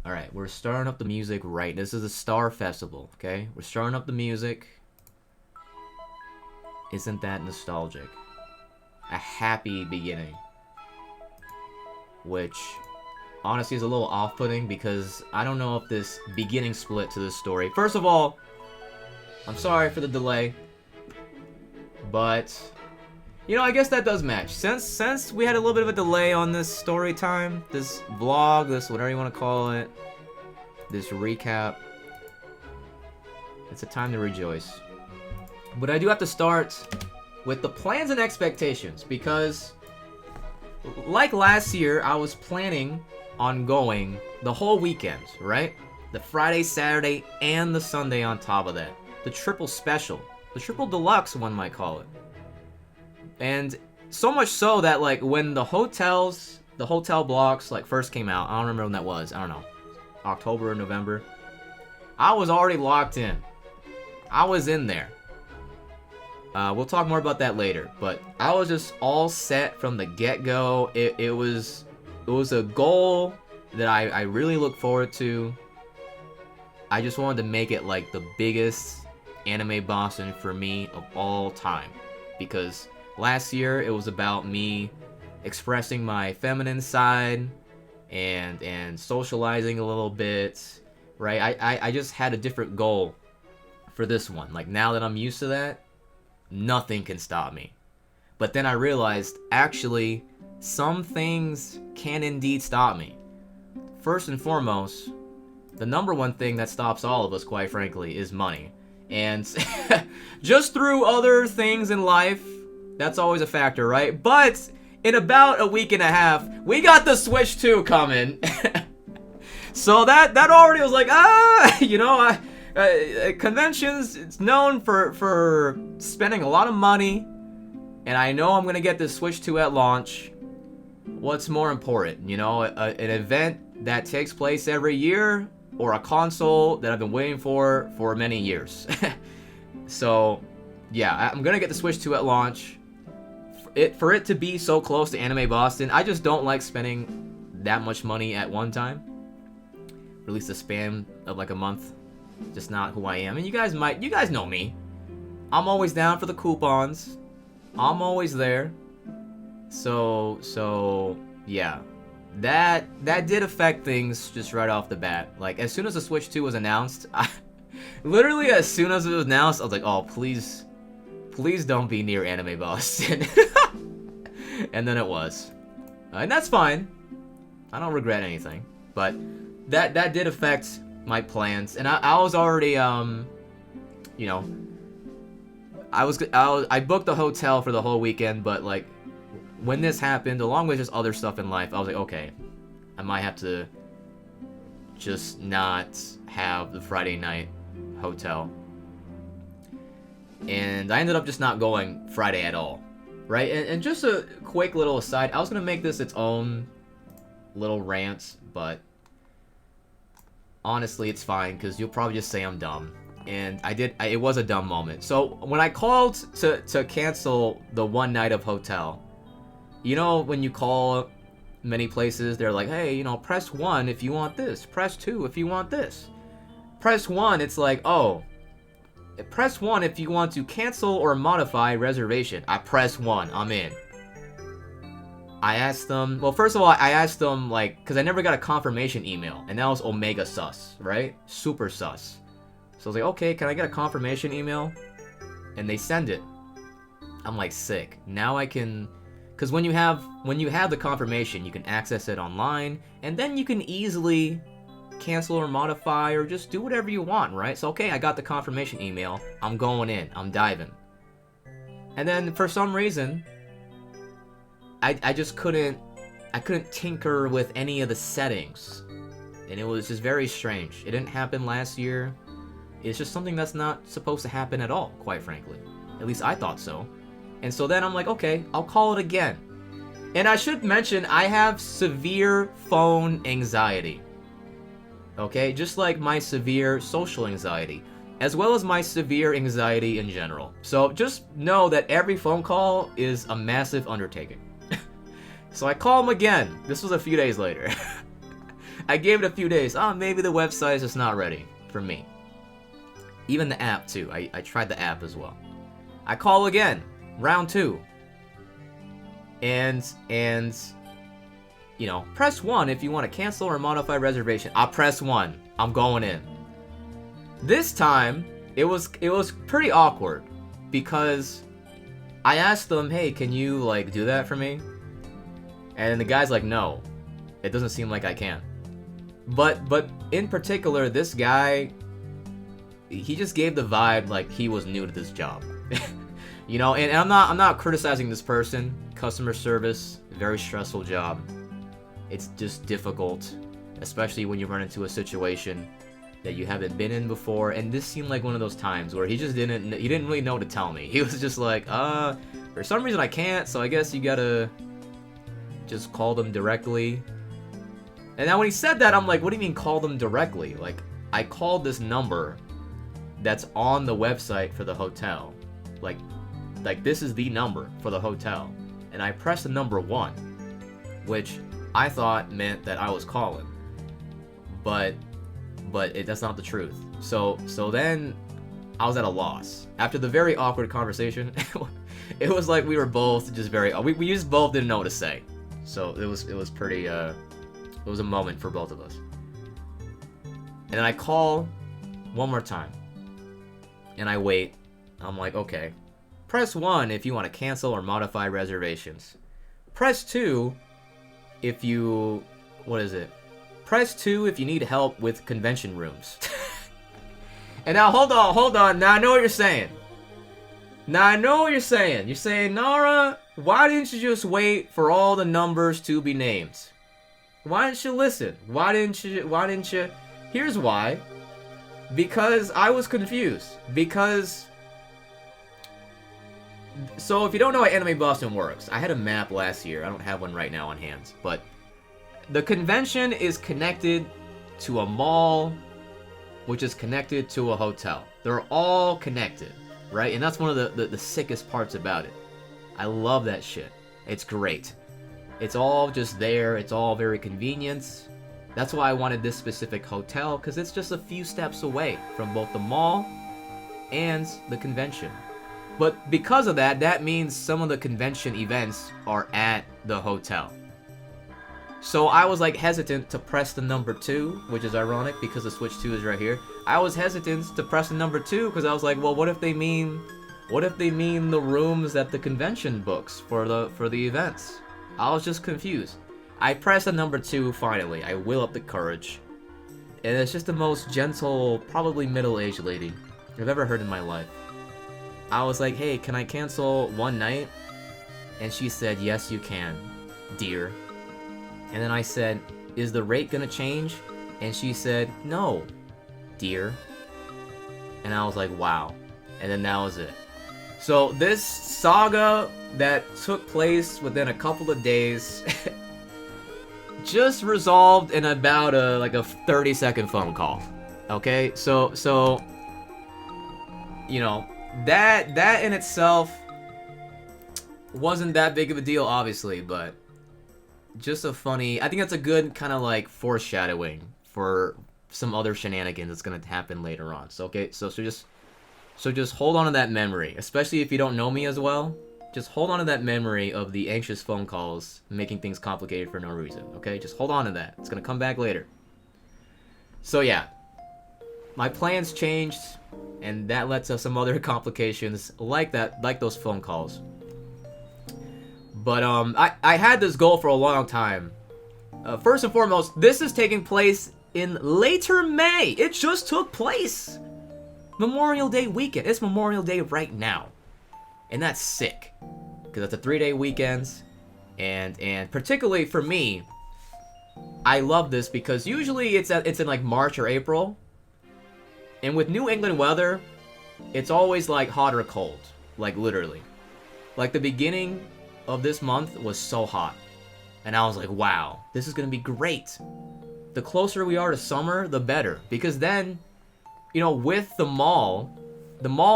Alright, we're starting up the music right. This is a Star Festival, okay? We're starting up the music. Isn't that nostalgic? A happy beginning. Which, honestly, is a little off-putting because I don't know if this beginning split to this story. First of all, I'm sorry for the delay. But, you know, I guess that does match. Since we had a little bit of a delay on this story time, this vlog, this whatever you want to call it, this recap, it's a time to rejoice. But I do have to start with the plans and expectations because, like last year, I was planning on going the whole weekend, right? The Friday, Saturday, and the Sunday on top of that. The triple special. The triple deluxe, one might call it. And so much so that, like, when the hotel blocks, like, first came out, I don't remember when that was, I don't know, October or November, I was already locked in. I was in there. We'll talk more about that later, but I was just all set from the get-go. It was a goal that I really look forward to. I just wanted to make it, like, the biggest anime Boston for me of all time, because last year it was about me expressing my feminine side and socializing a little bit, right? I just had a different goal for this one. Like, now that I'm used to that, nothing can stop me. But then I realized, actually, some things can indeed stop me. First and foremost, the number one thing that stops all of us, quite frankly, is money. And just through other things in life, that's always a factor, right? But in about a week and a half, we got the Switch 2 coming. So that already was like, you know, conventions, it's known for spending a lot of money, and I know I'm gonna get this Switch 2 at launch. What's more important, you know, an event that takes place every year, or a console that I've been waiting for many years? So, yeah, I'm gonna get the Switch 2 at launch. For it to be so close to Anime Boston, I just don't like spending that much money at one time. Or at least a span of like a month. Just not who I am. And you guys know me. I'm always down for the coupons. I'm always there. So yeah. That did affect things just right off the bat. Like, as soon as the Switch 2 was announced, literally as soon as it was announced, I was like, oh, please don't be near Anime Boston. And then it was. And that's fine. I don't regret anything. But that did affect my plans, and I was already, you know, I booked the hotel for the whole weekend, but, like, when this happened, along with just other stuff in life, I was like, okay, I might have to just not have the Friday night hotel. And I ended up just not going Friday at all, right? And just a quick little aside, I was gonna make this its own little rant, but honestly, it's fine, because you'll probably just say I'm dumb. And it was a dumb moment. So, when I called to cancel the one night of hotel, you know, when you call many places, they're like, hey, you know, press 1 if you want this. Press 2 if you want this. Press 1, it's like, oh, press 1 if you want to cancel or modify reservation. I press 1, I'm in. I asked them, well, first of all, I asked them, like, because I never got a confirmation email, and that was Omega sus, right? Super sus. So I was like, okay, can I get a confirmation email? And they send it. I'm like, sick. Now I can, because when you have the confirmation, you can access it online, and then you can easily cancel or modify or just do whatever you want, right? So, okay, I got the confirmation email. I'm going in. I'm diving. And then, for some reason, I just couldn't tinker with any of the settings, and it was just very strange. It didn't happen last year. It's just something that's not supposed to happen at all, quite frankly. At least I thought so. And so then I'm like, okay, I'll call it again. And I should mention, I have severe phone anxiety. Okay, just like my severe social anxiety, as well as my severe anxiety in general. So just know that every phone call is a massive undertaking. So I call him again. This was a few days later. I gave it a few days. Oh, maybe the website is just not ready for me. Even the app, too. I tried the app as well. I call again. Round 2. And, you know, press 1 if you want to cancel or modify reservation. I'll press 1. I'm going in. This time, it was pretty awkward. Because I asked them, hey, can you, like, do that for me? And the guy's like, no. It doesn't seem like I can. But in particular, this guy, he just gave the vibe like he was new to this job. You know, and I'm not criticizing this person. Customer service, very stressful job. It's just difficult, especially when you run into a situation that you haven't been in before. And this seemed like one of those times where he didn't really know what to tell me. He was just like, for some reason I can't, so I guess you gotta just call them directly. And now when he said that, I'm like, what do you mean call them directly? Like, I called this number that's on the website for the hotel. Like this is the number for the hotel. And I pressed the number 1, which I thought meant that I was calling. But that's not the truth. So then I was at a loss. After the very awkward conversation, it was like we were both just we just both didn't know what to say. So it was pretty it was a moment for both of us. And then I call one more time. And I wait. I'm like, okay. Press 1 if you want to cancel or modify reservations. Press 2 if you... What is it? Press 2 if you need help with convention rooms. And now, hold on. Now I know what you're saying. You're saying, Nara, why didn't you just wait for all the numbers to be named? Why didn't you listen? Why didn't you... Here's why. Because I was confused. So if you don't know how Anime Boston works, I had a map last year. I don't have one right now on hand. But the convention is connected to a mall, which is connected to a hotel. They're all connected, right? And that's one of the sickest parts about it. I love that shit. It's great. It's all just there. It's all very convenient. That's why I wanted this specific hotel, because it's just a few steps away from both the mall and the convention. But because of that, that means some of the convention events are at the hotel. So I was like hesitant to press the number 2, which is ironic because the Switch 2 is right here. I was hesitant to press the number 2 because I was like, well, what if they mean the rooms that the convention books for the events? I was just confused. I pressed the number 2 finally. I will up the courage. And it's just the most gentle, probably middle-aged lady I've ever heard in my life. I was like, hey, can I cancel one night? And she said, yes, you can, dear. And then I said, is the rate gonna change? And she said, no, dear. And I was like, wow. And then that was it. So this saga that took place within a couple of days just resolved in about a 30-second phone call. Okay? So you know, that in itself wasn't that big of a deal, obviously, but just a funny... I think that's a good kind of like foreshadowing for some other shenanigans that's gonna happen later on. So okay, so just hold on to that memory, especially if you don't know me as well. Just hold on to that memory of the anxious phone calls making things complicated for no reason, okay? Just hold on to that. It's gonna come back later. So yeah, my plans changed, and that led to some other complications like those phone calls. But I had this goal for a long time. First and foremost, this is taking place in later May. It just took place. Memorial Day weekend. It's Memorial Day right now. And that's sick. Because it's a 3-day weekend. And particularly for me, I love this because usually it's in like March or April. And with New England weather, it's always like hot or cold. Like literally. Like the beginning of this month was so hot. And I was like, wow, this is going to be great. The closer we are to summer, the better. Because then, you know, with the mall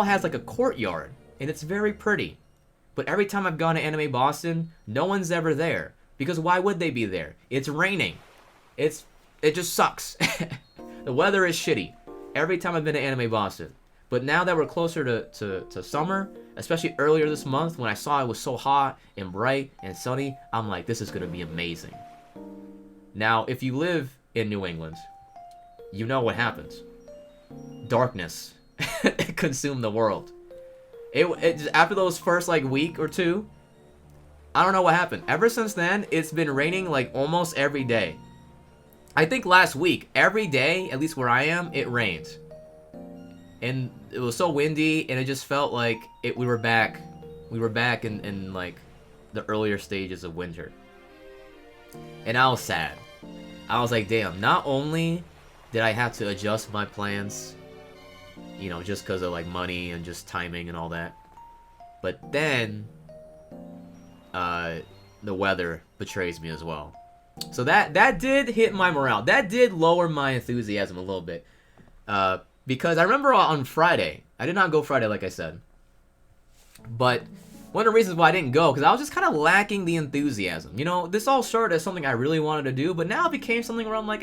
has like a courtyard. And it's very pretty. But every time I've gone to Anime Boston, no one's ever there. Because why would they be there? It's raining. It's it just sucks. The weather is shitty every time I've been to Anime Boston. But now that we're closer to summer, especially earlier this month when I saw it was so hot and bright and sunny, I'm like, this is going to be amazing. Now, if you live in New England, you know what happens. Darkness consumed the world. It after those first like week or two, I don't know what happened. Ever since then, it's been raining like almost every day. I think last week, every day, at least where I am, it rained. And it was so windy, and it just felt like we were back in like the earlier stages of winter. And I was sad. I was like, damn, not only did I have to adjust my plans, you know, just because of like money and just timing and all that, but then the weather betrays me as well. So that did hit my morale. That did lower my enthusiasm a little bit. Because I remember on Friday, I did not go Friday like I said. But one of the reasons why I didn't go, because I was just kind of lacking the enthusiasm. You know, this all started as something I really wanted to do, but now it became something where I'm like,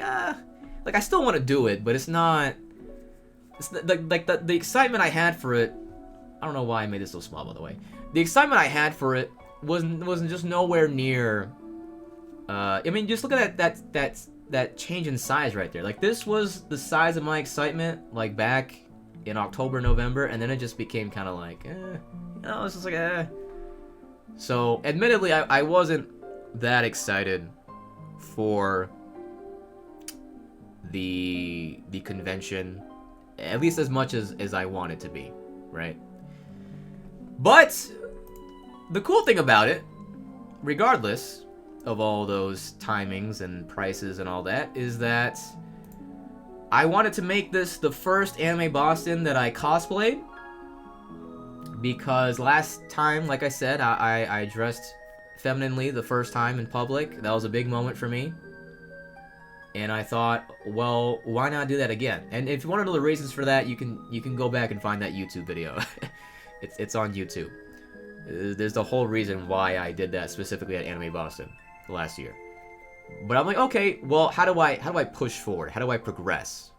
like I still want to do it, but it's not... It's like the excitement I had for it... I don't know why I made this so small, by the way. The excitement I had for it wasn't just nowhere near... I mean, just look at that change in size right there. Like, this was the size of my excitement, like, back in October, November, and then it just became kind of like, you know, it's just like, So, admittedly, I wasn't that excited for the convention, at least as much as I wanted to be, right? But, the cool thing about it, regardless of all those timings and prices and all that, is that I wanted to make this the first Anime Boston that I cosplayed, because last time, like I said, I dressed femininely the first time in public. That was a big moment for me, and I thought, well, why not do that again? And if you want to know the reasons for that, you can go back and find that YouTube video. it's on YouTube. There's the whole reason why I did that specifically at Anime Boston last year. But I'm like, okay, well, how do I push forward? How do I progress?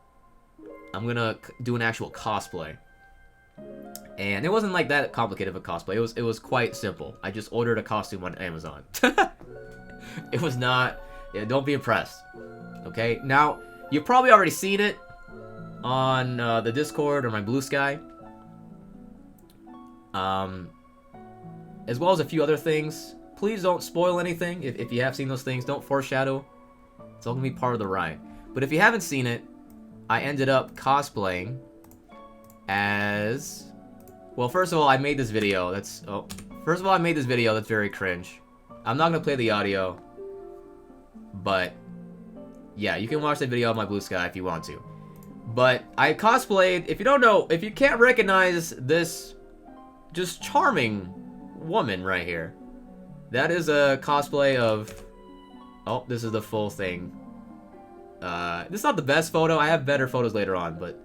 I'm gonna do an actual cosplay. And it wasn't like that complicated of a cosplay. It was quite simple. I just ordered a costume on Amazon. It was not... Yeah, don't be impressed. Okay? Now, you've probably already seen it on the Discord or my Blue Sky. As well as a few other things. Please don't spoil anything. If you have seen those things, don't foreshadow. It's all gonna be part of the ride. But if you haven't seen it, I ended up cosplaying as... Well, first of all, I made this video. First of all, I made this video that's very cringe. I'm not gonna play the audio. But, yeah, you can watch the video on my Blue Sky if you want to. But I cosplayed... If you don't know, if you can't recognize this just charming woman right here, that is a cosplay of... Oh, this is the full thing. This is not the best photo. I have better photos later on, but...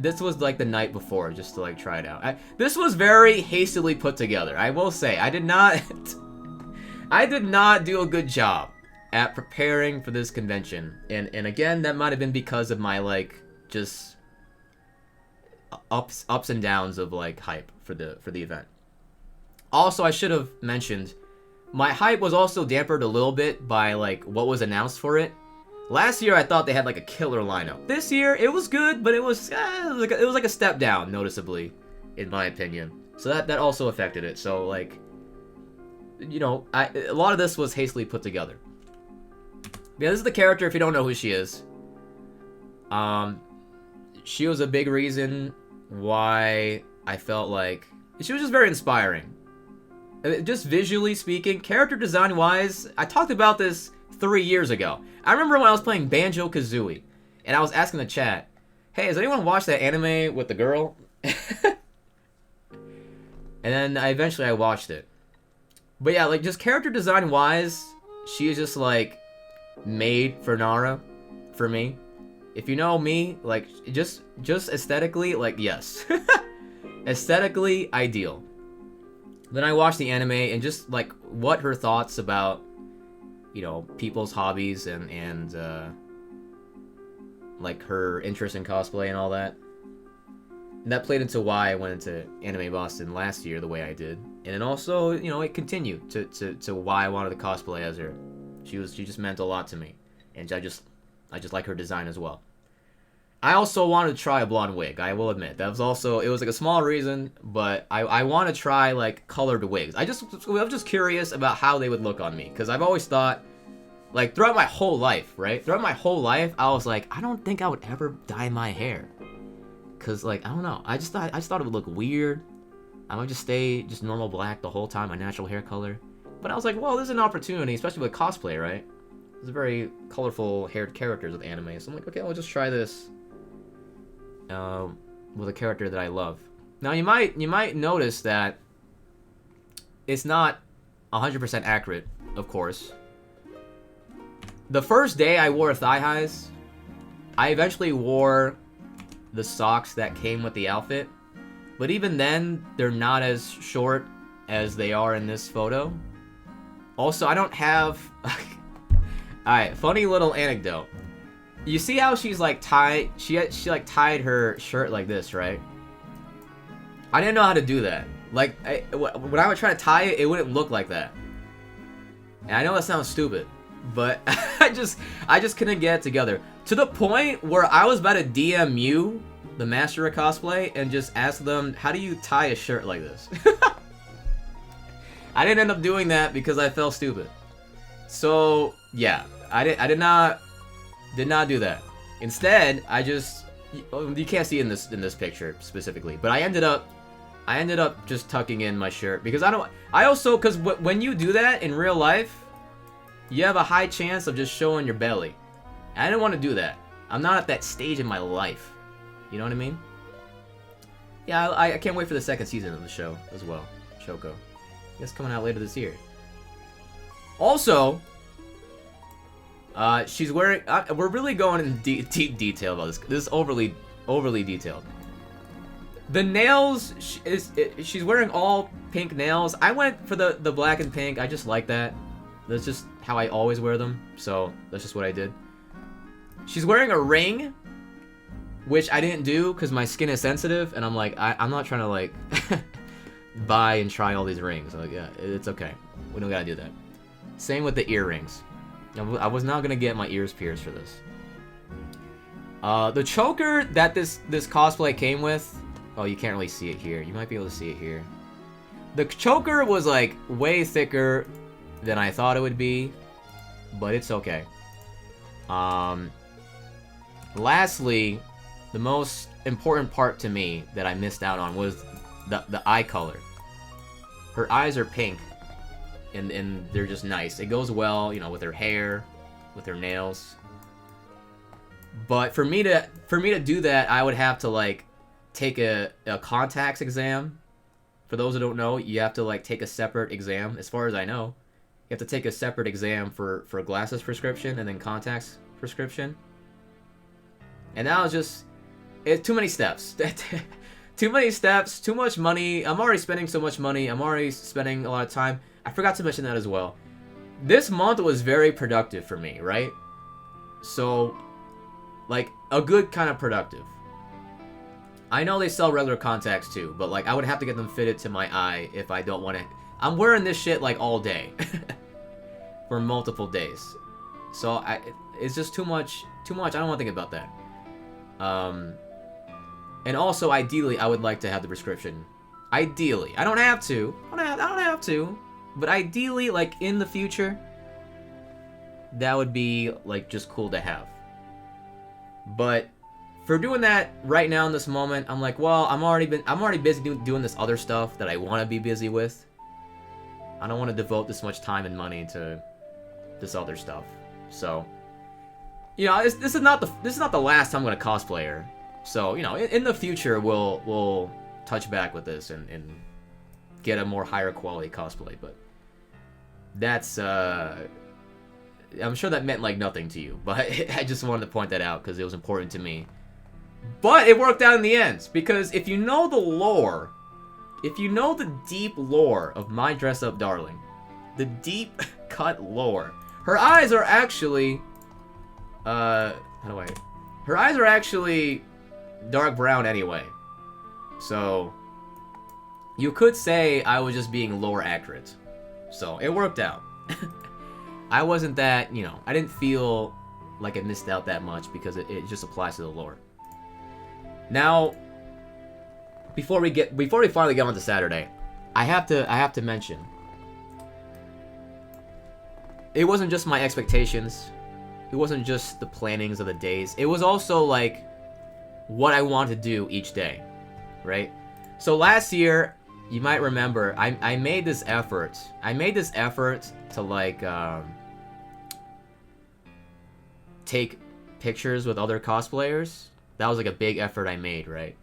this was like the night before, just to like try it out. This was very hastily put together. I will say, I did not... I did not do a good job at preparing for this convention. And again, that might have been because of my like, just... ups and downs of like hype for the event. Also, I should have mentioned, my hype was also dampened a little bit by like what was announced for it. Last year, I thought they had like a killer lineup. This year, it was good, but it was like a step down, noticeably, in my opinion. So that also affected it. So like, you know, a lot of this was hastily put together. Yeah, this is the character. If you don't know who she is, she was a big reason why I felt like she was just very inspiring. Just visually speaking, character design wise, I talked about this 3 years ago. I remember when I was playing Banjo-Kazooie, and I was asking the chat, hey, has anyone watched that anime with the girl? And then eventually I watched it. But yeah, like, just character design wise, she is just like made for Nara, for me. If you know me, like, just aesthetically, like, yes. Aesthetically, ideal. Then I watched the anime, and just, like, what her thoughts about, you know, people's hobbies and like her interest in cosplay and all that. And that played into why I went into Anime Boston last year the way I did. And then also, you know, it continued to why I wanted to cosplay as her. She just meant a lot to me. And I just like her design as well. I also wanted to try a blonde wig, I will admit. That was also, it was like a small reason, but I want to try like colored wigs. I'm just curious about how they would look on me. Because I've always thought, like throughout my whole life, right? Throughout my whole life, I was like, I don't think I would ever dye my hair. Cause like I don't know, I just thought it would look weird. I might just stay just normal black the whole time, my natural hair color. But I was like, well, there's an opportunity, especially with cosplay, right? There's very colorful haired characters with anime, so I'm like, okay, I'll just try this with a character that I love. Now you might notice that it's not 100% accurate, of course. The first day I wore thigh highs, I eventually wore the socks that came with the outfit, but even then they're not as short as they are in this photo. Also, I don't have alright, funny little anecdote. You see how she's like tied, she like tied her shirt like this, right? I didn't know how to do that. Like when I would try to tie it, it wouldn't look like that. And I know that sounds stupid, but I just couldn't get it together. To the point where I was about to DM you, the master of cosplay, and just ask them, how do you tie a shirt like this? I didn't end up doing that because I felt stupid. So yeah, I did not do that. Instead, I just, you can't see in this picture specifically, but I ended up just tucking in my shirt because because when you do that in real life, you have a high chance of just showing your belly. I didn't want to do that. I'm not at that stage in my life. You know what I mean? Yeah, I can't wait for the second season of the show as well. Shoko. It's coming out later this year. Also, she's wearing... we're really going in deep detail about this. This is overly detailed. The nails... she's wearing all pink nails. I went for the black and pink. I just like that. That's just how I always wear them. So, that's just what I did. She's wearing a ring, which I didn't do because my skin is sensitive, and I'm like, I'm not trying to like buy and try all these rings. Like, yeah, it's okay. We don't gotta do that. Same with the earrings. I was not gonna get my ears pierced for this. The choker that this cosplay came with, oh, you can't really see it here. You might be able to see it here. The choker was like way thicker than I thought it would be, but it's okay. Lastly, the most important part to me that I missed out on was the eye color. Her eyes are pink, and they're just nice. It goes well, you know, with her hair, with her nails. But for me to do that, I would have to like take a contacts exam. For those who don't know, you have to like take a separate exam. As far as I know, you have to take a separate exam for glasses prescription and then contacts prescription. And that was just, it's too many steps. Too many steps, too much money. I'm already spending so much money. I'm already spending a lot of time. I forgot to mention that as well. This month was very productive for me, right? So, like, a good kind of productive. I know they sell regular contacts too, but like, I would have to get them fitted to my eye if I don't want to. I'm wearing this shit like all day. For multiple days. So, it's just too much. I don't want to think about that. And also, ideally, I would like to have the prescription. Ideally. I don't have to. I don't have to. But ideally, like, in the future, that would be, like, just cool to have. But for doing that right now in this moment, I'm like, well, I'm already busy doing this other stuff that I want to be busy with. I don't want to devote this much time and money to this other stuff. So, you know, this is not the last time I'm gonna cosplay her. So, you know, in the future we'll touch back with this and get a more higher quality cosplay. But that's I'm sure that meant like nothing to you, but I just wanted to point that out because it was important to me. But it worked out in the end, because if you know the lore, if you know the deep lore of My Dress Up Darling, the deep cut lore, her eyes are actually, how do I Her eyes are actually dark brown anyway. So, you could say I was just being lore accurate. So, it worked out. I wasn't that, you know, I didn't feel like I missed out that much because it just applies to the lore. Now, before we finally get on to Saturday, I have to mention, it wasn't just my expectations. It wasn't just the plannings of the days. It was also like what I wanted to do each day, right? So last year, you might remember, I made this effort. I made this effort to like take pictures with other cosplayers. That was like a big effort I made, right?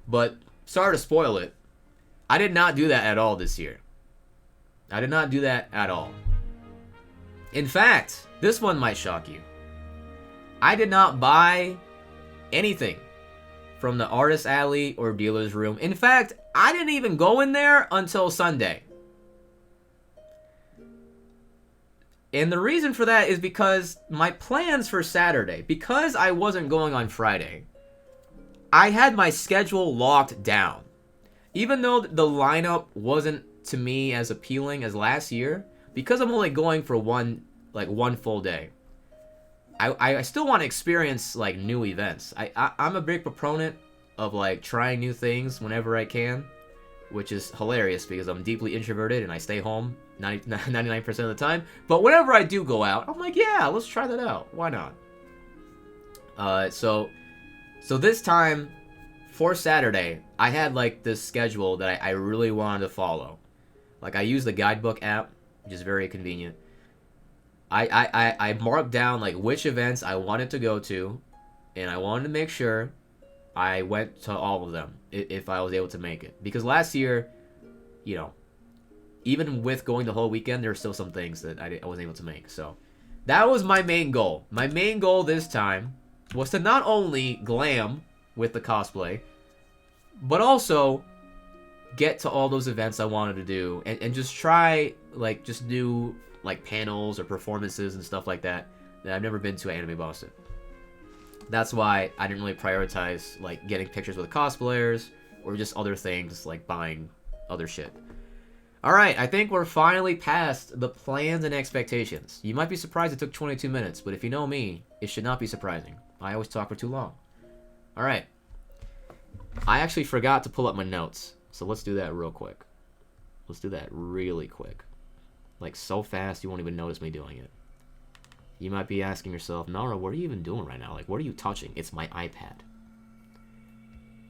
But sorry to spoil it, I did not do that at all this year. I did not do that at all. In fact, this one might shock you. I did not buy anything from the artist alley or dealer's room. In fact, I didn't even go in there until Sunday. And the reason for that is because my plans for Saturday, because I wasn't going on Friday, I had my schedule locked down. Even though the lineup wasn't to me as appealing as last year, because I'm only going for one full day, I still want to experience like new events. I'm a big proponent of like trying new things whenever I can, which is hilarious because I'm deeply introverted and I stay home 99% of the time. But whenever I do go out, I'm like, yeah, let's try that out. Why not? So this time for Saturday, I had like this schedule that I really wanted to follow. Like I use the guidebook app, which is very convenient. I marked down like which events I wanted to go to, and I wanted to make sure I went to all of them if I was able to make it. Because last year, you know, even with going the whole weekend, there were still some things that I wasn't able to make. So that was my main goal. My main goal this time was to not only glam with the cosplay, but also get to all those events I wanted to do and just try, like, just do like panels or performances and stuff like that I've never been to at Anime Boston. That's why I didn't really prioritize like getting pictures with cosplayers or just other things like buying other shit. Alright, I think we're finally past the plans and expectations. You might be surprised it took 22 minutes, but if you know me, it should not be surprising. I always talk for too long. Alright. I actually forgot to pull up my notes, so let's do that real quick. Let's do that really quick. Like, so fast you won't even notice me doing it. You might be asking yourself, Nara, what are you even doing right now? Like, what are you touching? It's my iPad.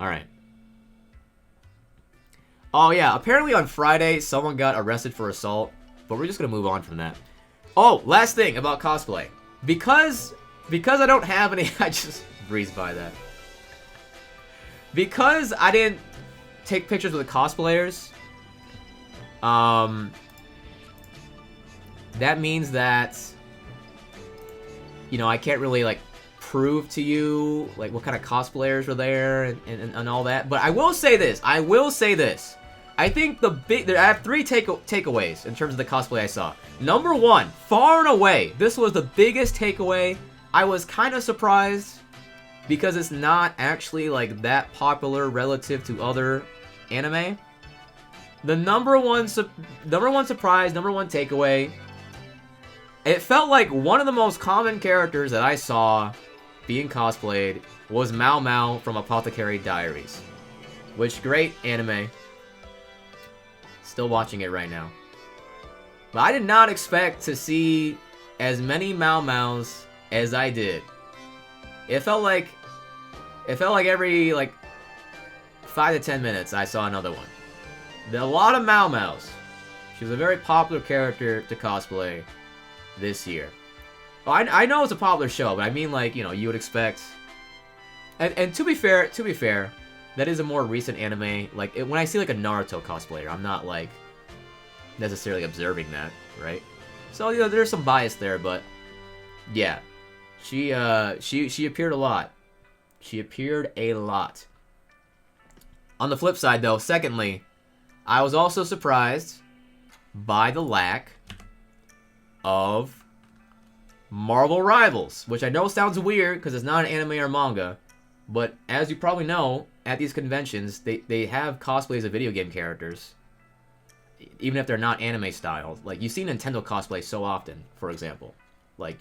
Alright. Oh, yeah. Apparently on Friday, someone got arrested for assault. But we're just going to move on from that. Oh, last thing about cosplay. Because I don't have any... I just breezed by that. Because I didn't take pictures with the cosplayers... that means that, you know, I can't really, like, prove to you, like, what kind of cosplayers were there and all that. But I will say this. I think I have three takeaways in terms of the cosplay I saw. Number one, far and away, this was the biggest takeaway. I was kind of surprised because it's not actually, like, that popular relative to other anime. The number one surprise, number one takeaway, it felt like one of the most common characters that I saw being cosplayed was Mao Mao from Apothecary Diaries. Which, great anime. Still watching it right now. But I did not expect to see as many Mao Maos as I did. It felt like every, like, 5 to 10 minutes I saw another one. A lot of Mao Maos. She was a very popular character to cosplay this year. Well, I know it's a popular show, but I mean, like, you know, you would expect... And to be fair, that is a more recent anime. Like, when I see, like, a Naruto cosplayer, I'm not, like, necessarily observing that, right? So, you know, there's some bias there, but... Yeah. She appeared a lot. She appeared a lot. On the flip side, though, secondly... I was also surprised by the lack of Marvel Rivals, which I know sounds weird because it's not an anime or manga, but as you probably know, at these conventions, they have cosplays of video game characters, even if they're not anime style. Like, you see Nintendo cosplay so often, for example. Like,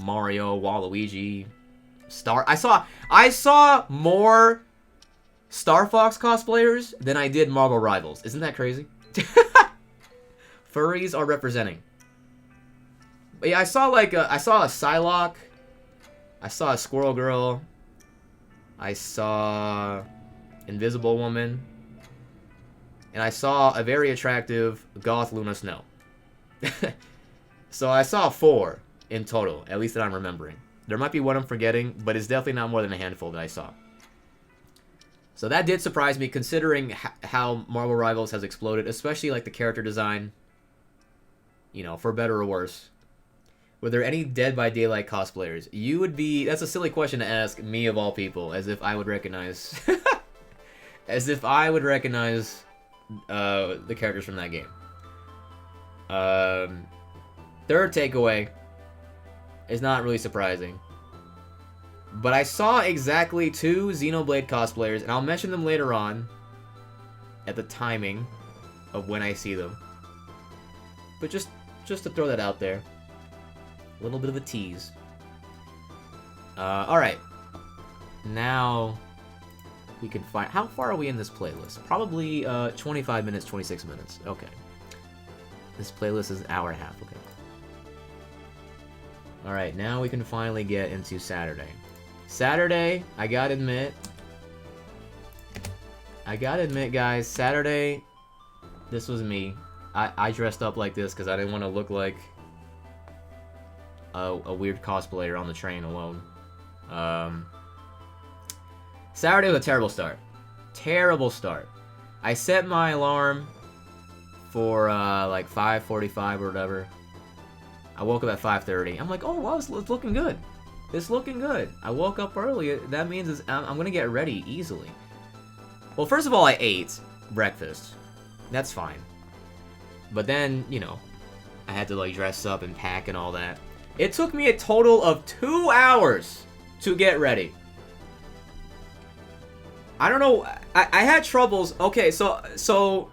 Mario, Waluigi, I saw more Star Fox cosplayers than I did Marvel Rivals. Isn't that crazy? Furries are representing. But yeah, I saw a Psylocke. I saw a Squirrel Girl. I saw Invisible Woman. And I saw a very attractive Goth Luna Snow. So I saw 4 in total, at least that I'm remembering. There might be one I'm forgetting, but it's definitely not more than a handful that I saw. So that did surprise me, considering how Marvel Rivals has exploded, especially like the character design, you know, for better or worse. Were there any Dead by Daylight cosplayers? You would be... That's a silly question to ask me of all people, as if I would recognize... as if I would recognize the characters from that game. Third takeaway is not really surprising. But I saw exactly 2 Xenoblade cosplayers, and I'll mention them later on at the timing of when I see them. But just to throw that out there. A little bit of a tease. Alright. Now we can find... How far are we in this playlist? Probably 25 minutes, 26 minutes. Okay. This playlist is an hour and a half. Okay. Alright, now we can finally get into Saturday. Saturday, I gotta admit, guys, Saturday, this was me. I dressed up like this because I didn't want to look like a weird cosplayer on the train alone. Saturday was a terrible start. Terrible start. I set my alarm for like 5:45 or whatever. I woke up at 5:30. I'm like, oh, well, it's looking good. It's looking good. I woke up early. That means I'm gonna get ready easily. Well, first of all, I ate breakfast. That's fine. But then, you know, I had to like dress up and pack and all that. It took me a total of 2 hours to get ready. I don't know. I had troubles. Okay, so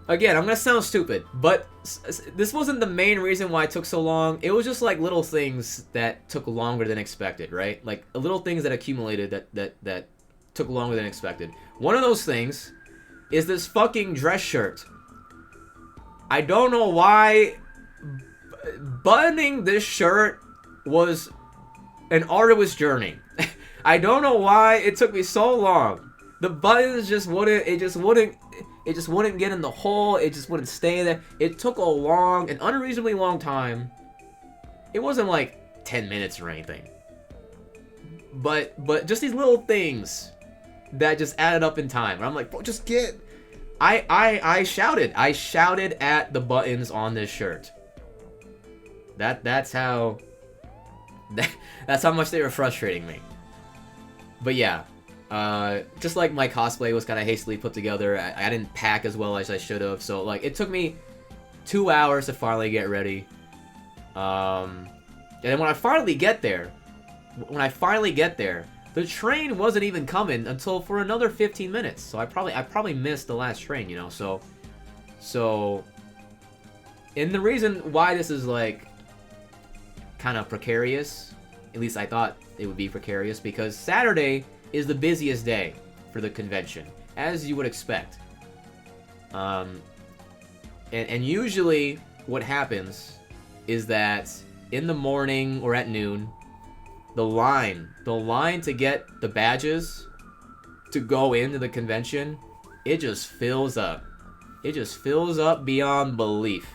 again, I'm gonna sound stupid, but this wasn't the main reason why it took so long. It was just like little things that took longer than expected, right? Like little things that accumulated that took longer than expected. One of those things is this fucking dress shirt. I don't know why buttoning this shirt was an arduous journey. I don't know why it took me so long. The buttons just wouldn't get in the hole. It just wouldn't stay there. It took an unreasonably long time. It wasn't like 10 minutes or anything. But just these little things that just added up in time. And I'm like, bro, just get... I shouted. I shouted at the buttons on this shirt. That's how much they were frustrating me. But yeah. Just like my cosplay was kind of hastily put together, I didn't pack as well as I should have, so like it took me 2 hours to finally get ready. And then when I finally get there, the train wasn't even coming until for another 15 minutes. So I probably missed the last train, you know. So and the reason why this is like kind of precarious, at least I thought it would be precarious, because Saturday is the busiest day for the convention, as you would expect. And usually what happens is that in the morning or at noon, the line to get the badges to go into the convention, it just fills up. It just fills up beyond belief.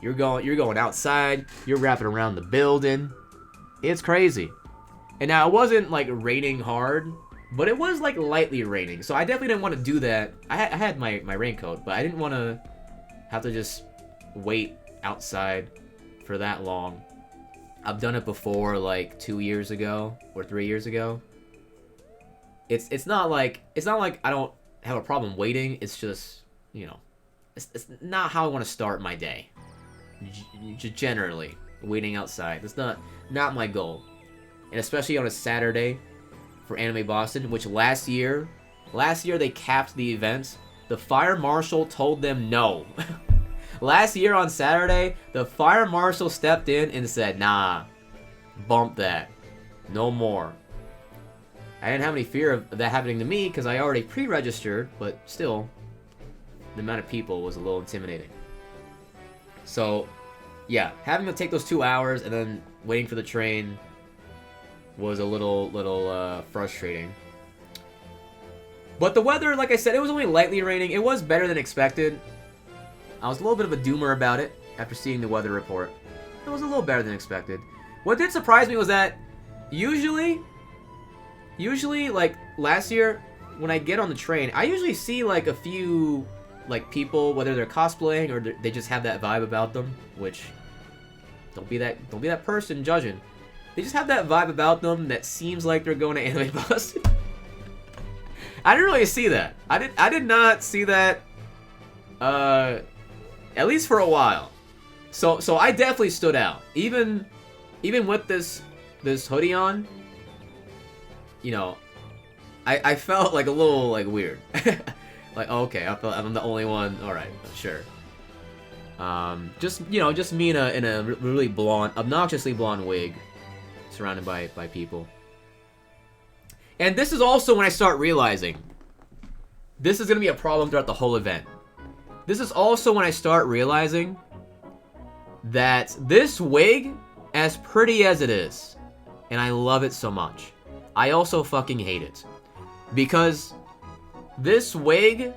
You're going outside, you're wrapping around the building. It's crazy. And now it wasn't like raining hard, but it was like lightly raining, so I definitely didn't want to do that. I had my raincoat, but I didn't want to have to just wait outside for that long. I've done it before, like 2 years ago or 3 years ago. It's not like I don't have a problem waiting. It's just, you know, it's not how I want to start my day. Generally, waiting outside. That's not my goal. And especially on a Saturday for Anime Boston, which last year they capped the event. The fire marshal told them no. Last year on Saturday, the fire marshal stepped in and said, nah, bump that. No more. I didn't have any fear of that happening to me because I already pre-registered, but still, the amount of people was a little intimidating. So, yeah, having to take those 2 hours and then waiting for the train was a little frustrating. But the weather, like I said, it was only lightly raining. It was better than expected. I was a little bit of a doomer about it after seeing the weather report. It was a little better than expected. What did surprise me was that usually, like last year, when I get on the train, I usually see like a few like people, whether they're cosplaying or they just have that vibe about them, which don't be that person judging. They just have that vibe about them that seems like they're going to Anime Boston. I didn't really see that. I did not see that at least for a while. So I definitely stood out. Even with this hoodie on, you know, I felt like a little like weird. Like, oh, okay, I felt I'm the only one. All right, sure. Just me in a really blonde, obnoxiously blonde wig, surrounded by people. And this is also when I start realizing this is gonna be a problem throughout the whole event. This is also when I start realizing that this wig, as pretty as it is, and I love it so much, I also fucking hate it. Because this wig,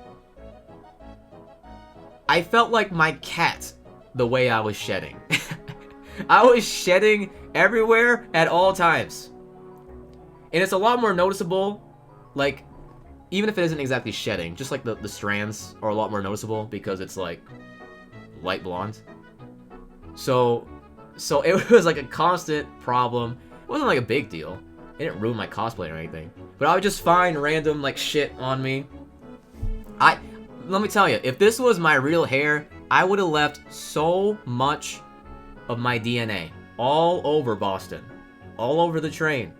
I felt like my cat the way I was shedding. I was shedding everywhere at all times. And it's a lot more noticeable, like, even if it isn't exactly shedding, just like the strands are a lot more noticeable because it's like light blonde. So it was like a constant problem. It wasn't like a big deal. It didn't ruin my cosplay or anything. But I would just find random like shit on me. Let me tell you, if this was my real hair, I would have left so much of my DNA all over Boston, all over the train,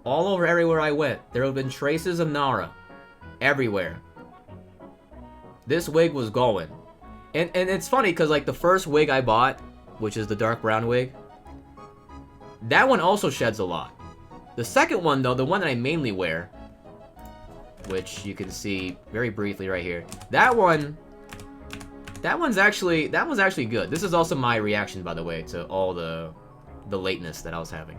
all over everywhere I went. There would have been traces of Nara everywhere. This wig was going. And it's funny because like the first wig I bought, which is the dark brown wig, that one also sheds a lot. The second one though, the one that I mainly wear, which you can see very briefly right here, that one's actually good. This is also my reaction, by the way, to all the lateness that I was having.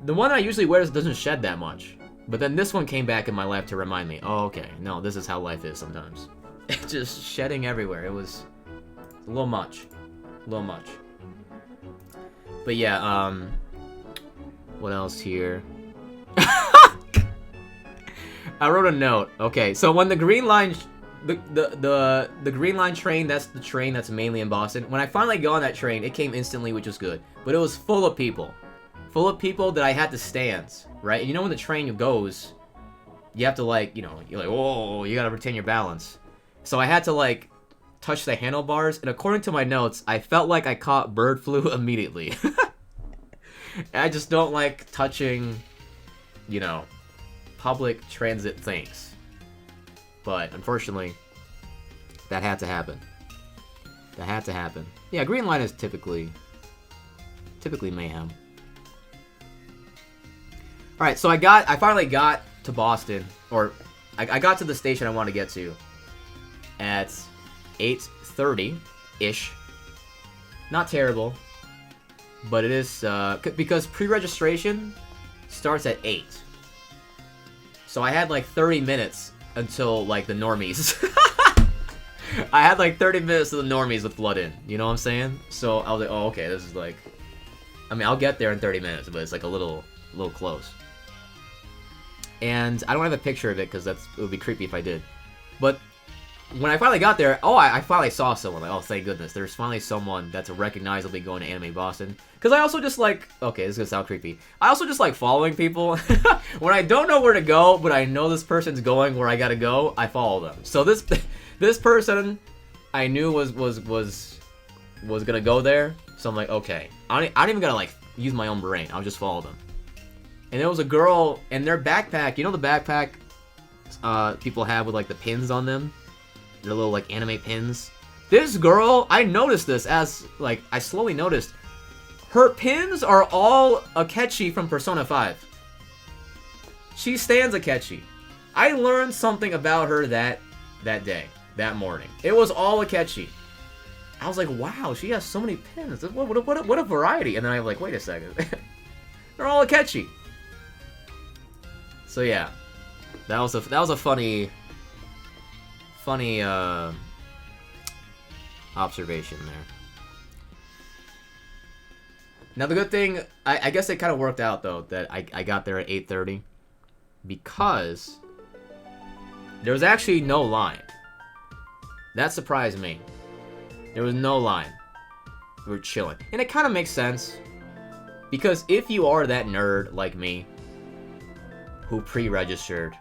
The one I usually wear doesn't shed that much. But then this one came back in my life to remind me, oh, okay, no, this is how life is sometimes. It's just shedding everywhere. It was a little much. A little much. But yeah, what else here? I wrote a note. Okay, so when the green line, the green line train, that's the train that's mainly in Boston. When I finally got on that train, it came instantly, which was good. But it was full of people. Full of people that I had to stand, right? And you know when the train goes, you have to like, you know, you're like, whoa, you gotta retain your balance. So I had to like touch the handlebars, and according to my notes, I felt like I caught bird flu immediately. I just don't like touching, you know, public transit things. But unfortunately, that had to happen. That had to happen. Yeah, Green Line is typically mayhem. Alright, so I finally got to Boston, or I got to the station I want to get to at 8:30-ish. Not terrible, but it is, because pre-registration starts at 8. So I had like 30 minutes until like the normies. I had like 30 minutes of the normies with flood in, you know what I'm saying? So I was like, oh, okay, this is like, I mean, I'll get there in 30 minutes, but it's like a little close. And I don't have a picture of it because it would be creepy if I did. But when I finally got there, oh, I finally saw someone. Like, oh, thank goodness. There's finally someone that's recognizably going to Anime Boston. Because I also just like, okay, this is going to sound creepy. I also just like following people. When I don't know where to go, but I know this person's going where I got to go, I follow them. So this person I knew was was gonna go there, so I'm like, okay. I don't even gotta like use my own brain. I'll just follow them. And there was a girl, and their backpack, you know the backpack people have with like the pins on them? Their little like anime pins. This girl, I noticed this as like I slowly noticed. Her pins are all Akechi from Persona 5. She stands Akechi. I learned something about her that day, that morning. It was all Akechi. I was like, wow, she has so many pins. What a variety. And then I'm like, wait a second. They're all Akechi. So yeah, that was a funny observation there. Now the good thing, I guess it kind of worked out though that I got there at 8:30 because there was actually no line. That surprised me. There was no line. We were chilling, and it kind of makes sense because if you are that nerd like me who pre-registered.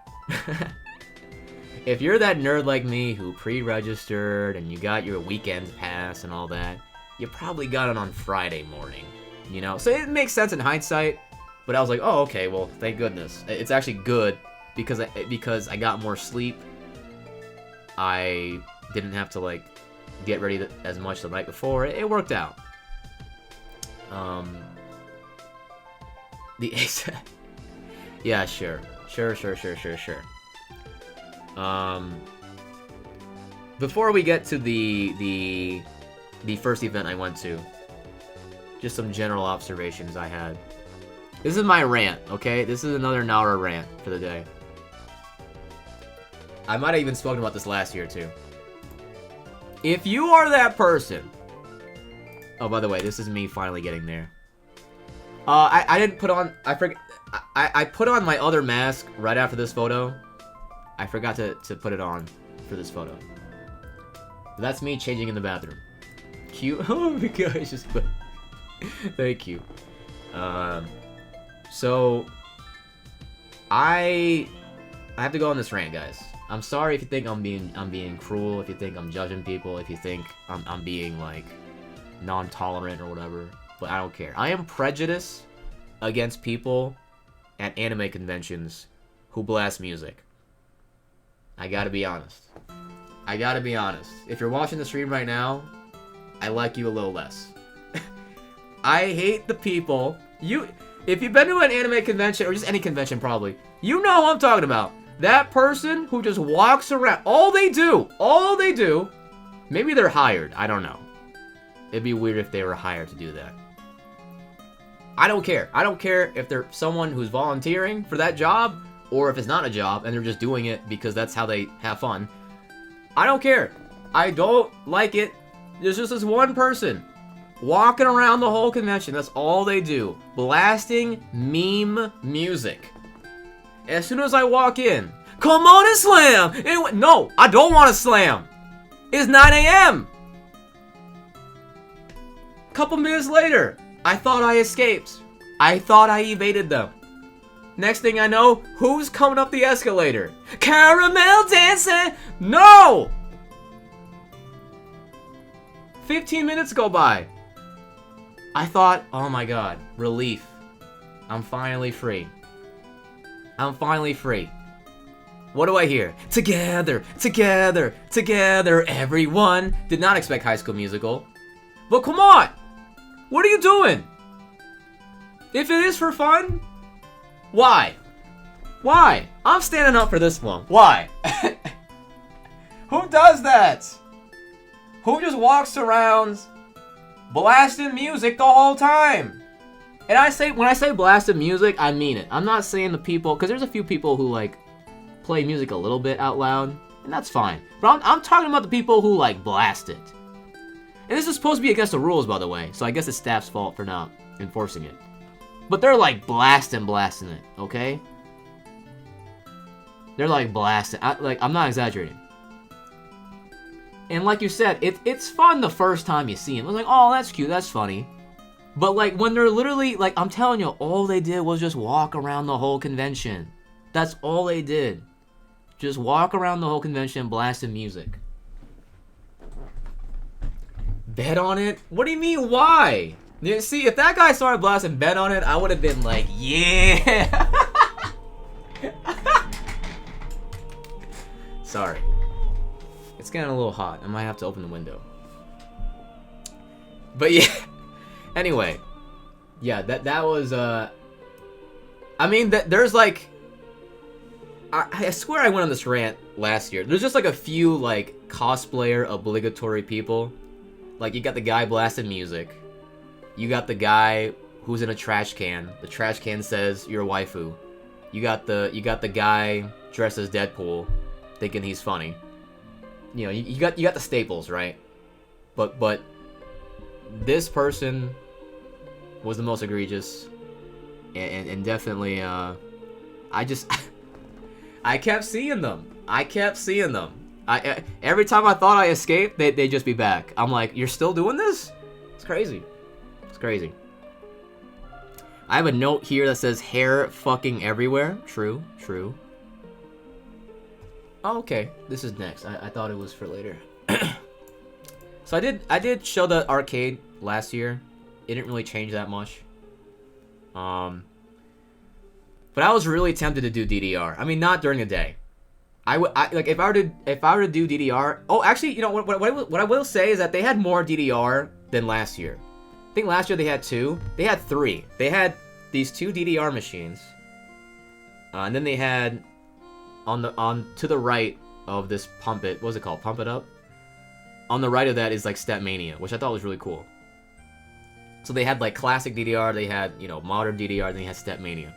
If you're that nerd like me who pre-registered and you got your weekend pass and all that, you probably got it on Friday morning, you know? So it makes sense in hindsight, but I was like, oh, okay, well, thank goodness. It's actually good because I got more sleep. I didn't have to, like, get ready as much the night before. It worked out. The ASAP. Yeah, sure. Before we get to the first event I went to, just some general observations I had. This is my rant, okay? This is another Nara rant for the day. I might have even spoken about this last year too. If you are that person... Oh, by the way, this is me finally getting there. I didn't put on... I put on my other mask right after this photo. I forgot to put it on for this photo. But that's me changing in the bathroom. Cute. Oh my gosh, just thank you. So I have to go on this rant, guys. I'm sorry if you think I'm being cruel, if you think I'm judging people, if you think I'm being like non-tolerant or whatever, but I don't care. I am prejudiced against people at anime conventions who blast music. I gotta be honest. If you're watching the stream right now, I like you a little less. I hate the people. If you've been to an anime convention, or just any convention probably, you know who I'm talking about. That person who just walks around. All they do, maybe they're hired, I don't know. It'd be weird if they were hired to do that. I don't care. I don't care if they're someone who's volunteering for that job, or if it's not a job and they're just doing it because that's how they have fun. I don't care. I don't like it. There's just this one person walking around the whole convention. That's all they do. Blasting meme music. As soon as I walk in, come on and slam! No, I don't want to slam. It's 9 a.m. Couple minutes later, I thought I escaped. I thought I evaded them. Next thing I know, who's coming up the escalator? Caramel dancing! No! 15 minutes go by. I thought, oh my god, relief. I'm finally free. What do I hear? Together, together, together, everyone. Did not expect High School Musical. But come on! What are you doing? If it is for fun, why? Why? I'm standing up for this one. Why? Who does that? Who just walks around blasting music the whole time? And when I say blasted music, I mean it. I'm not saying the people, because there's a few people who like play music a little bit out loud, and that's fine. But I'm talking about the people who like blast it. And this is supposed to be against the rules, by the way, so I guess it's staff's fault for not enforcing it. But they're like blasting it, okay? They're like blasting. I'm not exaggerating. And like you said, it's fun the first time you see them. It's like, oh, that's cute, that's funny. But like when they're literally, like I'm telling you, all they did was just walk around the whole convention. That's all they did. Just walk around the whole convention blasting music. Bet on it? What do you mean, why? You see, if that guy started blasting Bet on it, I would have been like, yeah! Sorry. It's getting a little hot. I might have to open the window. But yeah. Anyway. Yeah, that was, I mean, there's like... I swear I went on this rant last year. There's just like a few, like, cosplayer obligatory people. Like, you got the guy blasting music. You got the guy who's in a trash can. The trash can says, you're a waifu. You got the guy dressed as Deadpool, thinking he's funny. You know, you got the staples, right? But this person was the most egregious, and definitely I just I kept seeing them. Every time I thought I escaped, they'd just be back. I'm like, you're still doing this? It's crazy. It's crazy. I have a note here that says hair fucking everywhere. True. Oh, okay. This is next. I thought it was for later. So I did show the arcade last year. It didn't really change that much. But I was really tempted to do DDR. I mean, not during the day. Like if I were to do DDR. Oh, actually, you know what I will say is that they had more DDR than last year. I think last year they had 2. They had 3. They had these 2 DDR machines, and then they had to the right of this Pump It. What was it called? Pump It Up. On the right of that is like Step Mania, which I thought was really cool. So they had like classic DDR, they had, you know, modern DDR, then they had Step Mania.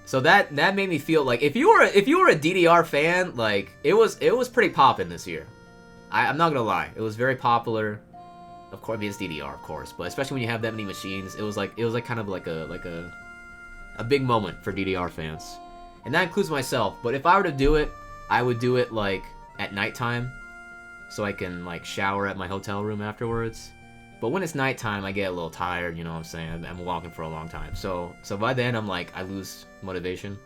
So that made me feel like if you were a DDR fan, like it was pretty poppin' this year. I'm not gonna lie, it was very popular. Of course, I mean, it's DDR, of course, but especially when you have that many machines, it was like kind of like a big moment for DDR fans, and that includes myself. But if I were to do it, I would do it like at nighttime, so I can like shower at my hotel room afterwards. But when it's nighttime, I get a little tired, you know what I'm saying? I'm walking for a long time. So by then, I'm like, I lose motivation.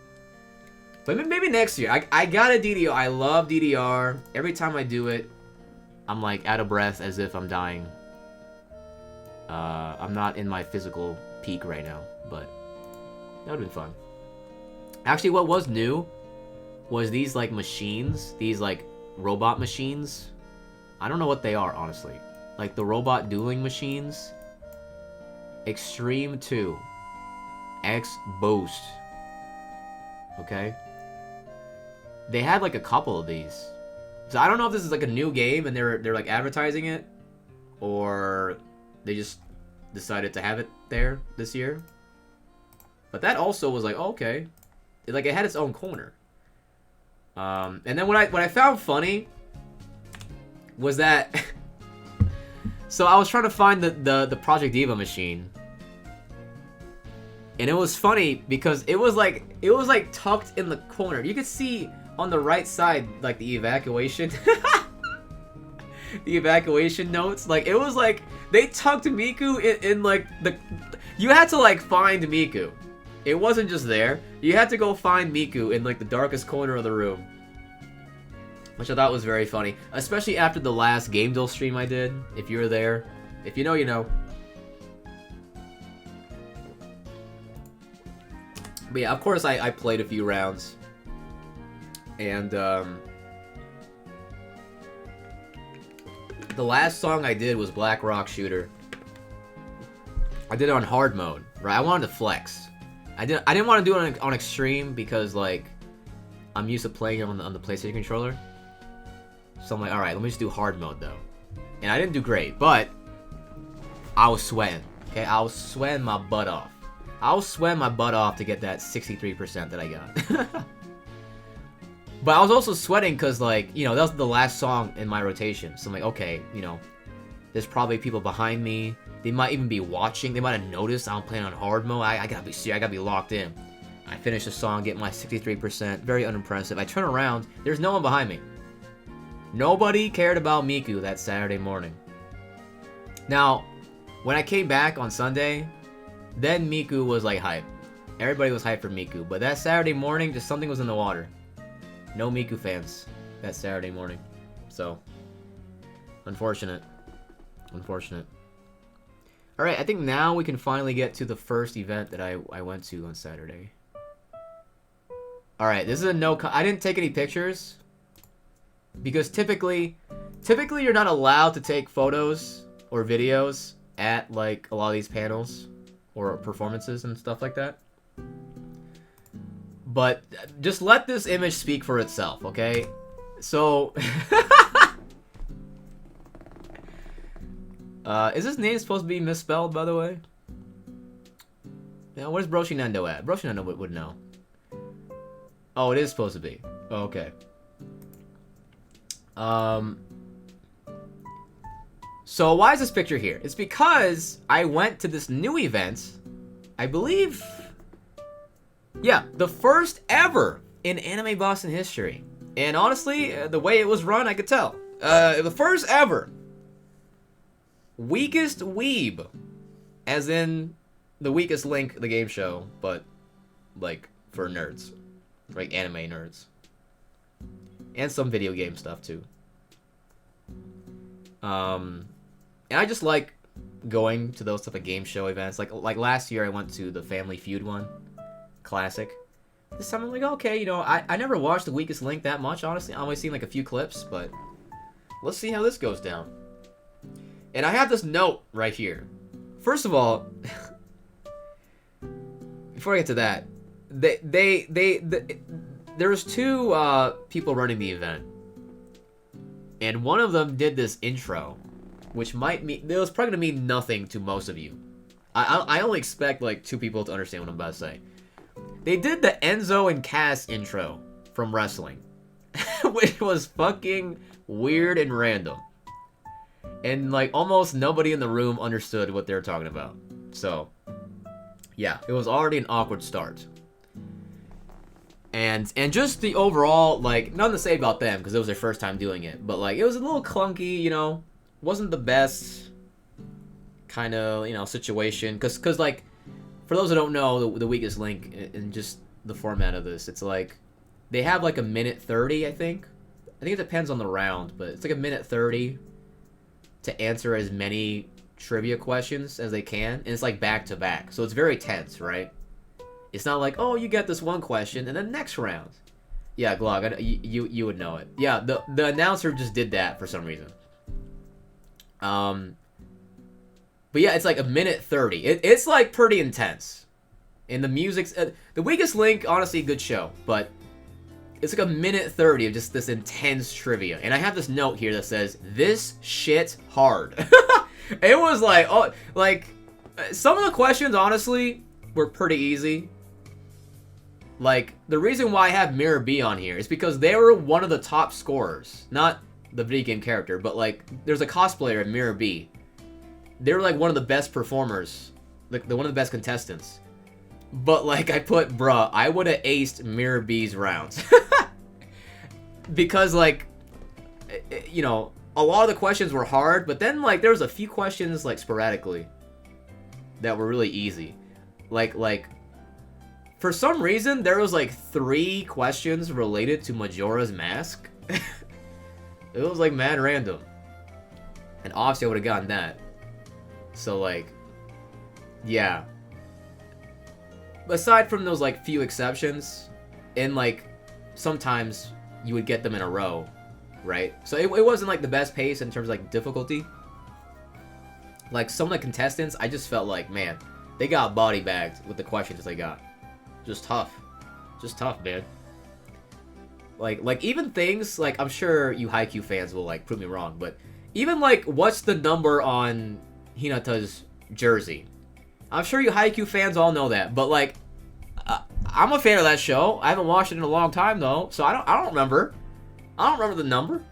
But maybe next year. I got a DDR. I love DDR. Every time I do it, I'm like out of breath as if I'm dying. I'm not in my physical peak right now, but that would have been fun. Actually, what was new was these like machines, these like robot machines. I don't know what they are, honestly. Like the robot dueling machines. Extreme 2. X Boost. Okay? They had like a couple of these. So I don't know if this is like a new game and they're like advertising it, or they just decided to have it there this year. But that also was like, oh, okay. It had its own corner. And then what I found funny was that so I was trying to find the Project Diva machine, and it was funny because it was like tucked in the corner. You could see on the right side like the evacuation the evacuation notes. Like it was like they tucked Miku in like the you had to like find Miku. It wasn't just there. You had to go find Miku in like the darkest corner of the room. Which I thought was very funny, especially after the last Game Duel stream I did. If you were there, if you know, you know. But yeah, of course I played a few rounds, and the last song I did was Black Rock Shooter. I did it on hard mode, right? I wanted to flex. I didn't want to do it on extreme because like I'm used to playing it on the PlayStation controller. So I'm like, alright, let me just do hard mode, though. And I didn't do great, but I was sweating, okay? I was sweating my butt off. I was sweating my butt off to get that 63% that I got. But I was also sweating because, like, you know, that was the last song in my rotation. So I'm like, okay, you know, there's probably people behind me. They might even be watching. They might have noticed I'm playing on hard mode. I gotta be serious. I gotta be locked in. I finish the song, get my 63%. Very unimpressive. I turn around. There's no one behind me. Nobody cared about Miku that Saturday morning. Now, when I came back on Sunday, then Miku was like hype. Everybody was hyped for Miku. But that Saturday morning, just something was in the water. No Miku fans that Saturday morning. So, unfortunate. Unfortunate. Alright, I think now we can finally get to the first event that I went to on Saturday. Alright, this is a no... I didn't take any pictures. Because typically you're not allowed to take photos or videos at, like, a lot of these panels or performances and stuff like that. But just let this image speak for itself, okay? So... is this name supposed to be misspelled, by the way? Now, where's Broshinando at? Broshinando would know. Oh, it is supposed to be. Oh, okay. So why is this picture here? It's because I went to this new event, I believe... Yeah, the first ever in Anime Boston history. And honestly, the way it was run, I could tell. The first ever. Weakest Weeb. As in, the weakest link, the game show, but, like, for nerds. Like, anime nerds. And some video game stuff, too. And I just like going to those type of game show events. Like last year, I went to the Family Feud one. Classic. This time I'm like, okay, you know, I never watched The Weakest Link that much, honestly. I only seen like a few clips, but let's see how this goes down. And I have this note right here. First of all, before I get to that, there's two people running the event, and one of them did this intro, which might mean it was probably gonna mean nothing to most of you. I only expect like two people to understand what I'm about to say. They did the Enzo and Cass intro from wrestling, which was fucking weird and random. And like almost nobody in the room understood what they were talking about. So, yeah, it was already an awkward start. And just the overall, like, nothing to say about them because it was their first time doing it, but like it was a little clunky, you know, wasn't the best kind of, you know, situation because like for those who don't know the Weakest Link in just the format of this, it's like they have like a minute 30, I think it depends on the round, but it's like a minute 30 to answer as many trivia questions as they can, and it's like back to back, so it's very tense, right? It's not like, oh, you get this one question and then next round. Yeah, Glog, you would know it. Yeah, the announcer just did that for some reason. But yeah, it's like a minute 30. It's like pretty intense. And the music's... The Weakest Link, honestly, good show. But it's like a minute 30 of just this intense trivia. And I have this note here that says, this shit hard. It was like, oh, like, some of the questions, honestly, were pretty easy. Like, the reason why I have Mirror B on here is because they were one of the top scorers. Not the video game character, but like, there's a cosplayer in Mirror B. They were like one of the best performers, like one of the best contestants. But like I put, bruh, I would have aced Mirror B's rounds. Because like, you know, a lot of the questions were hard, but then like there was a few questions like sporadically that were really easy. Like for some reason there was like 3 questions related to Majora's Mask. It was like mad random. And obviously I would have gotten that. So like, yeah. Aside from those like few exceptions, and like sometimes you would get them in a row, right? So it wasn't like the best pace in terms of like difficulty. Like some of the contestants, I just felt like, man, they got body bagged with the questions they got. Just tough, man. Like even things like, I'm sure you Haikyuu fans will like prove me wrong, but even like what's the number on Hinata's jersey? I'm sure you Haikyuu fans all know that, but like, I'm a fan of that show. I haven't watched it in a long time though, so I don't remember. I don't remember the number.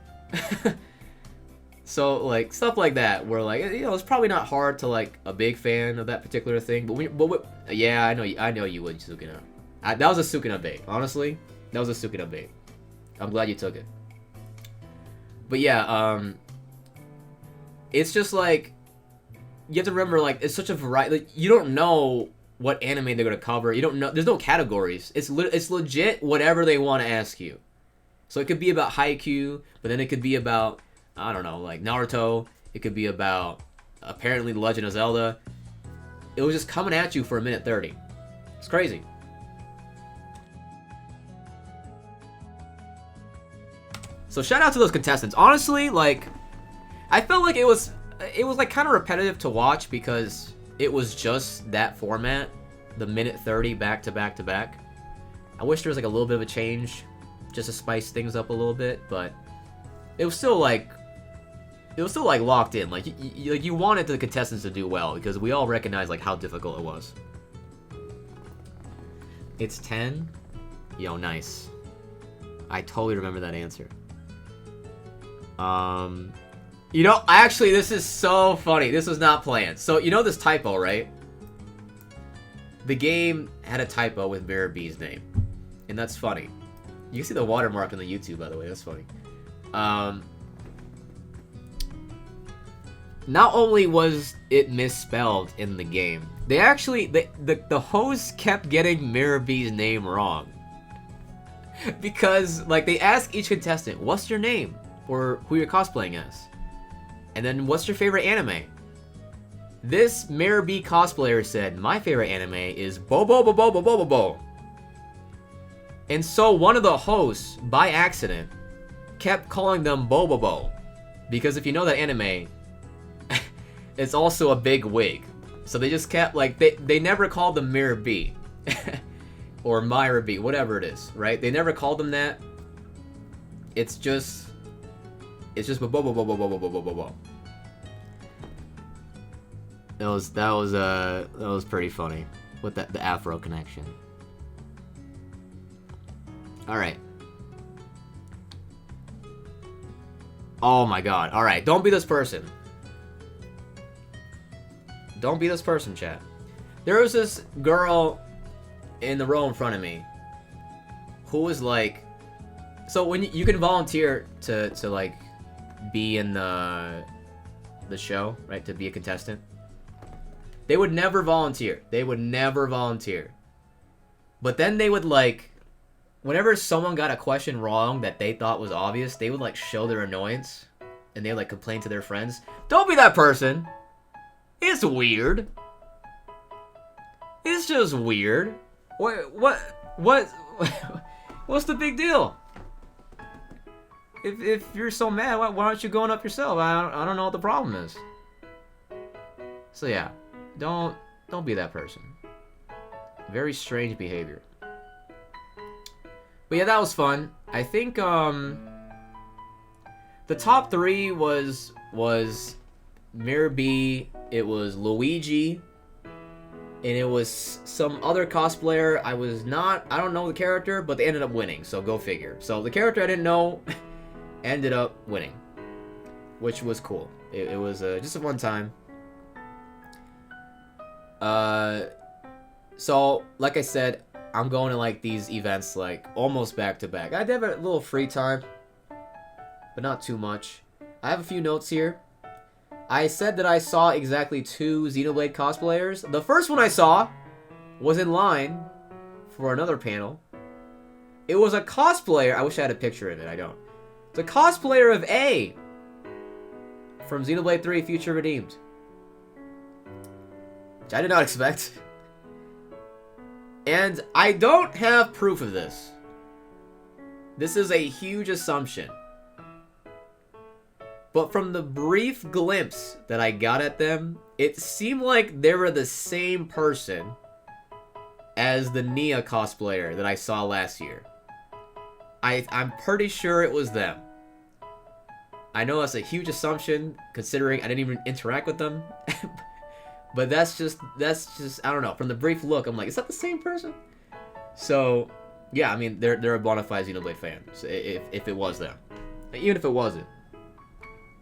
So like stuff like that, where like, you know, it's probably not hard to like a big fan of that particular thing, but yeah, I know you would, Sukuna. That was a Sukuna bait, honestly. That was a Sukuna bait. I'm glad you took it. But yeah, it's just like, you have to remember, like, it's such a variety. Like, you don't know what anime they're gonna cover. You don't know. There's no categories. It's legit whatever they want to ask you. So it could be about Haikyuu, but then it could be about, I don't know, like Naruto. It could be about apparently Legend of Zelda. It was just coming at you for 1:30. It's crazy. So shout out to those contestants. Honestly, like, I felt like it was like kind of repetitive to watch because it was just that format, the 1:30 back to back to back. I wish there was like a little bit of a change, just to spice things up a little bit, but it was still like locked in. Like you wanted the contestants to do well because we all recognize like how difficult it was. It's 10. Yo, nice. I totally remember that answer. You know, actually, this is so funny. This was not planned. So, you know this typo, right? The game had a typo with Mirror B's name. And that's funny. You can see the watermark on the YouTube, by the way. That's funny. Not only was it misspelled in the game, they actually... The hosts kept getting Mirror B's name wrong. Because, like, they ask each contestant, what's your name? Or who you're cosplaying as? And then, what's your favorite anime? This Mirror B cosplayer said, my favorite anime is Bo. And so one of the hosts, by accident, kept calling them Bo. Because if you know that anime, it's also a big wig. So they just kept, like, they never called them Mirror B. Or Myra B, whatever it is, right? They never called them that. It's just Bo. That was pretty funny with the Afro connection. All right. Oh my god. All right, don't be this person. Don't be this person, chat. There was this girl in the row in front of me who was like, so when you can volunteer to like be in the show, right, to be a contestant. They would never volunteer. But then they would, like, whenever someone got a question wrong that they thought was obvious, they would, like, show their annoyance. And they would, like, complain to their friends. Don't be that person. It's weird. It's just weird. What's the big deal? If you're so mad, why aren't you going up yourself? I don't know what the problem is. So yeah, don't be that person. Very strange behavior. But yeah, that was fun. I think the top 3 was Mirror B, it was Luigi, and it was some other cosplayer. I don't know the character, but they ended up winning, so go figure. So the character I didn't know ended up winning, which was cool. It was just a fun time. So like I said, I'm going to like these events like almost back to back. I did have a little free time, but not too much. I have a few notes here. I said that I saw exactly 2 Xenoblade cosplayers. The first one I saw was in line for another panel. It was a cosplayer. I wish I had a picture of it. I don't. It's a cosplayer of A from Xenoblade 3 Future Redeemed. Which I did not expect. And I don't have proof of this. This is a huge assumption. But from the brief glimpse that I got at them, it seemed like they were the same person as the Nia cosplayer that I saw last year. I'm pretty sure it was them. I know that's a huge assumption, considering I didn't even interact with them. But that's just, I don't know. From the brief look, I'm like, is that the same person? So, yeah, I mean, they're a bona fide Xenoblade fan. So if it was them. Even if it wasn't.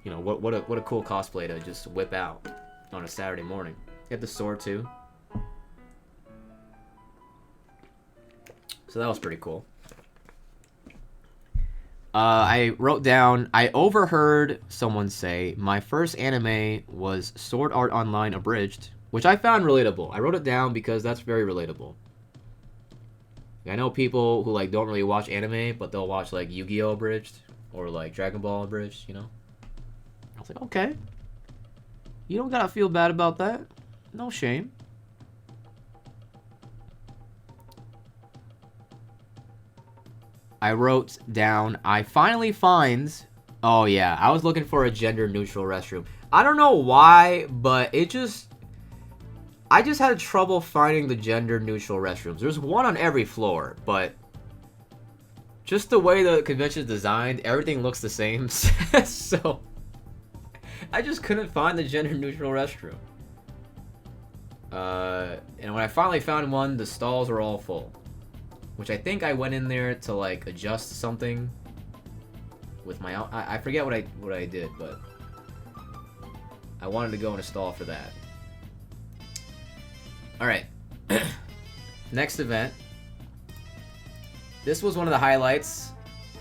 You know, what a cool cosplay to just whip out on a Saturday morning. You have the sword, too. So that was pretty cool. I wrote down, I overheard someone say, my first anime was Sword Art Online Abridged, which I found relatable. I wrote it down because that's very relatable. I know people who, like, don't really watch anime, but they'll watch, like, Yu-Gi-Oh! Abridged, or, like, Dragon Ball Abridged, you know? I was like, okay. You don't gotta feel bad about that. No shame. I wrote down, I finally find... Oh yeah, I was looking for a gender-neutral restroom. I don't know why, but it just... I just had trouble finding the gender-neutral restrooms. There's one on every floor, but... just the way the convention is designed, everything looks the same. So... I just couldn't find the gender-neutral restroom. And when I finally found one, the stalls were all full. Which I think I went in there to, like, adjust something with my... I forget what I did, but... I wanted to go in a stall for that. Alright. Next event. This was one of the highlights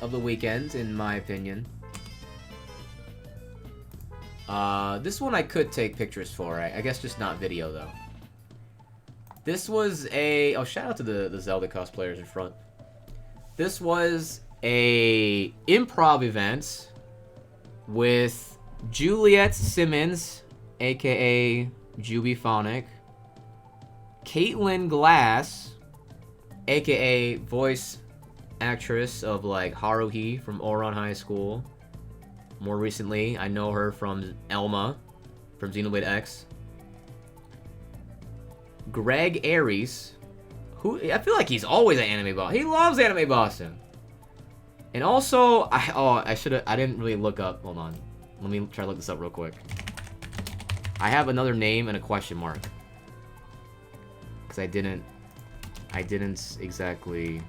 of the weekend, in my opinion. This one I could take pictures for. I guess just not video, though. This was a... Oh, shout out to the Zelda cosplayers in front. This was a improv event with Juliet Simmons, aka Jubiphonic, Caitlin Glass, aka voice actress of like Haruhi from Ouran High School. More recently, I know her from Elma from Xenoblade X. Greg Ayres, who I feel like he's always an anime boss. He loves anime bossing. And also, I didn't really look up. Hold on, let me try to look this up real quick. I have another name and a question mark because I didn't exactly.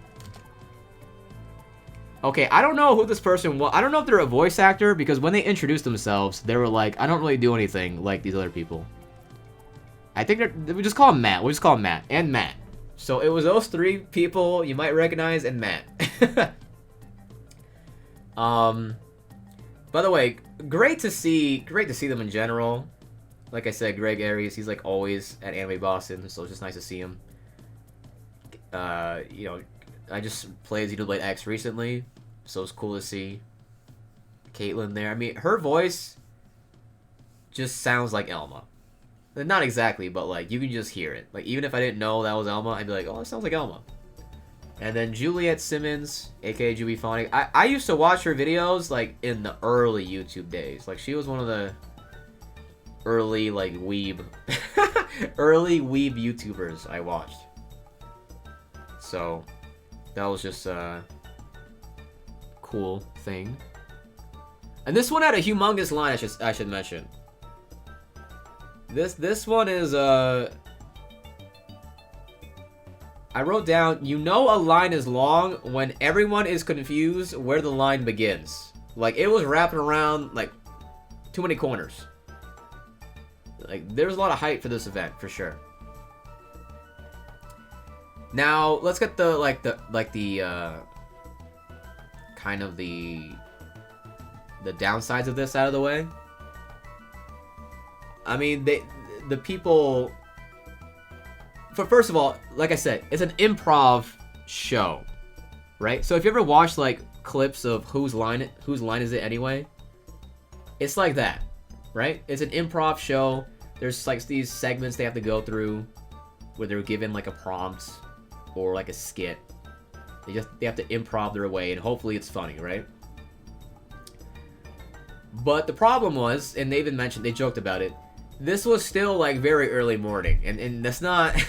Okay, I don't know who this person was. I don't know if they're a voice actor because when they introduced themselves, they were like, I don't really do anything like these other people. I think we just call him Matt. We'll just call him Matt and Matt. So it was those three people you might recognize and Matt. By the way, great to see them in general. Like I said, Greg Ayres, he's like always at Anime Boston, so it's just nice to see him. You know, I just played Xenoblade X recently, so it's cool to see Caitlin there. I mean, her voice just sounds like Elma. Not exactly, but like you can just hear it. Like even if I didn't know that was Elma, I'd be like, oh, it sounds like Elma. And then Juliet Simmons, aka Jubiphonic. I used to watch her videos like in the early YouTube days. Like she was one of the early like Weeb early Weeb YouTubers I watched. So that was just a cool thing. And this one had a humongous line I should mention. This one is I wrote down, you know a line is long when everyone is confused where the line begins. Like it was wrapping around like too many corners. Like there's a lot of hype for this event for sure. Now let's get the kind of the downsides of this out of the way. I mean, the people. First of all, like I said, it's an improv show, right? So if you ever watch like clips of whose line is it anyway, it's like that, right? It's an improv show. There's like these segments they have to go through, where they're given like a prompt or like a skit. They have to improv their way, and hopefully it's funny, right? But the problem was, and they even mentioned, they joked about it, this was still like very early morning, and that's not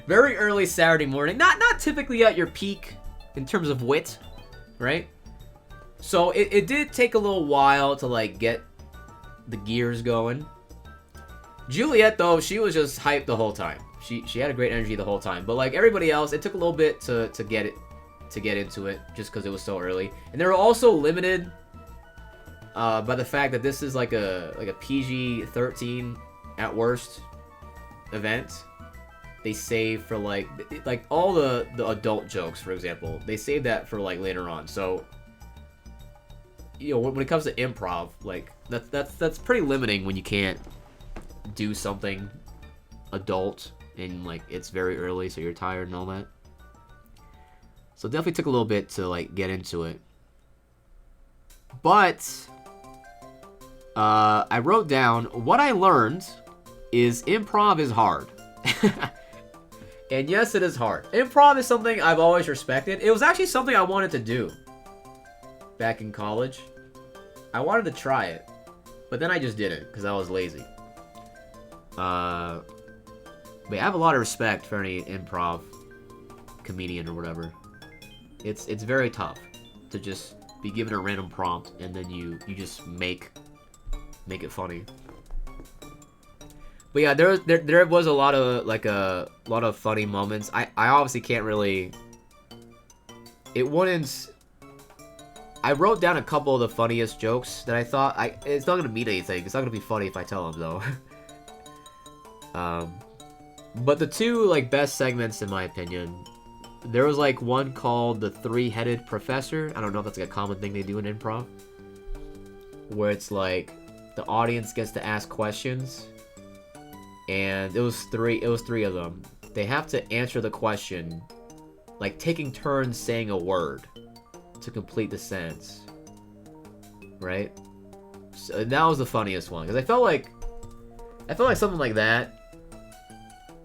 very early Saturday morning. Not typically at your peak in terms of wit, right? So it did take a little while to like get the gears going. Juliet though, she was just hyped the whole time. She had a great energy the whole time. But like everybody else, it took a little bit to get into it just because it was so early. And they were also limited by the fact that this is like a PG-13 at worst event. They save for like all the adult jokes, for example. They save that for like later on. So you know, when it comes to improv, like that's pretty limiting when you can't do something adult and like it's very early, so you're tired and all that. So it definitely took a little bit to like get into it. But I wrote down, what I learned is improv is hard. And yes, it is hard. Improv is something I've always respected. It was actually something I wanted to do back in college. I wanted to try it, but then I just didn't because I was lazy. But I have a lot of respect for any improv comedian or whatever. It's very tough to just be given a random prompt and then you just make it funny. But yeah, there was a lot of funny moments. I obviously can't really. It wouldn't. I wrote down a couple of the funniest jokes that I thought. It's not gonna mean anything. It's not gonna be funny if I tell them though. But the two like best segments in my opinion, there was like one called the three-headed professor. I don't know if that's like a common thing they do in improv, where it's like the audience gets to ask questions. And it was three of them. They have to answer the question, like taking turns saying a word to complete the sentence. Right? So that was the funniest one. Because I felt like something like that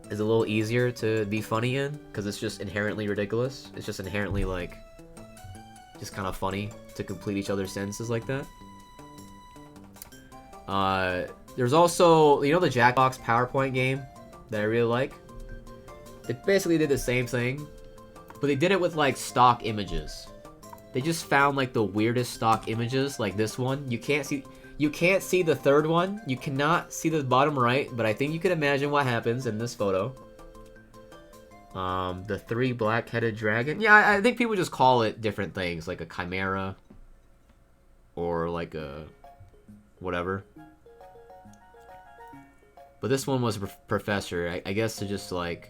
is a little easier to be funny in. Because it's just inherently ridiculous. It's just inherently like, just kind of funny to complete each other's sentences like that. There's also, you know, the Jackbox PowerPoint game that I really like? They basically did the same thing, but they did it with, like, stock images. They just found, like, the weirdest stock images, like this one. You can't see the third one. You cannot see the bottom right, but I think you can imagine what happens in this photo. The three black-headed dragon. Yeah, I think people just call it different things, like a chimera, or like a whatever. But this one was professor, I guess, to just like,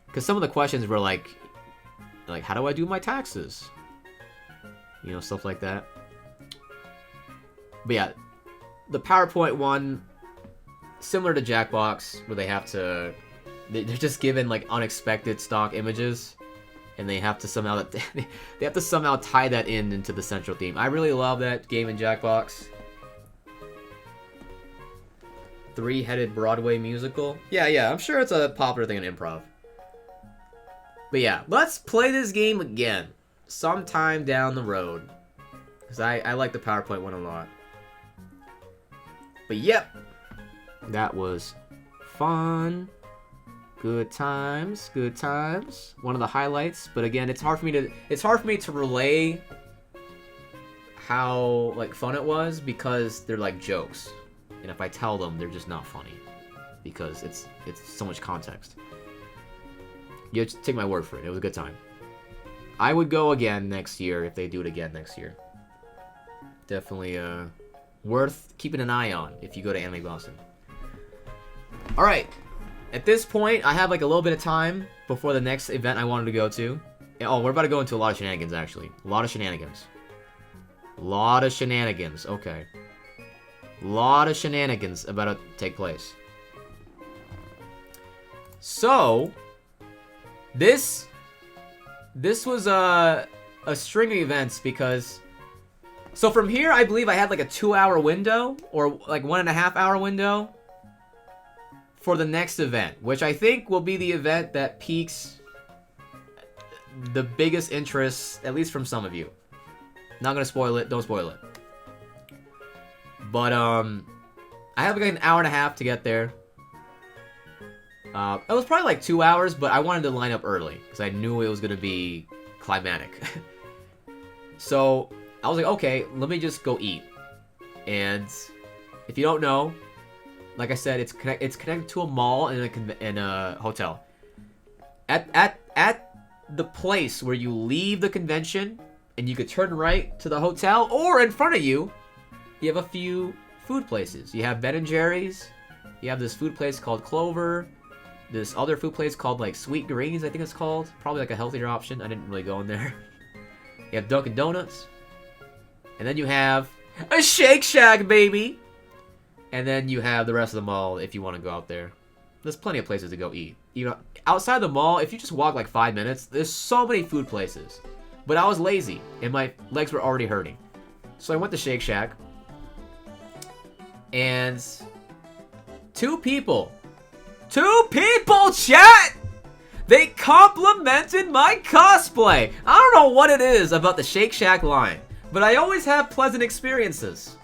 because some of the questions were like how do I do my taxes? You know, stuff like that. But yeah, the PowerPoint one, similar to Jackbox, where they have to, they're just given like unexpected stock images, and they have to somehow tie that into the central theme. I really love that game in Jackbox. Three-headed Broadway musical. Yeah, I'm sure it's a popular thing in improv. But yeah, let's play this game again sometime down the road. Because I like the PowerPoint one a lot. But yep, that was fun. Good times. One of the highlights. But again, it's hard for me to relay how like fun it was because they're like jokes. And if I tell them, they're just not funny. Because it's so much context. You have to take my word for it. It was a good time. I would go again next year if they do it again next year. Definitely worth keeping an eye on if you go to Anime Boston. Alright. At this point, I have like a little bit of time before the next event I wanted to go to. Oh, we're about to go into a lot of shenanigans, actually. A lot of shenanigans. Okay. Lot of shenanigans about to take place. So, this was a string of events because, so from here I believe I had like a 2-hour window or like 1.5 hour window for the next event, which I think will be the event that piques the biggest interest, at least from some of you. Not gonna spoil it. Don't spoil it. But, I have like an hour and a half to get there. It was probably like 2 hours, but I wanted to line up early because I knew it was going to be climatic. So, I was like, okay, let me just go eat. And if you don't know, like I said, it's connected to a mall and a hotel. At the place where you leave the convention and you could turn right to the hotel, or in front of you, you have a few food places. You have Ben & Jerry's. You have this food place called Clover. This other food place called like Sweet Greens, I think it's called. Probably like a healthier option. I didn't really go in there. You have Dunkin' Donuts. And then you have a Shake Shack, baby. And then you have the rest of the mall if you want to go out there. There's plenty of places to go eat. You know, outside the mall, if you just walk like 5 minutes, there's so many food places. But I was lazy and my legs were already hurting. So I went to Shake Shack. And two people, chat! They complimented my cosplay! I don't know what it is about the Shake Shack line, but I always have pleasant experiences.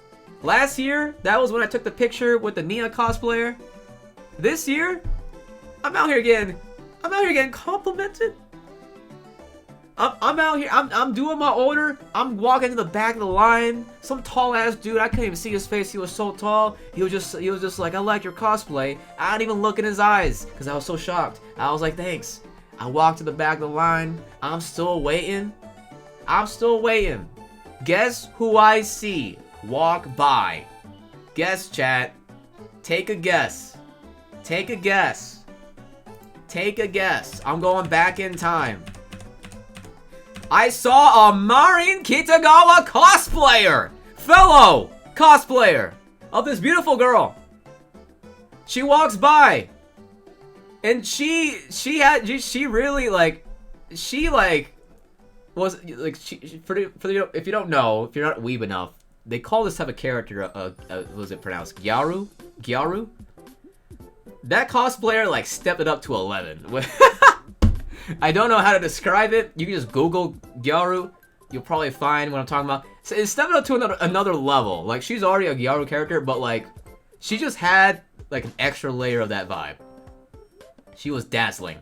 Last year, that was when I took the picture with the Nia cosplayer. This year, I'm out here getting complimented. I'm out here, I'm doing my order, I'm walking to the back of the line, some tall ass dude, I couldn't even see his face, he was so tall, he was just like, I like your cosplay. I didn't even look in his eyes, because I was so shocked. I was like, thanks. I walked to the back of the line, I'm still waiting. Guess who I see walk by? Guess, chat. Take a guess. I'm going back in time. I saw a Marin Kitagawa cosplayer! Fellow cosplayer of this beautiful girl. She walks by. And she really if you don't know, if you're not weeb enough, they call this type of character, was it pronounced Gyaru? Gyaru? That cosplayer, like, stepped it up to 11. I don't know how to describe it. You can just Google Gyaru. You'll probably find what I'm talking about. So it's stepping up to another level. Like, she's already a Gyaru character, but, like, she just had, like, an extra layer of that vibe. She was dazzling.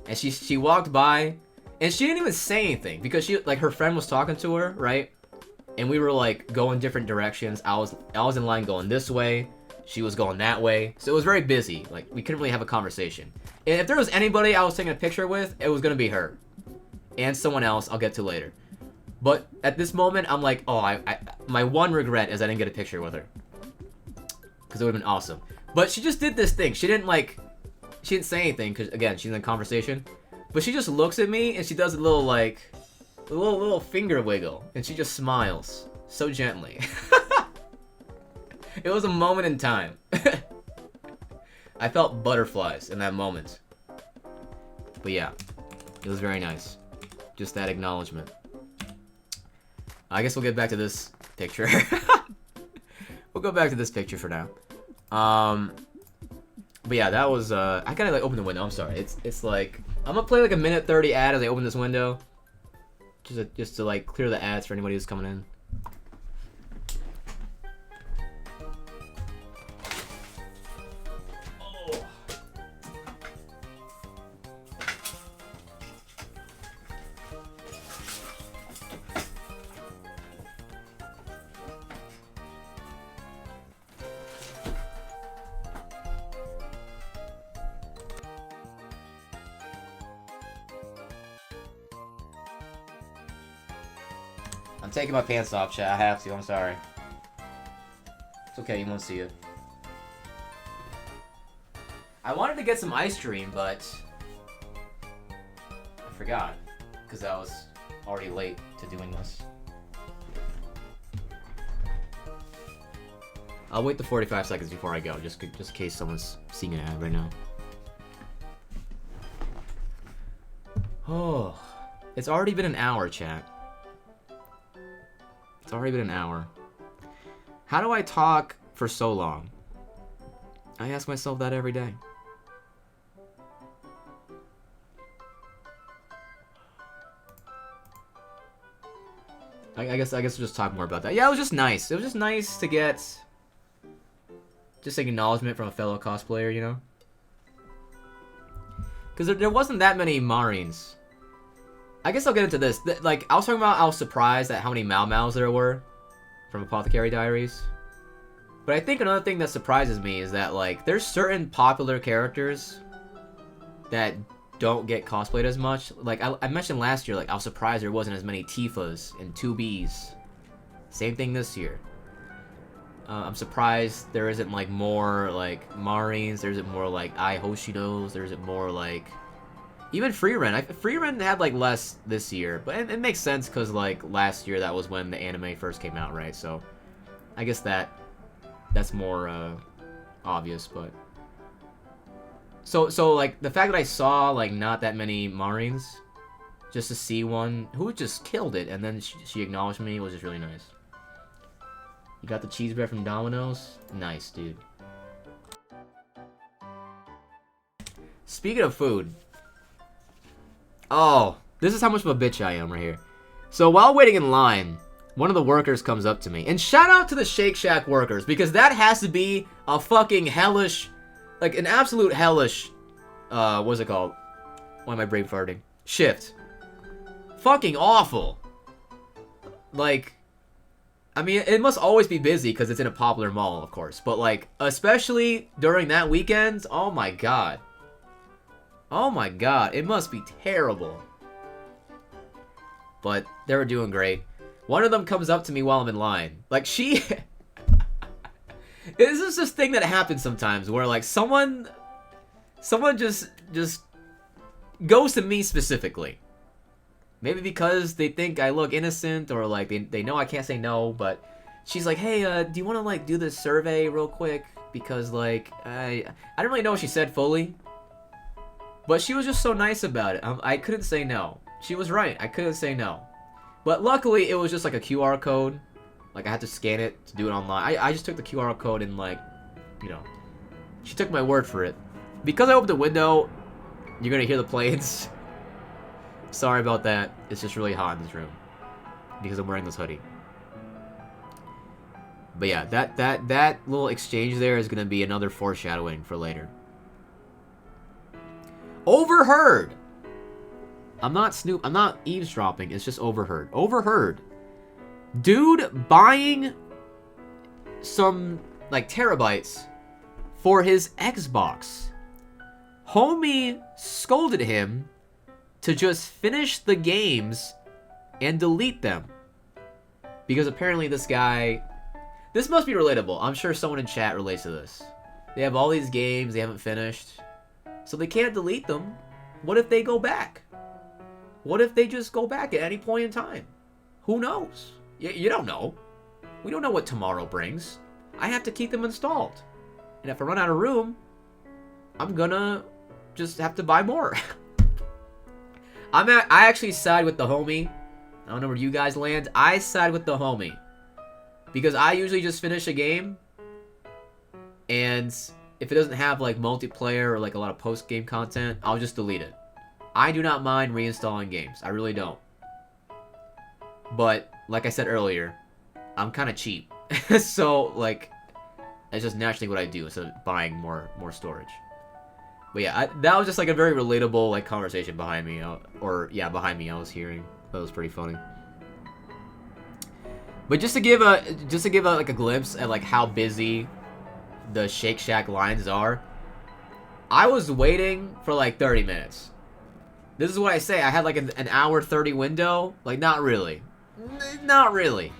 And she walked by, and she didn't even say anything, because she, like, her friend was talking to her, right? And we were, like, going different directions. I was in line going this way. She was going that way. So it was very busy. Like, we couldn't really have a conversation. And if there was anybody I was taking a picture with, it was gonna be her. And someone else I'll get to later. But at this moment, I'm like, oh, my one regret is I didn't get a picture with her. Because it would have been awesome. But she just did this thing. She didn't say anything, because, again, she's in a conversation. But she just looks at me, and she does a little, like, a little finger wiggle. And she just smiles. So gently. It was a moment in time. I felt butterflies in that moment. But yeah, it was very nice. Just that acknowledgement. I guess we'll get back to this picture. We'll go back to this picture for now. But yeah, that was, I gotta, like, open the window. I'm sorry. It's like, I'm gonna play, like, a minute 30 ad as I open this window. Just to, like, clear the ads for anybody who's coming in. I'm taking my pants off, chat. I have to. I'm sorry. It's okay. You won't see it. I wanted to get some ice cream, but I forgot because I was already late to doing this. I'll wait the 45 seconds before I go, just in case someone's seeing an ad right now. Oh, it's already been an hour, chat. It's already been an hour. How do I talk for so long? I ask myself that every day. I guess we'll just talk more about that. Yeah, it was just nice. It was just nice to get just acknowledgement from a fellow cosplayer, you know? Because there wasn't that many Marines. I guess I'll get into this. Like, I was talking about, I was surprised at how many Mau Maus there were from Apothecary Diaries. But I think another thing that surprises me is that, like, there's certain popular characters that don't get cosplayed as much. Like, I mentioned last year, like, I was surprised there wasn't as many Tifas and 2Bs. Same thing this year. I'm surprised there isn't, like, more, like, Marines. There isn't more, like, Ai Hoshinos. There isn't more, like... Even Freeren. Freeren had, like, less this year. But it makes sense because, like, last year that was when the anime first came out, right? So, I guess that's more, obvious, but... So, like, the fact that I saw, like, not that many Marines, just to see one who just killed it, and then she acknowledged me was just really nice. You got the cheese bread from Domino's? Nice, dude. Speaking of food. Oh, this is how much of a bitch I am right here. So while waiting in line, one of the workers comes up to me. And shout out to the Shake Shack workers, because that has to be a fucking hellish, like an absolute hellish, what's it called? Why am I brain farting? Shift. Fucking awful. Like, I mean, it must always be busy because it's in a popular mall, of course. But, like, especially during that weekend, oh my god. Oh my god, it must be terrible. But they were doing great. One of them comes up to me while I'm in line. Like, she... This is this thing that happens sometimes where, like, someone just goes to me specifically. Maybe because they think I look innocent, or like they know I can't say no, but she's like, hey, do you want to like do this survey real quick? Because like, I don't really know what she said fully, but she was just so nice about it. I couldn't say no. She was right. I couldn't say no. But luckily, it was just like a QR code. Like, I had to scan it to do it online. I just took the QR code and like, you know, she took my word for it. Because I opened the window, you're gonna hear the planes. Sorry about that. It's just really hot in this room because I'm wearing this hoodie. But yeah, that little exchange there is gonna be another foreshadowing for later. Overheard. I'm not eavesdropping. It's just overheard. Overheard. Dude buying some like terabytes for his Xbox. Homie scolded him to just finish the games and delete them. Because apparently this guy... This must be relatable. I'm sure someone in chat relates to this. They have all these games they haven't finished, so they can't delete them. What if they go back? What if they just go back at any point in time? Who knows? You don't know. We don't know what tomorrow brings. I have to keep them installed. And if I run out of room, I'm gonna just have to buy more. I actually side with the homie. I don't know where you guys land. I side with the homie. Because I usually just finish a game. And if it doesn't have like multiplayer or like a lot of post-game content, I'll just delete it. I do not mind reinstalling games. I really don't. But, like I said earlier, I'm kind of cheap. So, like, that's just naturally what I do instead of buying more storage. But yeah, that was just like a very relatable like conversation behind me, behind me I was hearing. That was pretty funny. But just to give a like a glimpse at like how busy the Shake Shack lines are, I was waiting for like 30 minutes. This is what I say. I had like an hour 30 window. Like, not really. Not really.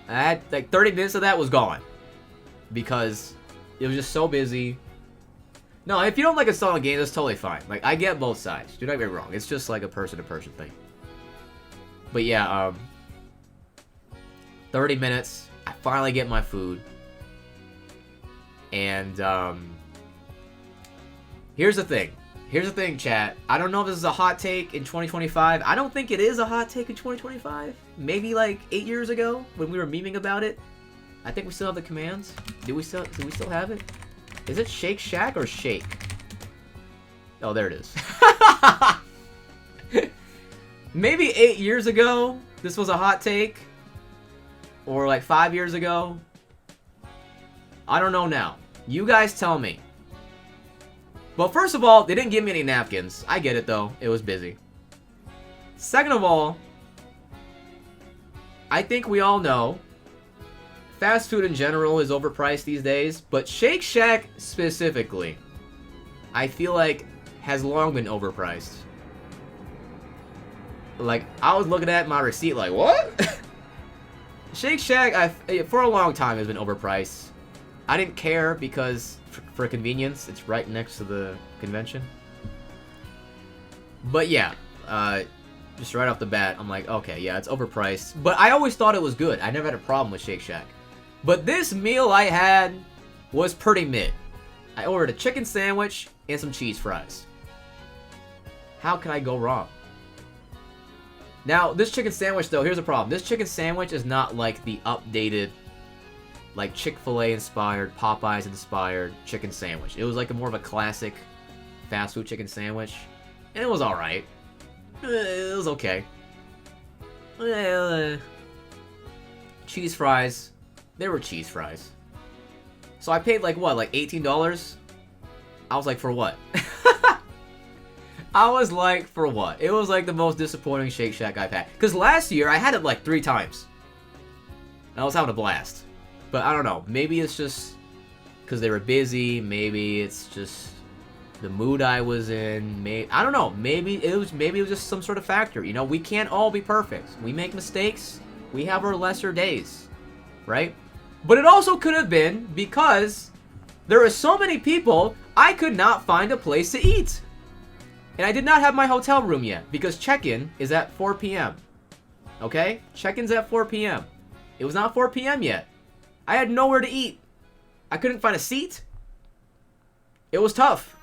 I had like 30 minutes of that was gone because it was just so busy. No, if you don't like a solid game, that's totally fine. Like, I get both sides. Do not get me wrong. It's just like a person-to-person thing. But yeah, 30 minutes. I finally get my food. And, here's the thing. Here's the thing, chat. I don't know if this is a hot take in 2025. I don't think it is a hot take in 2025. Maybe like 8 years ago when we were memeing about it. I think we still have the commands. Do we still have it? Is it Shake Shack or Shake? Oh, there it is. Maybe 8 years ago, this was a hot take. Or like 5 years ago. I don't know now. You guys tell me. Well, first of all, they didn't give me any napkins. I get it, though. It was busy. Second of all, I think we all know fast food in general is overpriced these days, but Shake Shack specifically, I feel like, has long been overpriced. Like, I was looking at my receipt like, what? Shake Shack, for a long time, has been overpriced. I didn't care because, for convenience, it's right next to the convention. But yeah, just right off the bat, I'm like, okay, yeah, it's overpriced. But I always thought it was good. I never had a problem with Shake Shack. But this meal I had was pretty mid. I ordered a chicken sandwich and some cheese fries. How can I go wrong? Now, this chicken sandwich, though, here's the problem. This chicken sandwich is not like the updated like Chick-fil-A inspired, Popeyes inspired chicken sandwich. It was like more of a classic fast food chicken sandwich, and it was alright. It was okay. Cheese fries. They were cheese fries. So I paid like what, like $18? I was like, for what? I was like, for what? It was like the most disappointing Shake Shack I've had. Because last year, I had it like 3 times. And I was having a blast. But I don't know. Maybe it's just because they were busy. Maybe it's just the mood I was in. I don't know. Maybe it was just some sort of factor. You know, we can't all be perfect. We make mistakes. We have our lesser days. Right? But it also could have been because there are so many people, I could not find a place to eat. And I did not have my hotel room yet, because check-in is at 4 p.m. Okay? Check-in's at 4 p.m. It was not 4 p.m. yet. I had nowhere to eat. I couldn't find a seat. It was tough.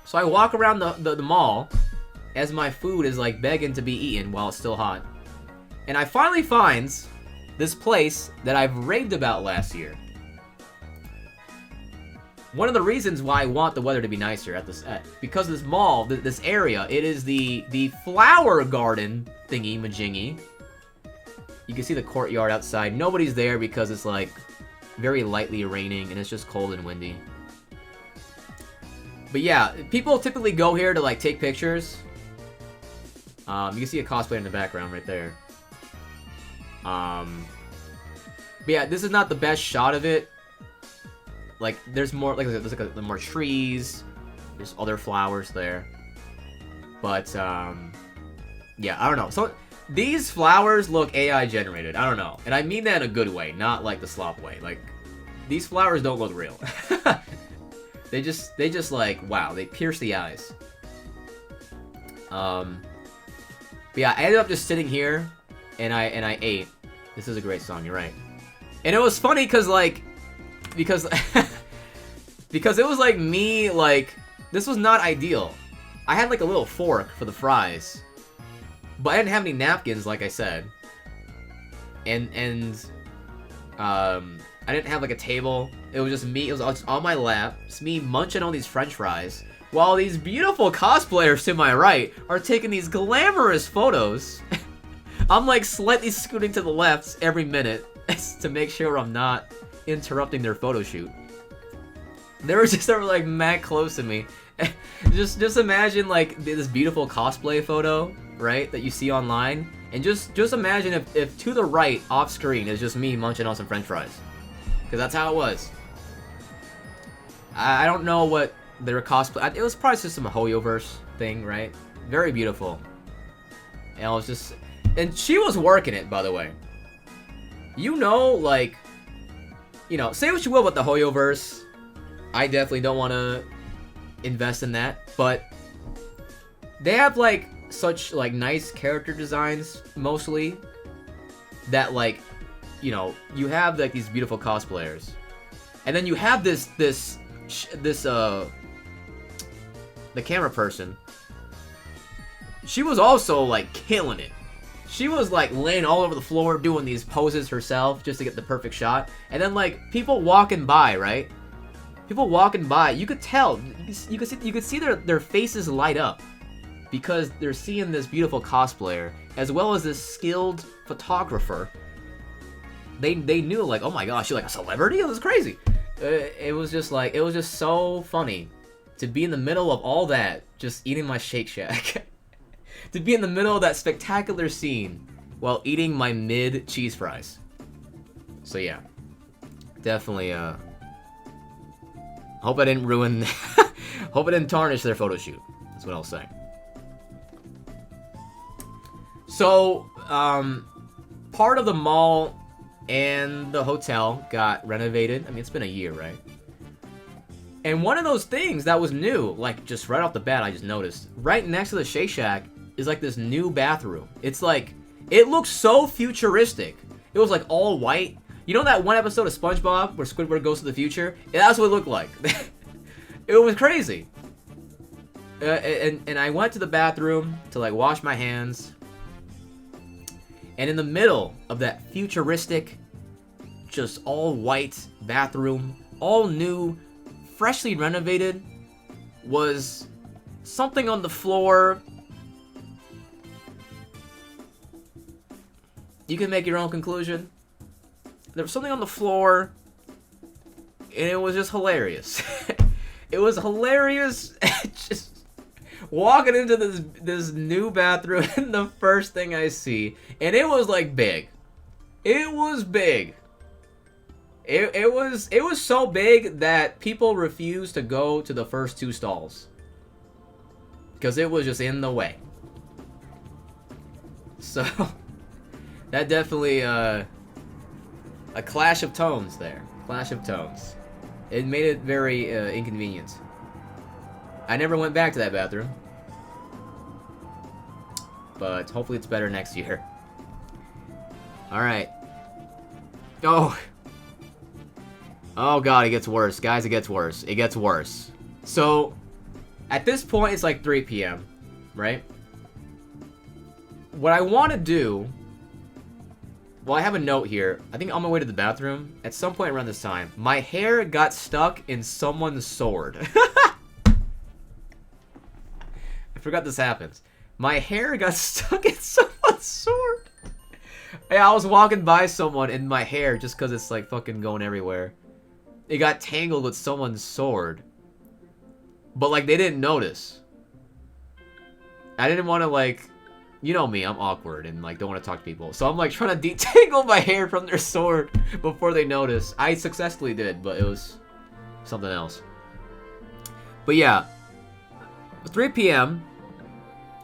So I walk around the mall as my food is like begging to be eaten while it's still hot. And I finally find this place that I've raved about last year. One of the reasons why I want the weather to be nicer because this mall, this area, it is the flower garden thingy majingy. You can see the courtyard outside. Nobody's there because it's like very lightly raining and it's just cold and windy. But yeah, people typically go here to like take pictures. You can see a cosplay in the background right there. But yeah, this is not the best shot of it. Like, there's more, like, there's like more trees. There's other flowers there. But, yeah, I don't know. So, these flowers look AI generated. I don't know. And I mean that in a good way, not like the slop way. Like, these flowers don't look real. They just like, wow, they pierce the eyes. But yeah, I ended up just sitting here, and I ate. This is a great song, you're right. And it was funny, because it was like me, like, this was not ideal. I had like a little fork for the fries, but I didn't have any napkins, like I said. And I didn't have like a table. It was just me, it was just on my lap, just me munching on these french fries, while these beautiful cosplayers to my right are taking these glamorous photos. I'm like slightly scooting to the left every minute to make sure I'm not interrupting their photo shoot. They were like mad close to me. just imagine like this beautiful cosplay photo, right, that you see online, and just imagine if to the right off screen is just me munching on some french fries, because that's how it was. I don't know what their cosplay, it was probably just some Hoyoverse thing, right? Very beautiful. And I was just, and she was working it, by the way. You know, like, you know, say what you will about the Hoyoverse. I definitely don't want to invest in that, but they have like such like nice character designs mostly that, like, you know, you have like these beautiful cosplayers, and then you have the camera person. She was also like killing it. She was like laying all over the floor doing these poses herself just to get the perfect shot. And then like people walking by, right? People walking by, you could tell, you could see their faces light up because they're seeing this beautiful cosplayer as well as this skilled photographer. They knew, like, oh my gosh, she's like a celebrity? This is crazy. It was just like, it was just so funny to be in the middle of all that, just eating my Shake Shack. To be in the middle of that spectacular scene while eating my mid cheese fries. So yeah, definitely, hope I didn't ruin, hope I didn't tarnish their photo shoot. That's what I'll say. So, part of the mall and the hotel got renovated. I mean, it's been a year, right? And one of those things that was new, like just right off the bat, I just noticed, right next to the Shake Shack is like this new bathroom. It's like, it looks so futuristic. It was like all white. You know that one episode of SpongeBob where Squidward goes to the future? Yeah, that's what it looked like. It was crazy. And I went to the bathroom to like wash my hands. And in the middle of that futuristic just all white bathroom, all new, freshly renovated, was something on the floor. You can make your own conclusion. There was something on the floor, and it was just hilarious. It was hilarious. Just walking into this new bathroom, and the first thing I see, and it was like big. It was big. It was so big that people refused to go to the first 2 stalls because it was just in the way. So that definitely a clash of tones there. Clash of tones. It made it very inconvenient. I never went back to that bathroom, but hopefully it's better next year. All right. Oh god, it gets worse. Guys, it gets worse. It gets worse. So, at this point, it's like 3 p.m., right? What I want to do... Well, I have a note here. I think on my way to the bathroom, at some point around this time, my hair got stuck in someone's sword. I forgot this happens. My hair got stuck in someone's sword. Yeah, I was walking by someone and my hair, just because it's like fucking going everywhere, it got tangled with someone's sword. But like, they didn't notice. I didn't want to like... You know me, I'm awkward and like don't want to talk to people. So I'm like trying to detangle my hair from their sword before they notice. I successfully did, but it was something else. But yeah, 3 p.m.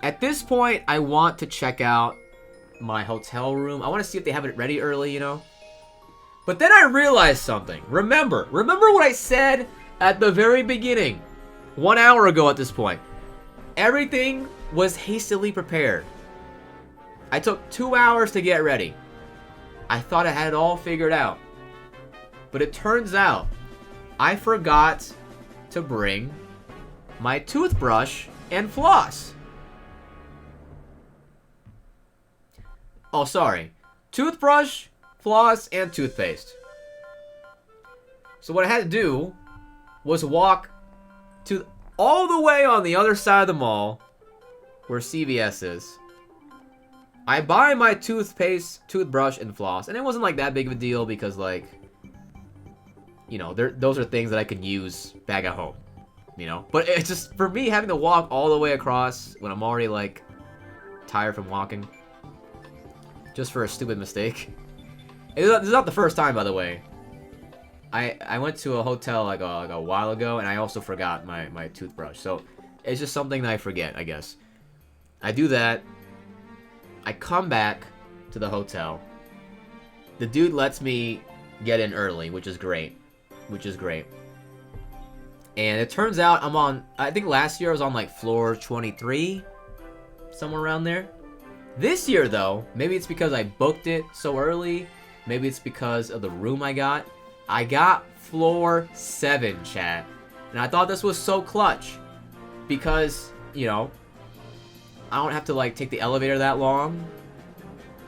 At this point, I want to check out my hotel room. I want to see if they have it ready early, you know? But then I realized something. Remember what I said at the very beginning, 1 hour ago at this point. Everything was hastily prepared. I took 2 hours to get ready. I thought I had it all figured out. But it turns out, I forgot to bring my toothbrush and floss. Oh, sorry. Toothbrush, floss, and toothpaste. So what I had to do was walk to all the way on the other side of the mall where CVS is. I buy my toothpaste, toothbrush, and floss, and it wasn't like that big of a deal because, like, you know, those are things that I can use back at home, you know? But it's just, for me, having to walk all the way across when I'm already, like, tired from walking, just for a stupid mistake. This is not the first time, by the way. I went to a hotel like a while ago, and I also forgot my toothbrush, so it's just something that I forget, I guess. I do that. I come back to the hotel. The dude lets me get in early, which is great. And it turns out I'm on, I think last year I was on like floor 23, somewhere around there. This year though, maybe it's because I booked it so early, maybe it's because of the room I got floor 7, chat. And I thought this was so clutch because, you know, I don't have to like take the elevator that long,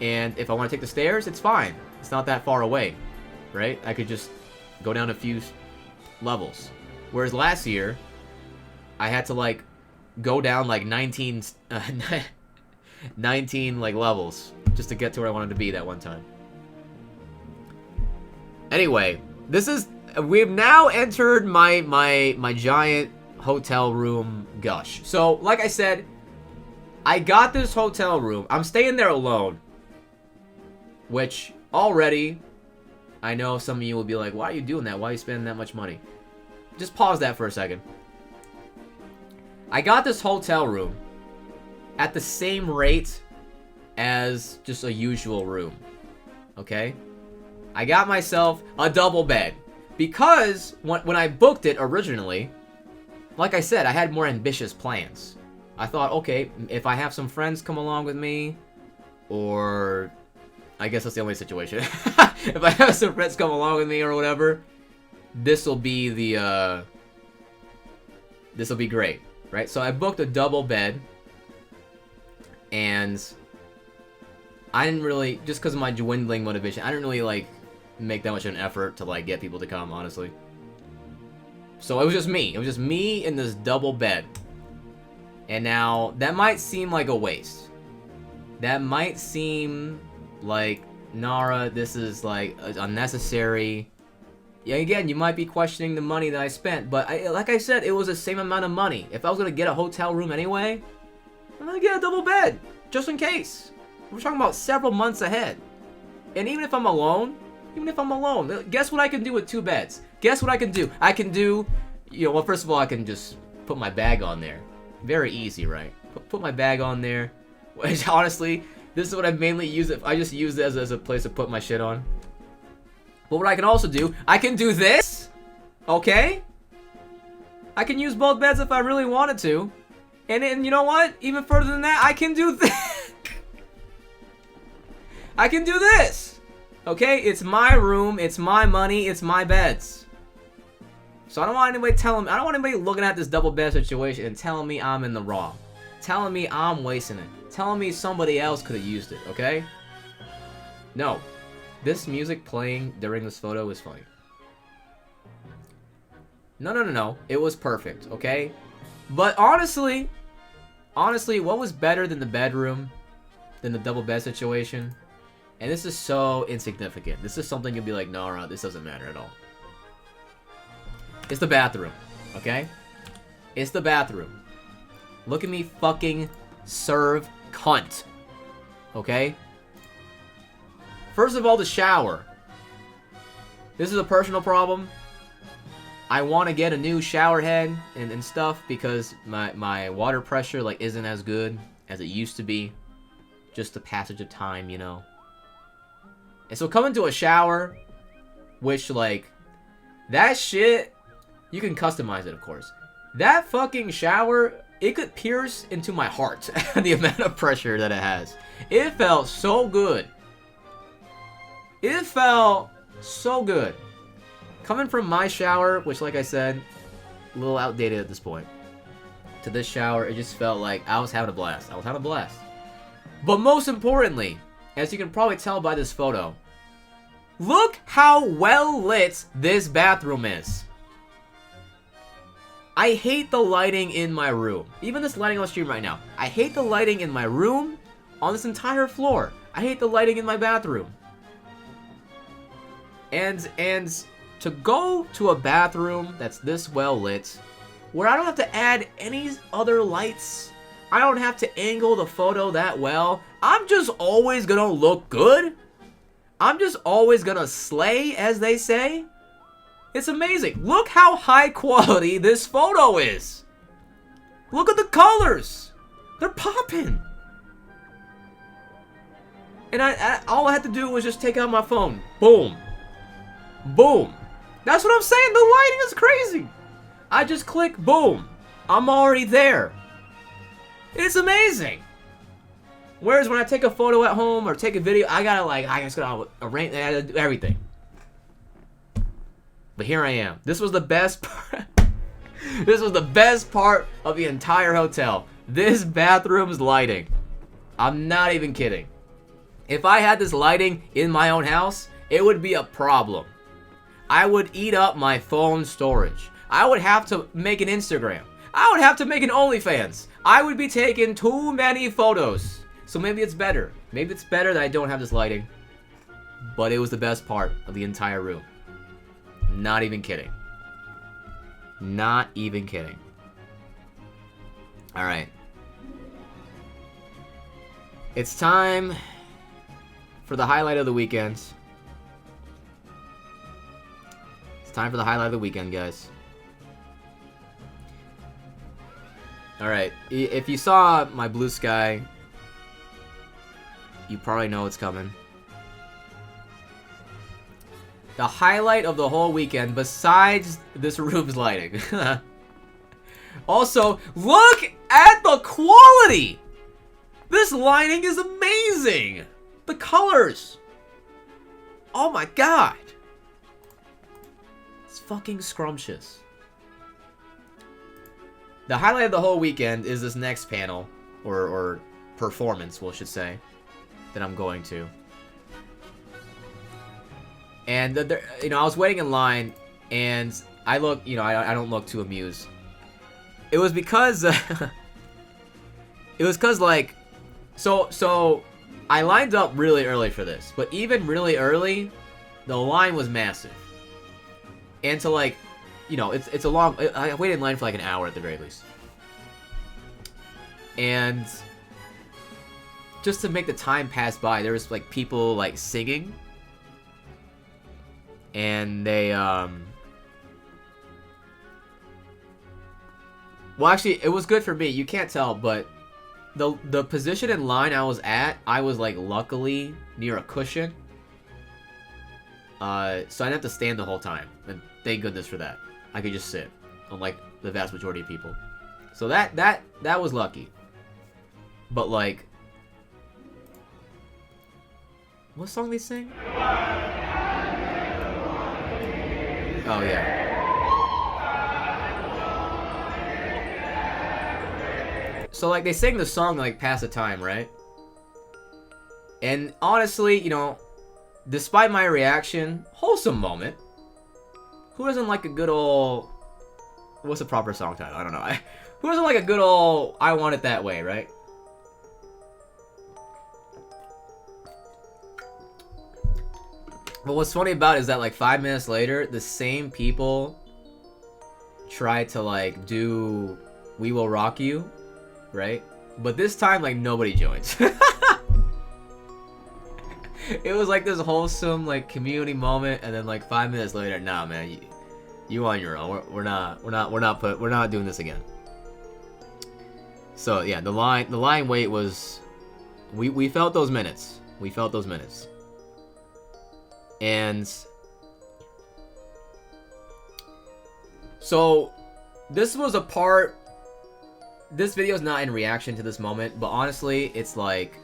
and if I want to take the stairs, it's fine. It's not that far away, right? I could just go down a few levels. Whereas last year, I had to like go down like 19 like levels just to get to where I wanted to be that one time. Anyway, we've now entered my giant hotel room gush. So, like I said, I got this hotel room. I'm staying there alone. Which, already, I know some of you will be like, why are you doing that? Why are you spending that much money? Just pause that for a second. I got this hotel room at the same rate as just a usual room. Okay? I got myself a double bed. Because when I booked it originally, like I said, I had more ambitious plans. I thought, okay, if I have some friends come along with me, or I guess that's the only situation. If I have some friends come along with me or whatever, this'll be great, right? So I booked a double bed, and I didn't really, just because of my dwindling motivation, I didn't really like make that much of an effort to, like, get people to come, honestly. So it was just me. It was just me in this double bed. And now, that might seem like a waste. That might seem like, Nara, this is, like, unnecessary. Yeah, again, you might be questioning the money that I spent, but like I said, it was the same amount of money. If I was gonna get a hotel room anyway, I'm gonna get a double bed, just in case. We're talking about several months ahead. And even if I'm alone, guess what I can do with 2 beds? Guess what I can do? I can do, you know, well, first of all, I can just put my bag on there. Very easy, right? Put my bag on there. Which, honestly, this is what I mainly use it. I just use it as a place to put my shit on. But what I can also do, I can do this, okay? I can use both beds if I really wanted to. And then, you know what? Even further than that, I can do this. I can do this. Okay? It's my room, it's my money, it's my beds. So I don't want anybody telling me, I don't want anybody looking at this double bed situation and telling me I'm in the wrong. Telling me I'm wasting it. Telling me somebody else could have used it, okay? No. This music playing during this photo was funny. No. It was perfect, okay? But honestly, what was better than the bedroom, than the double bed situation? And this is so insignificant. This is something you'll be like, Nara, this doesn't matter at all. It's the bathroom, okay? It's the bathroom. Look at me fucking serve cunt. Okay? First of all, the shower. This is a personal problem. I want to get a new shower head and stuff because my water pressure, like, isn't as good as it used to be. Just the passage of time, you know. And so coming to a shower, which, like, that shit, you can customize it, of course. That fucking shower, it could pierce into my heart, the amount of pressure that it has. It felt so good. It felt so good. Coming from my shower, which, like I said, a little outdated at this point, to this shower, it just felt like I was having a blast. I was having a blast. But most importantly, as you can probably tell by this photo, look how well lit this bathroom is. I hate the lighting in my room. Even this lighting on stream right now. I hate the lighting in my room, on this entire floor. I hate the lighting in my bathroom. And to go to a bathroom that's this well lit, where I don't have to add any other lights, I don't have to angle the photo that well, I'm just always gonna look good. I'm just always gonna slay, as they say. It's amazing. Look how high quality this photo is. Look at the colors. They're popping. And all I had to do was just take out my phone. Boom. Boom. That's what I'm saying. The lighting is crazy. I just click, boom. I'm already there. It's amazing. Whereas when I take a photo at home or take a video, I just gotta arrange everything. But here I am. This was the best part. This was the best part of the entire hotel. This bathroom's lighting. I'm not even kidding. If I had this lighting in my own house, it would be a problem. I would eat up my phone storage. I would have to make an Instagram. I would have to make an OnlyFans. I would be taking too many photos. So maybe it's better. Maybe it's better that I don't have this lighting. But it was the best part of the entire room. Not even kidding. Not even kidding. Alright. It's time for the highlight of the weekend. It's time for the highlight of the weekend, guys. Alright, if you saw my blue sky, you probably know it's coming. The highlight of the whole weekend, besides this room's lighting. Also, look at the quality! This lighting is amazing! The colors! Oh my god! It's fucking scrumptious. The highlight of the whole weekend is this next panel, or performance, we should say, that I'm going to. And you know, I was waiting in line, and I look, you know, I don't look too amused. It was because like, so I lined up really early for this, but even really early, the line was massive. And so, like, you know, it's a long, I waited in line for like an hour at the very least. And just to make the time pass by, there was like people like singing. And they, well, actually, it was good for me. You can't tell, but the position in line I was at, I was like luckily near a cushion. So I didn't have to stand the whole time, and thank goodness for that. I could just sit, unlike the vast majority of people. So that was lucky. But like, what song they sing? Oh yeah. So like they sing the song to like pass the time, right? And honestly, you know, despite my reaction, wholesome moment. Who doesn't like a good old... What's the proper song title? I don't know. Who doesn't like a good old I Want It That Way, right? But what's funny about it is that like 5 minutes later, the same people try to like do We Will Rock You, right? But this time like nobody joins. It was like this wholesome like community moment, and then like 5 minutes later, nah man, you on your own. We're not doing this again. So yeah, the line wait was, we felt those minutes. We felt those minutes. And so this was a part, this video is not in reaction to this moment, but honestly it's like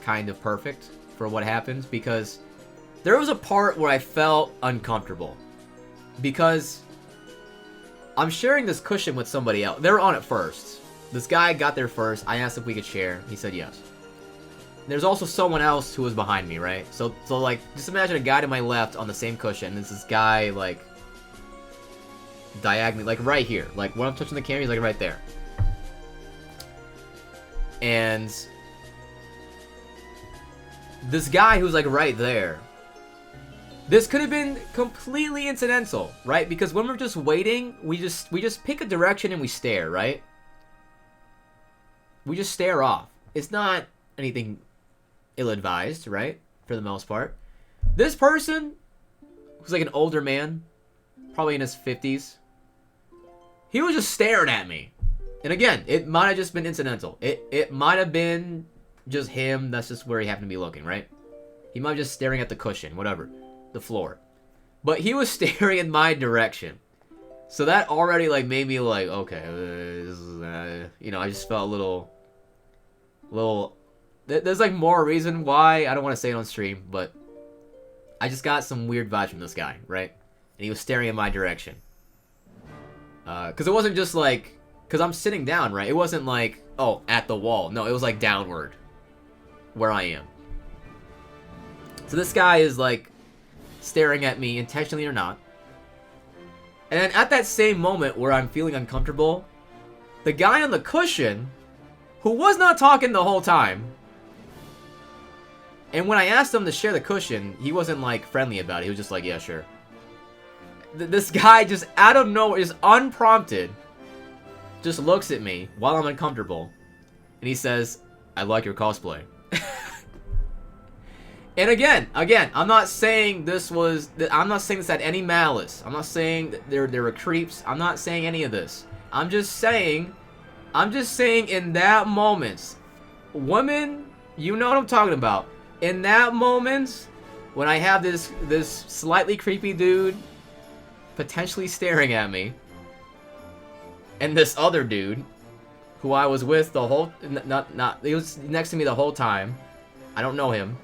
kind of perfect for what happens, because there was a part where I felt uncomfortable because I'm sharing this cushion with somebody else. They were on it first. This guy got there first. I asked if we could share. He said yes. There's also someone else who was behind me, right? So like, just imagine a guy to my left on the same cushion. There's this guy, like, diagonally, like, right here. Like, when I'm touching the camera, he's, like, right there. And this guy who's, like, right there. This could have been completely incidental, right? Because when we're just waiting, we just pick a direction and we stare, right? We just stare off. It's not anything ill-advised, right? For the most part. This person, who's like an older man, probably in his 50s, he was just staring at me. And again, it might have just been incidental. It might have been just him. That's just where he happened to be looking, right? He might have just staring at the cushion, whatever. The floor. But he was staring in my direction. So that already like made me like, okay, this is, you know, I just felt a little... There's like more reason why, I don't want to say it on stream, but I just got some weird vibes from this guy, right? And he was staring in my direction. Because it wasn't just like, because I'm sitting down, right? It wasn't like, oh, at the wall. No, it was like downward, where I am. So this guy is like staring at me, intentionally or not. And then at that same moment where I'm feeling uncomfortable, the guy on the cushion, who was not talking the whole time, and when I asked him to share the cushion, he wasn't like friendly about it. He was just like, yeah, sure. This guy just out of nowhere, just unprompted, just looks at me while I'm uncomfortable, and he says, I like your cosplay. And again, I'm not saying this had any malice. I'm not saying that there were creeps. I'm not saying any of this. I'm just saying in that moment, women, you know what I'm talking about. In that moment, when I have this slightly creepy dude potentially staring at me, and this other dude, who I was with the whole, he was next to me the whole time, I don't know him,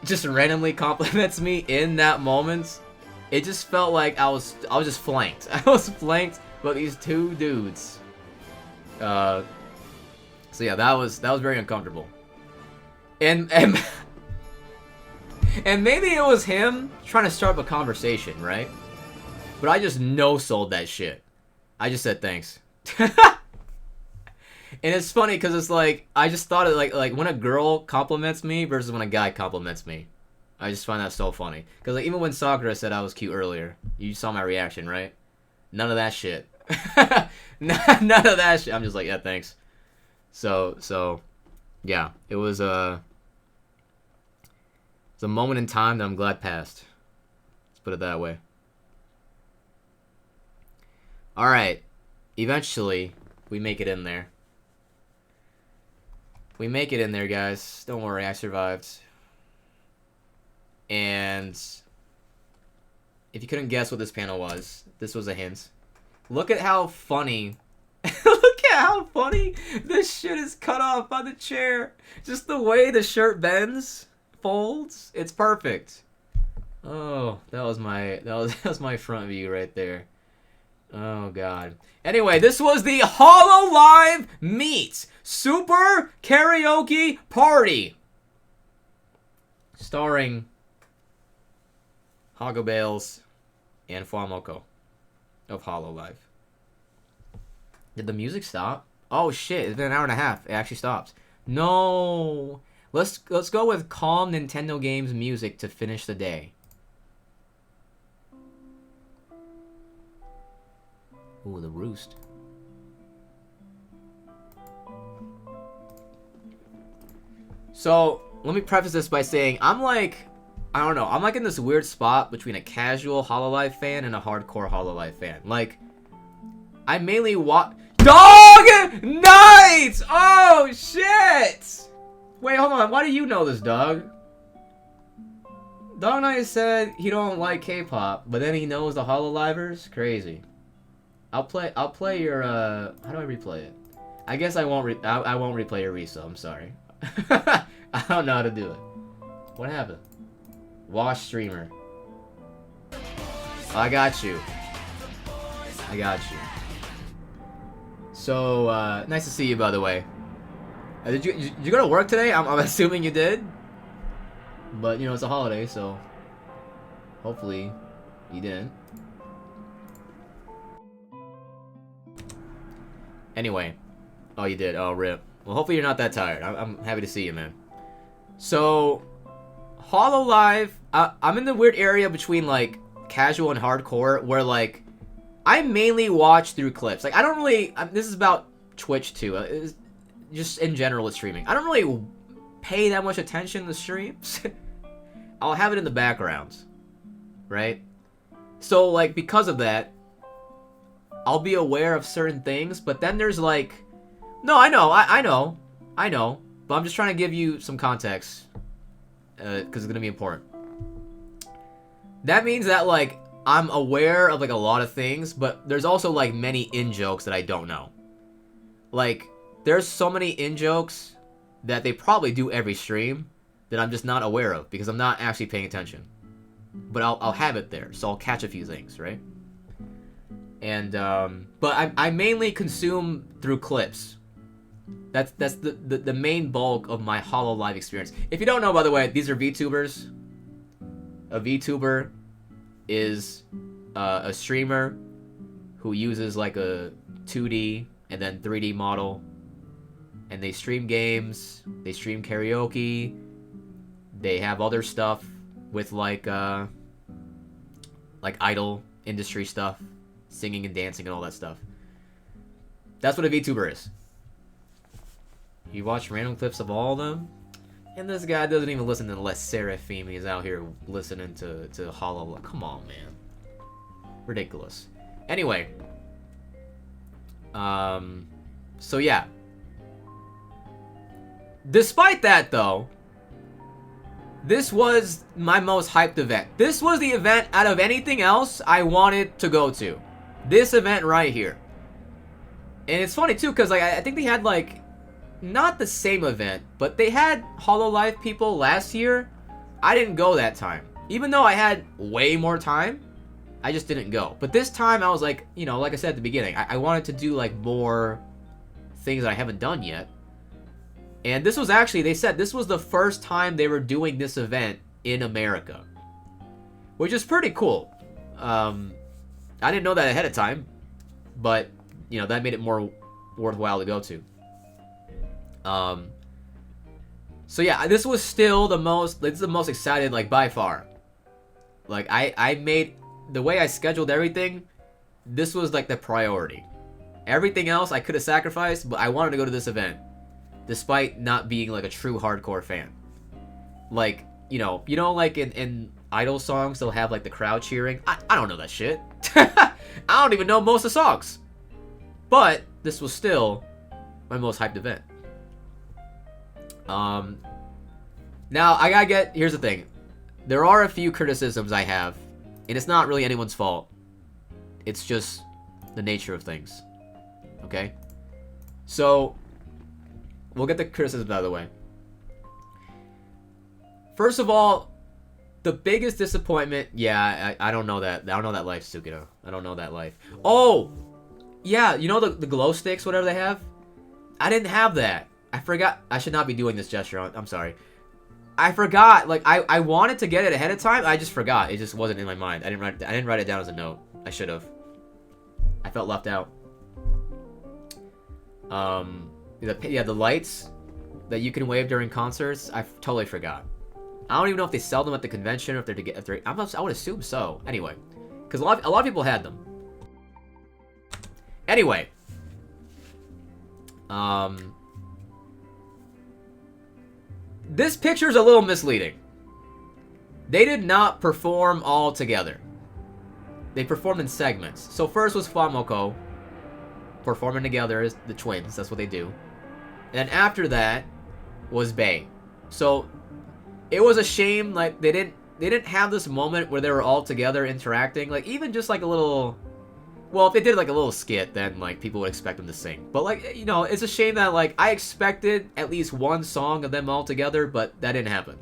just randomly compliments me in that moment, it just felt like I was just flanked. I was flanked by these two dudes. So yeah, that was very uncomfortable. And And maybe it was him trying to start up a conversation, right? But I just no-sold that shit. I just said thanks. And it's funny because it's like, I just thought it like when a girl compliments me versus when a guy compliments me. I just find that so funny. Because like, even when Sakura said I was cute earlier, you saw my reaction, right? None of that shit. None of that shit. I'm just like, yeah, thanks. So, yeah. It was a moment in time that I'm glad passed. Let's put it that way. Alright. Eventually, we make it in there. We make it in there, guys. Don't worry, I survived. And if you couldn't guess what this panel was, this was a hint. Look at how funny. Look at how funny this shit is cut off on the chair. Just the way the shirt bends, folds. It's perfect. Oh, that was my front view right there. Oh god. Anyway, this was the Hololive Meets Super Karaoke Party, starring Baelz and Fuwamoco of Hololive. Did the music stop? Oh shit! It's been an hour and a half. It actually stopped. No. Let's go with calm Nintendo games music to finish the day. Ooh, the roost. So, let me preface this by saying, I'm like in this weird spot between a casual Hololive fan and a hardcore Hololive fan. Like, I mainly watch... Dog Nights! Oh, shit! Wait, hold on. Why do you know this, Dog? Dog Knight said he don't like K-pop, but then he knows the Hololivers? Crazy. I'll play your, how do I replay it? I guess I won't replay your resale, I'm sorry. I don't know how to do it. What happened? Wash streamer. Oh, I got you. I got you. So, nice to see you, by the way. Did you go to work today? I'm assuming you did. But, you know, it's a holiday, so hopefully you didn't. Anyway. Oh, you did. Oh, rip. Well, hopefully you're not that tired. I'm happy to see you, man. So, Hololive, I'm in the weird area between, like, casual and hardcore, where, like, I mainly watch through clips. Like, I don't really... this is about Twitch, too. Just in general with streaming. I don't really pay that much attention to streams. I'll have it in the background. Right? So, like, because of that, I'll be aware of certain things, but then there's, like... No, I know. But I'm just trying to give you some context. Because it's going to be important. That means that, like, I'm aware of, like, a lot of things, but there's also, like, many in-jokes that I don't know. Like, there's so many in-jokes that they probably do every stream that I'm just not aware of because I'm not actually paying attention. But I'll have it there, so I'll catch a few things, right? And, but I mainly consume through clips. That's the main bulk of my Hololive experience. If you don't know, by the way, these are VTubers. A VTuber is a streamer who uses like a 2D and then 3D model, and they stream games, they stream karaoke, they have other stuff with like idol industry stuff, singing and dancing and all that stuff. That's what a VTuber is. You watch random clips of all of them, and this guy doesn't even listen unless Seraphim is out here listening to Hololive. Come on, man. Ridiculous. Anyway. So yeah. Despite that, though, this was my most hyped event. This was the event out of anything else I wanted to go to. This event right here. And it's funny, too, because like, I think they had, like, not the same event, but they had Hololive people last year. I didn't go that time. Even though I had way more time, I just didn't go. But this time, I was like, you know, like I said at the beginning, I wanted to do, like, more things that I haven't done yet. And this was actually, they said this was the first time they were doing this event in America, which is pretty cool. I didn't know that ahead of time, but you know, that made it more worthwhile to go to. So yeah, this was still the most excited, like, by far. Like, I made, the way I scheduled everything, this was like the priority. Everything else I could have sacrificed, but I wanted to go to this event, despite not being like a true hardcore fan. Like, you know, like in idol songs, they'll have like the crowd cheering. I don't know that shit. I don't even know most of the songs. But this was still my most hyped event. Now I gotta get, here's the thing. There are a few criticisms I have, and it's not really anyone's fault. It's just the nature of things. Okay? So, we'll get the criticisms out of the way. First of all, the biggest disappointment, yeah, I don't know that. I don't know that life, Tsukino. I don't know that life. Oh! Yeah, you know the glow sticks, whatever they have? I didn't have that. I forgot. I should not be doing this gesture. I'm sorry. I forgot. Like, I wanted to get it ahead of time. I just forgot. It just wasn't in my mind. I didn't write it down as a note. I should have. I felt left out. The lights that you can wave during concerts, I totally forgot. I don't even know if they sell them at the convention or if they're to get. I would assume so. Anyway, because a lot of people had them. Anyway, this picture's a little misleading. They did not perform all together. They performed in segments. So first was Fuwamoco performing together as the twins. That's what they do. And then after that was Bae. So it was a shame, like, they didn't have this moment where they were all together interacting. Like, even just like a little, well, if they did like a little skit, then like people would expect them to sing. But like, you know, it's a shame that like I expected at least one song of them all together, but that didn't happen.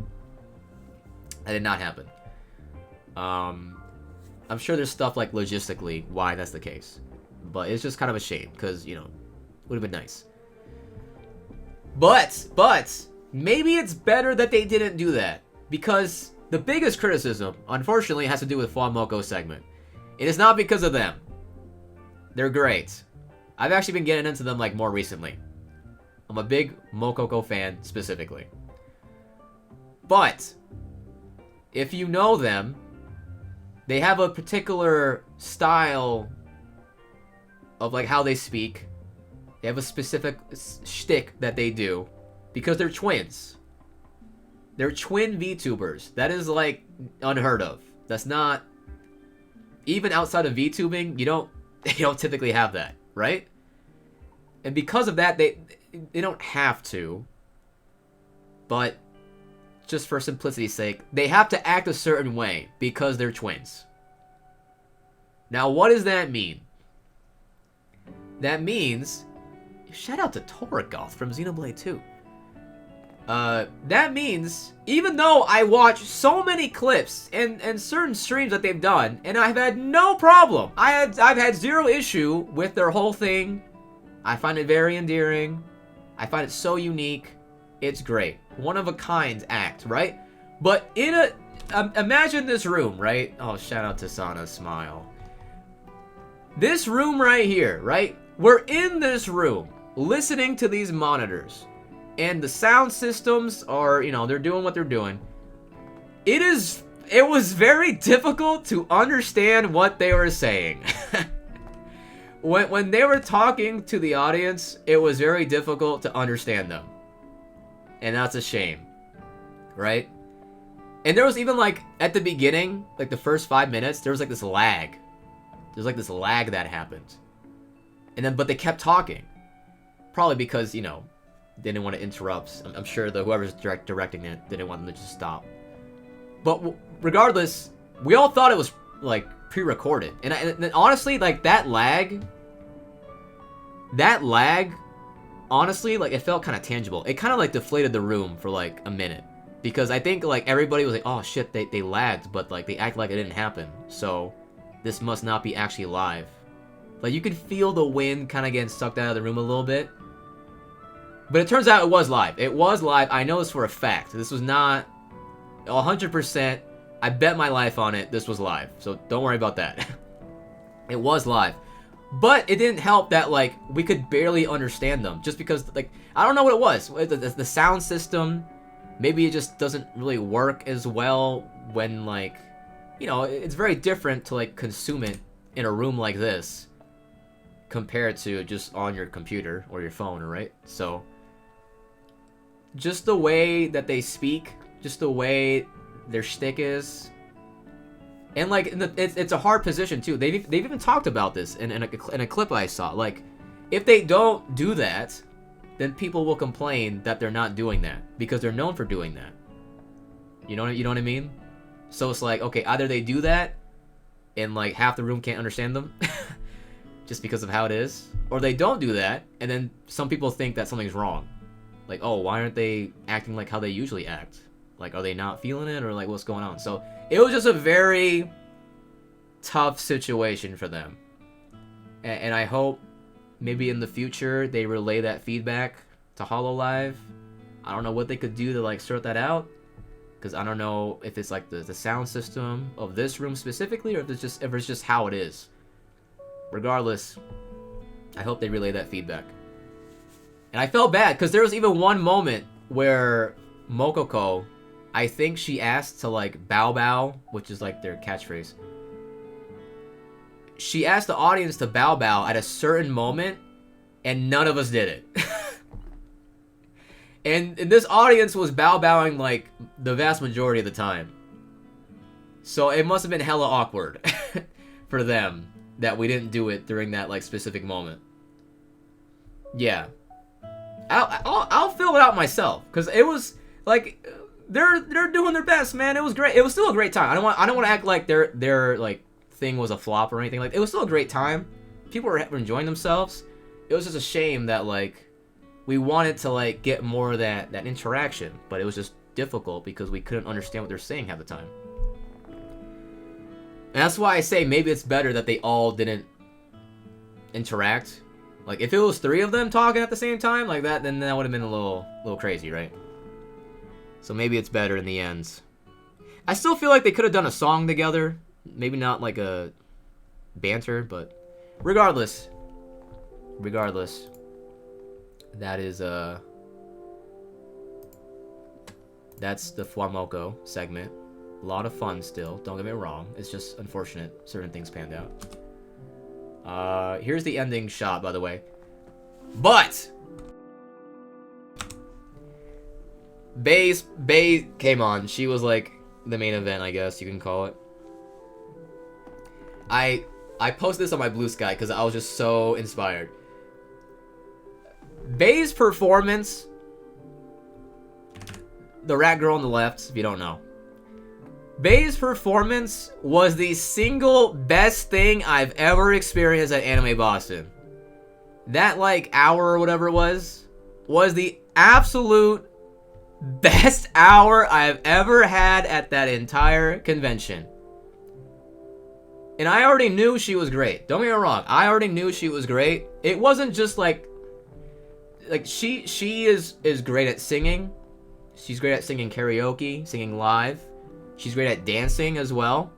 That did not happen. I'm sure there's stuff like logistically why that's the case, but it's just kind of a shame because, you know, would have been nice. But maybe it's better that they didn't do that, because the biggest criticism, unfortunately, has to do with Fuwamoco's segment. It is not because of them. They're great. I've actually been getting into them like more recently. I'm a big Mococo fan specifically. But if you know them, they have a particular style of like how they speak. They have a specific shtick that they do because they're twins. They're twin VTubers. That is like unheard of. That's not, even outside of VTubing, you don't typically have that, right? And because of that, they don't have to, but just for simplicity's sake, they have to act a certain way because they're twins. Now, what does that mean? That means, shout out to Torgoth from Xenoblade 2. That means, even though I watch so many clips and certain streams that they've done, and I've had no problem, I've had zero issue with their whole thing. I find it very endearing. I find it so unique. It's great. One of a kind act, right? But in imagine this room, right? Oh, shout out to Sana's smile. This room right here, right? We're in this room, listening to these monitors. And the sound systems are, you know, they're doing what they're doing. It was very difficult to understand what they were saying. When they were talking to the audience, it was very difficult to understand them. And that's a shame, right? And there was even like, at the beginning, like the first 5 minutes, there was like this lag. There's like this lag that happened. And then, but they kept talking. Probably because, you know, they didn't want to interrupt. I'm sure whoever's directing it didn't want them to just stop. But regardless, we all thought it was like pre-recorded. And honestly, like that lag, honestly, like it felt kind of tangible. It kind of like deflated the room for like a minute. Because I think like everybody was like, oh shit, they lagged, but like they act like it didn't happen. So this must not be actually live. Like you could feel the wind kind of getting sucked out of the room a little bit. But it turns out it was live. It was live. I know this for a fact. This was not 100%, I bet my life on it, this was live. So don't worry about that. It was live. But it didn't help that, like, we could barely understand them. Just because, like, I don't know what it was. The sound system, maybe it just doesn't really work as well when, like, you know, it's very different to, like, consume it in a room like this compared to just on your computer or your phone, right? So, just the way that they speak, just the way their shtick is, and like it's a hard position too. They've even talked about this in a clip I saw. Like, if they don't do that, then people will complain that they're not doing that because they're known for doing that. You know what I mean? So it's like, okay, either they do that and like half the room can't understand them just because of how it is, or they don't do that and then some people think that something's wrong. Like, oh, why aren't they acting like how they usually act? Like, are they not feeling it, or like what's going on? So it was just a very tough situation for them. And I hope maybe in the future they relay that feedback to Hololive. I don't know what they could do to like sort that out, because I don't know if it's like the sound system of this room specifically, or if it's just how it is. Regardless, I hope they relay that feedback. And I felt bad because there was even one moment where Mococo, I think she asked to like bow bow, which is like their catchphrase. She asked the audience to bow bow at a certain moment, and none of us did it. and this audience was bow bowing like the vast majority of the time. So it must have been hella awkward for them that we didn't do it during that like specific moment. Yeah. I'll fill it out myself, because it was like they're doing their best, man. It was great. It was still a great time. I don't want to act like their like thing was a flop or anything. Like, it was still a great time. People were enjoying themselves. It was just a shame that like we wanted to like get more of that interaction, but it was just difficult because we couldn't understand what they're saying half the time. And that's why I say maybe it's better that they all didn't interact. Like, if it was 3 of them talking at the same time like that, then that would have been a little crazy, right? So maybe it's better in the end. I still feel like they could have done a song together. Maybe not like a banter, but regardless, that is that's the Fuwamoco segment. A lot of fun still, don't get me wrong. It's just unfortunate certain things panned out. Here's the ending shot, by the way. But Bae came on. She was like the main event, I guess you can call it. I posted this on my Blue Sky because I was just so inspired. Bae's performance, the rat girl on the left, if you don't know. Bae's performance was the single best thing I've ever experienced at Anime Boston. That, like, hour or whatever it was the absolute best hour I've ever had at that entire convention. And I already knew she was great. Don't get me wrong. I already knew she was great. It wasn't just like she is great at singing. She's great at singing karaoke, singing live. She's great at dancing as well.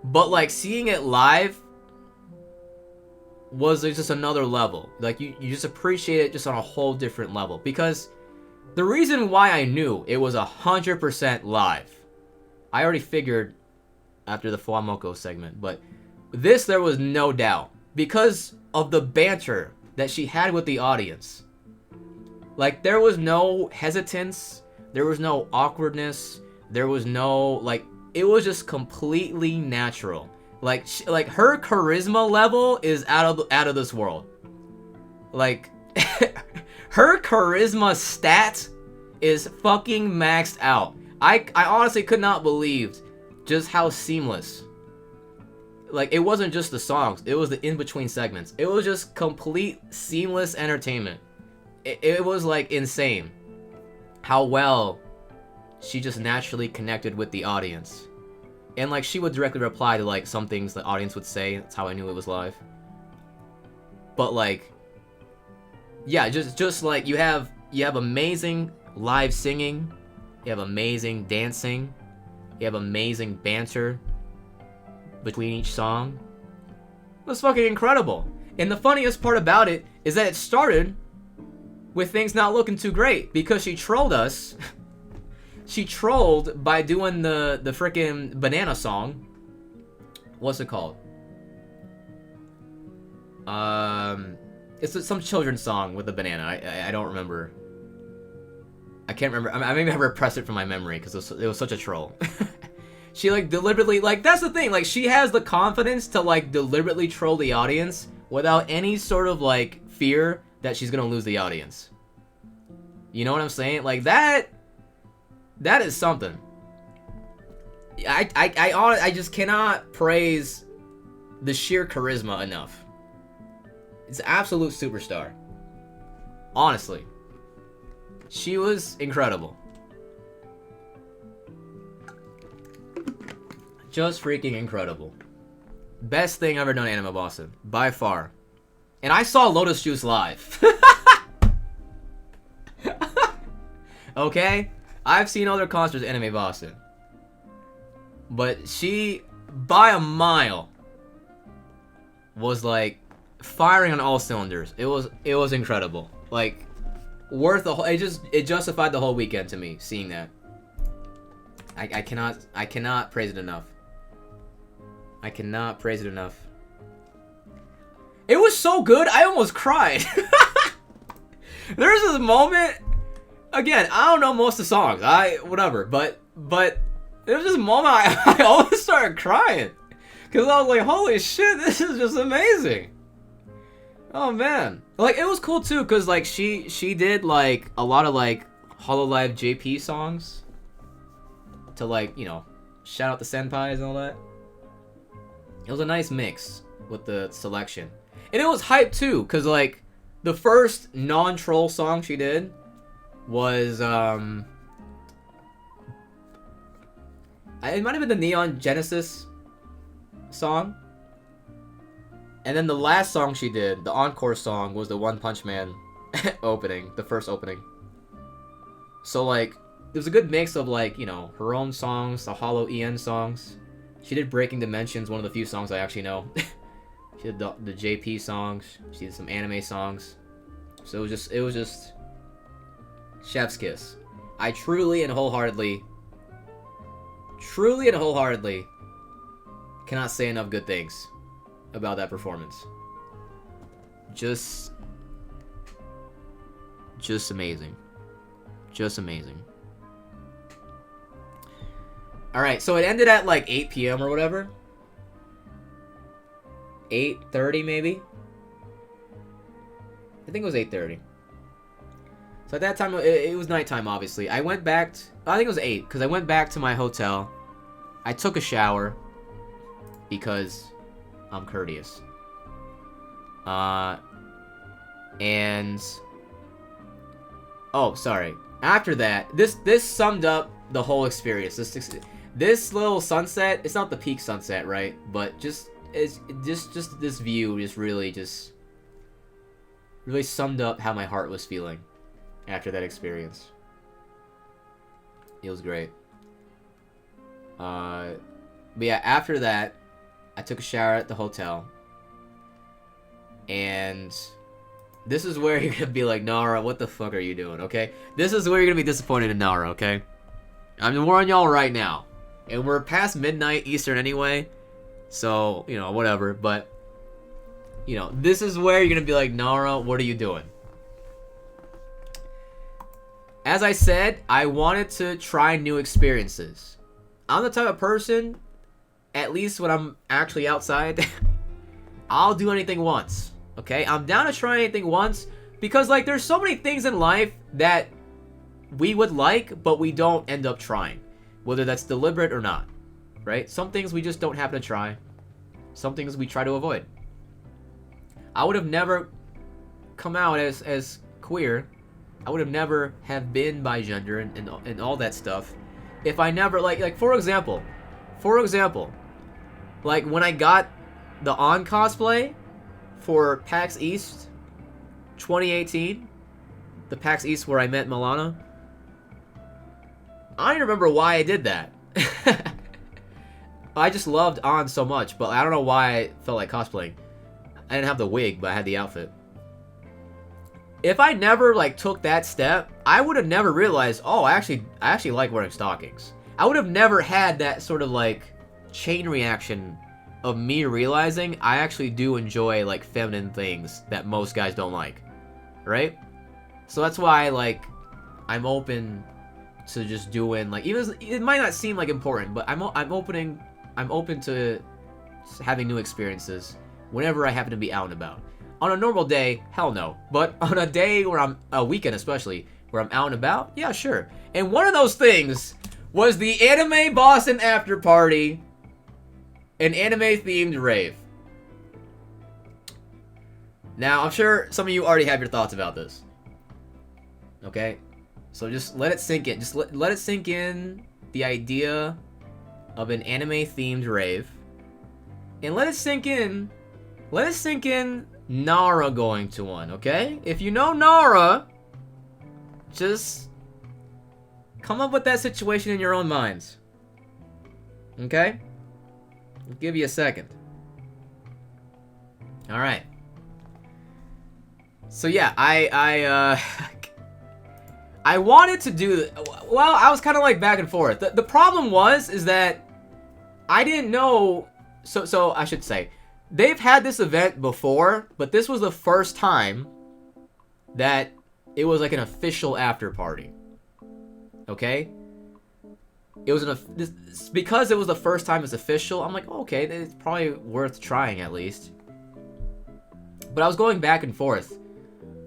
But like seeing it live was just another level. Like you just appreciate it just on a whole different level. Because the reason why I knew it was 100% live, I already figured after the Fuwamoco segment, but this there was no doubt because of the banter that she had with the audience. Like, there was no hesitance, there was no awkwardness, there was no, like, it was just completely natural. Like, her charisma level is out of this world. Like, her charisma stat is fucking maxed out. I honestly could not believe just how seamless. Like, it wasn't just the songs, it was the in-between segments. It was just complete seamless entertainment. It was like insane how well she just naturally connected with the audience. And like, she would directly reply to like some things the audience would say. That's how I knew it was live. But like, yeah, just like you have amazing live singing, You have amazing dancing. You have amazing banter between each song. It was fucking incredible. And the funniest part about it is that it started with things not looking too great because she trolled us. She trolled by doing the freaking banana song. What's it called? It's some children's song with a banana. I don't remember. I can't remember. I maybe have repressed it from my memory because it was such a troll. She like deliberately, like, that's the thing, like, she has the confidence to like deliberately troll the audience without any sort of like fear that she's gonna lose the audience. You know what I'm saying? Like, that is something. I just cannot praise the sheer charisma enough. It's an absolute superstar. Honestly. She was incredible. Just freaking incredible. Best thing ever done Anime Boston. By far. And I saw Lotus Juice live. Okay? I've seen other concerts at Anime Boston. But she, by a mile, was like firing on all cylinders. It was incredible. Like, worth the whole, it justified the whole weekend to me, seeing that. I cannot praise it enough. I cannot praise it enough. It was so good, I almost cried. There's this moment, again, I don't know most of the songs, whatever, but there was this moment I almost started crying. Because I was like, holy shit, this is just amazing. Oh man. Like, it was cool too, because like she did like a lot of like Hololive JP songs. To like, you know, shout out the senpais and all that. It was a nice mix with the selection. And it was hype too, because like the first non-troll song she did was it might have been the Neon Genesis song. And then the last song she did, the encore song, was the One Punch Man opening, the first opening. So like, it was a good mix of like, you know, her own songs, the Holo EN songs. She did Breaking Dimensions, one of the few songs I actually know. She did the JP songs. She did some anime songs. So it was just chef's kiss. I truly and wholeheartedly cannot say enough good things about that performance. Just amazing. Just amazing. Alright, so it ended at like 8 p.m. or whatever. 8:30 maybe? I think it was 8:30. So at that time, it was nighttime, obviously. I went back, I think it was 8, because I went back to my hotel. I took a shower, because I'm courteous. And... oh, sorry. After that, this summed up the whole experience. This little sunset, it's not the peak sunset, right? But just this view really summed up how my heart was feeling after that experience. It was great. But yeah, after that, I took a shower at the hotel. And this is where you're gonna be like, Nara, what the fuck are you doing, okay? This is where you're gonna be disappointed in Nara, okay? I'm warning y'all right now. And we're past midnight Eastern anyway. So, you know, whatever. But, you know, this is where you're gonna be like, Nara, what are you doing? As I said, I wanted to try new experiences. I'm the type of person, at least when I'm actually outside, I'll do anything once. Okay? I'm down to try anything once. Because, like, there's so many things in life that we would like, but we don't end up trying. Whether that's deliberate or not. Right? Some things we just don't happen to try. Some things we try to avoid. I would have never come out as queer. I would have never have been bigender and all that stuff if I never, like for example, like when I got the On cosplay for PAX East 2018, the PAX East where I met Milana, I don't remember why I did that. I just loved An so much, but I don't know why I felt like cosplaying. I didn't have the wig, but I had the outfit. If I never like took that step, I would have never realized, oh, I actually like wearing stockings. I would have never had that sort of like chain reaction of me realizing I actually do enjoy like feminine things that most guys don't like, right? So that's why like I'm open to just doing like, even it might not seem like important, but I'm open to having new experiences whenever I happen to be out and about. On a normal day, hell no. But on a day where a weekend especially, where I'm out and about, yeah, sure. And one of those things was the Anime Boston After Party, an anime-themed rave. Now, I'm sure some of you already have your thoughts about this. Okay? So just let it sink in. Just let it sink in, the idea of an anime-themed rave. And let it sink in Nara going to one, okay? If you know Nara, just come up with that situation in your own minds. Okay? I'll give you a second. Alright. So yeah, I wanted to do, well, I was kind of like back and forth. The problem is that I didn't know, so I should say, they've had this event before, but this was the first time that it was like an official after party. Okay? It was because it was the first time it's official, I'm like, oh, okay, it's probably worth trying at least. But I was going back and forth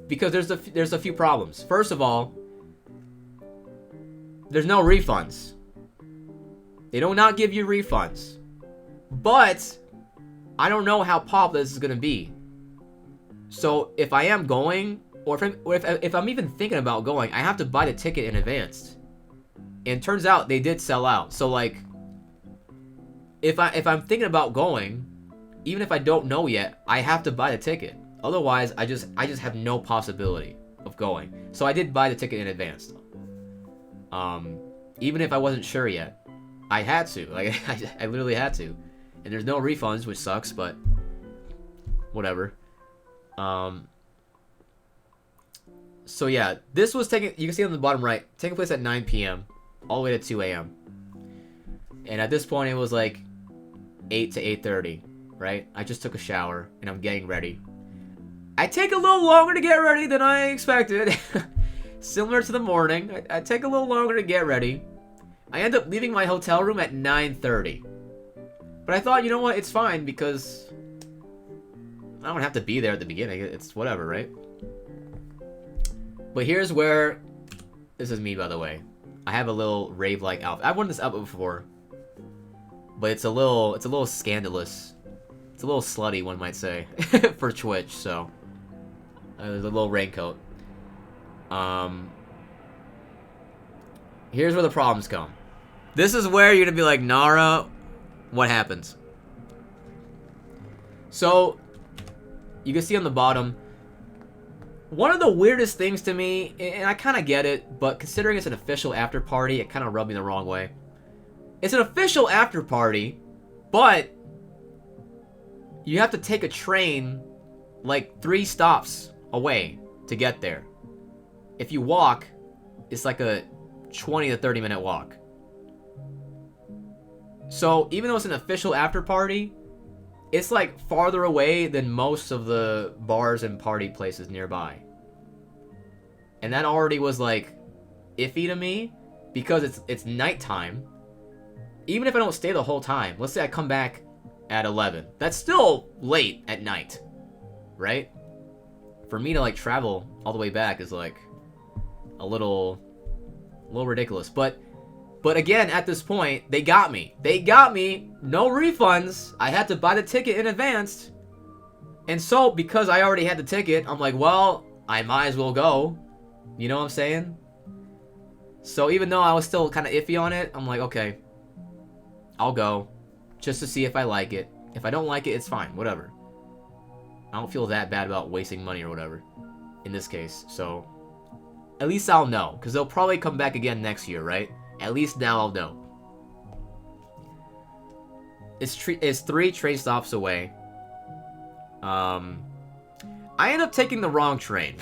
because there's a few problems. First of all, there's no refunds. They do not give you refunds. But I don't know how popular this is gonna be. So if I am going, or if I'm even thinking about going, I have to buy the ticket in advance. And it turns out they did sell out. So like, if I'm thinking about going, even if I don't know yet, I have to buy the ticket. Otherwise, I just have no possibility of going. So I did buy the ticket in advance. Even if I wasn't sure yet, I had to. Like I literally had to. And there's no refunds, which sucks, but whatever. So yeah, this was you can see on the bottom right, taking place at 9 p.m. all the way to 2 a.m. And at this point, it was like 8 to 8:30, right? I just took a shower, and I'm getting ready. I take a little longer to get ready than I expected. Similar to the morning, I take a little longer to get ready. I end up leaving my hotel room at 9:30. But I thought, you know what, it's fine because I don't have to be there at the beginning. It's whatever, right? But here's where, this is me, by the way. I have a little rave-like outfit. I've worn this outfit before, but it's a little scandalous. It's a little slutty, one might say, for Twitch. So there's a little raincoat. Here's where the problems come. This is where you're gonna be like, Nara, what happens? So you can see on the bottom, one of the weirdest things to me, and I kind of get it, but considering it's an official after party, it kind of rubbed me the wrong way. It's an official after party, but you have to take a train like 3 stops away to get there. If you walk, it's like a 20 to 30 minute walk. So even though it's an official after party, it's like farther away than most of the bars and party places nearby. And that already was like iffy to me because it's nighttime. Even if I don't stay the whole time, let's say I come back at 11. That's still late at night, right? For me to like travel all the way back is like a little ridiculous. But again, at this point, they got me. They got me. No refunds. I had to buy the ticket in advance. And so, because I already had the ticket, I'm like, well, I might as well go. You know what I'm saying? So even though I was still kind of iffy on it, I'm like, okay, I'll go. Just to see if I like it. If I don't like it, it's fine. Whatever. I don't feel that bad about wasting money or whatever. In this case. So, at least I'll know. Because they'll probably come back again next year, right? At least now I'll know. It's 3 train stops away. I end up taking the wrong train.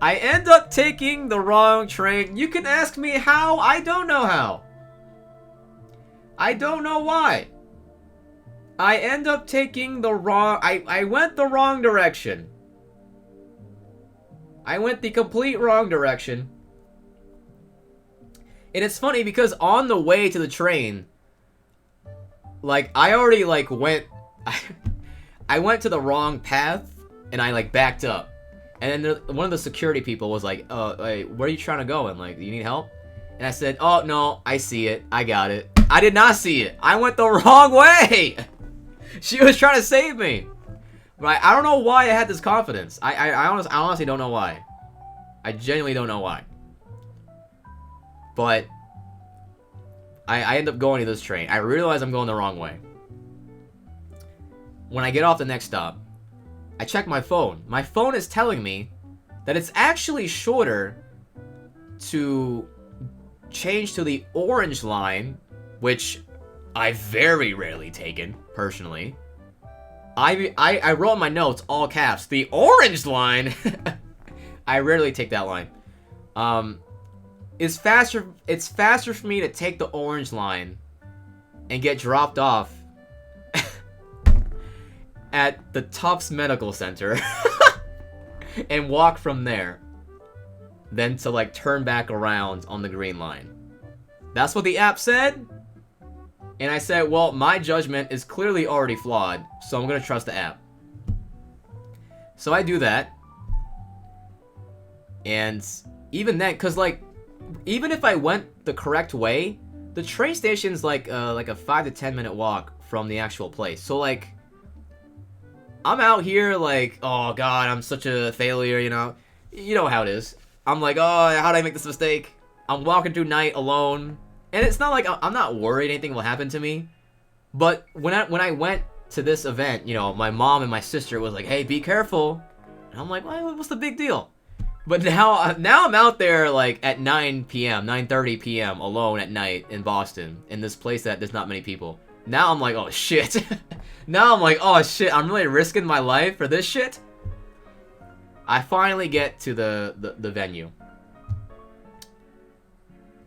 I end up taking the wrong train. You can ask me how. I don't know how. I don't know why. I end up taking the wrong... I went the wrong direction. I went the complete wrong direction. And it's funny because on the way to the train, like, I already, like, went... I went to the wrong path, and I, like, backed up. And then one of the security people was like, wait, where are you trying to go? And, like, do you need help? And I said, oh, no, I see it. I got it. I did not see it. I went the wrong way. She was trying to save me. But I don't know why I had this confidence. I honestly don't know why. I genuinely don't know why. But I end up going to this train. I realize I'm going the wrong way. When I get off the next stop, I check my phone. My phone is telling me that it's actually shorter to change to the orange line, which I've very rarely taken, personally. I wrote in my notes, all caps, the orange line. I rarely take that line. It's faster for me to take the orange line and get dropped off at the Tufts Medical Center and walk from there than to, like, turn back around on the green line. That's what the app said. And I said, well, my judgment is clearly already flawed, so I'm gonna trust the app. So I do that. And even then, cause, like, even if I went the correct way, the train station's like a 5 to 10 minute walk from the actual place. So, like, I'm out here like, oh god, I'm such a failure, you know? You know how it is. I'm like, oh, how did I make this mistake? I'm walking through night alone. And it's not like I'm not worried anything will happen to me. But when I went to this event, you know, my mom and my sister was like, hey, be careful. And I'm like, well, what's the big deal? But now I'm out there like at 9 p.m., 9:30 p.m. alone at night in Boston, in this place that there's not many people. Now I'm like, oh shit. Now I'm like, oh shit, I'm really risking my life for this shit? I finally get to the venue.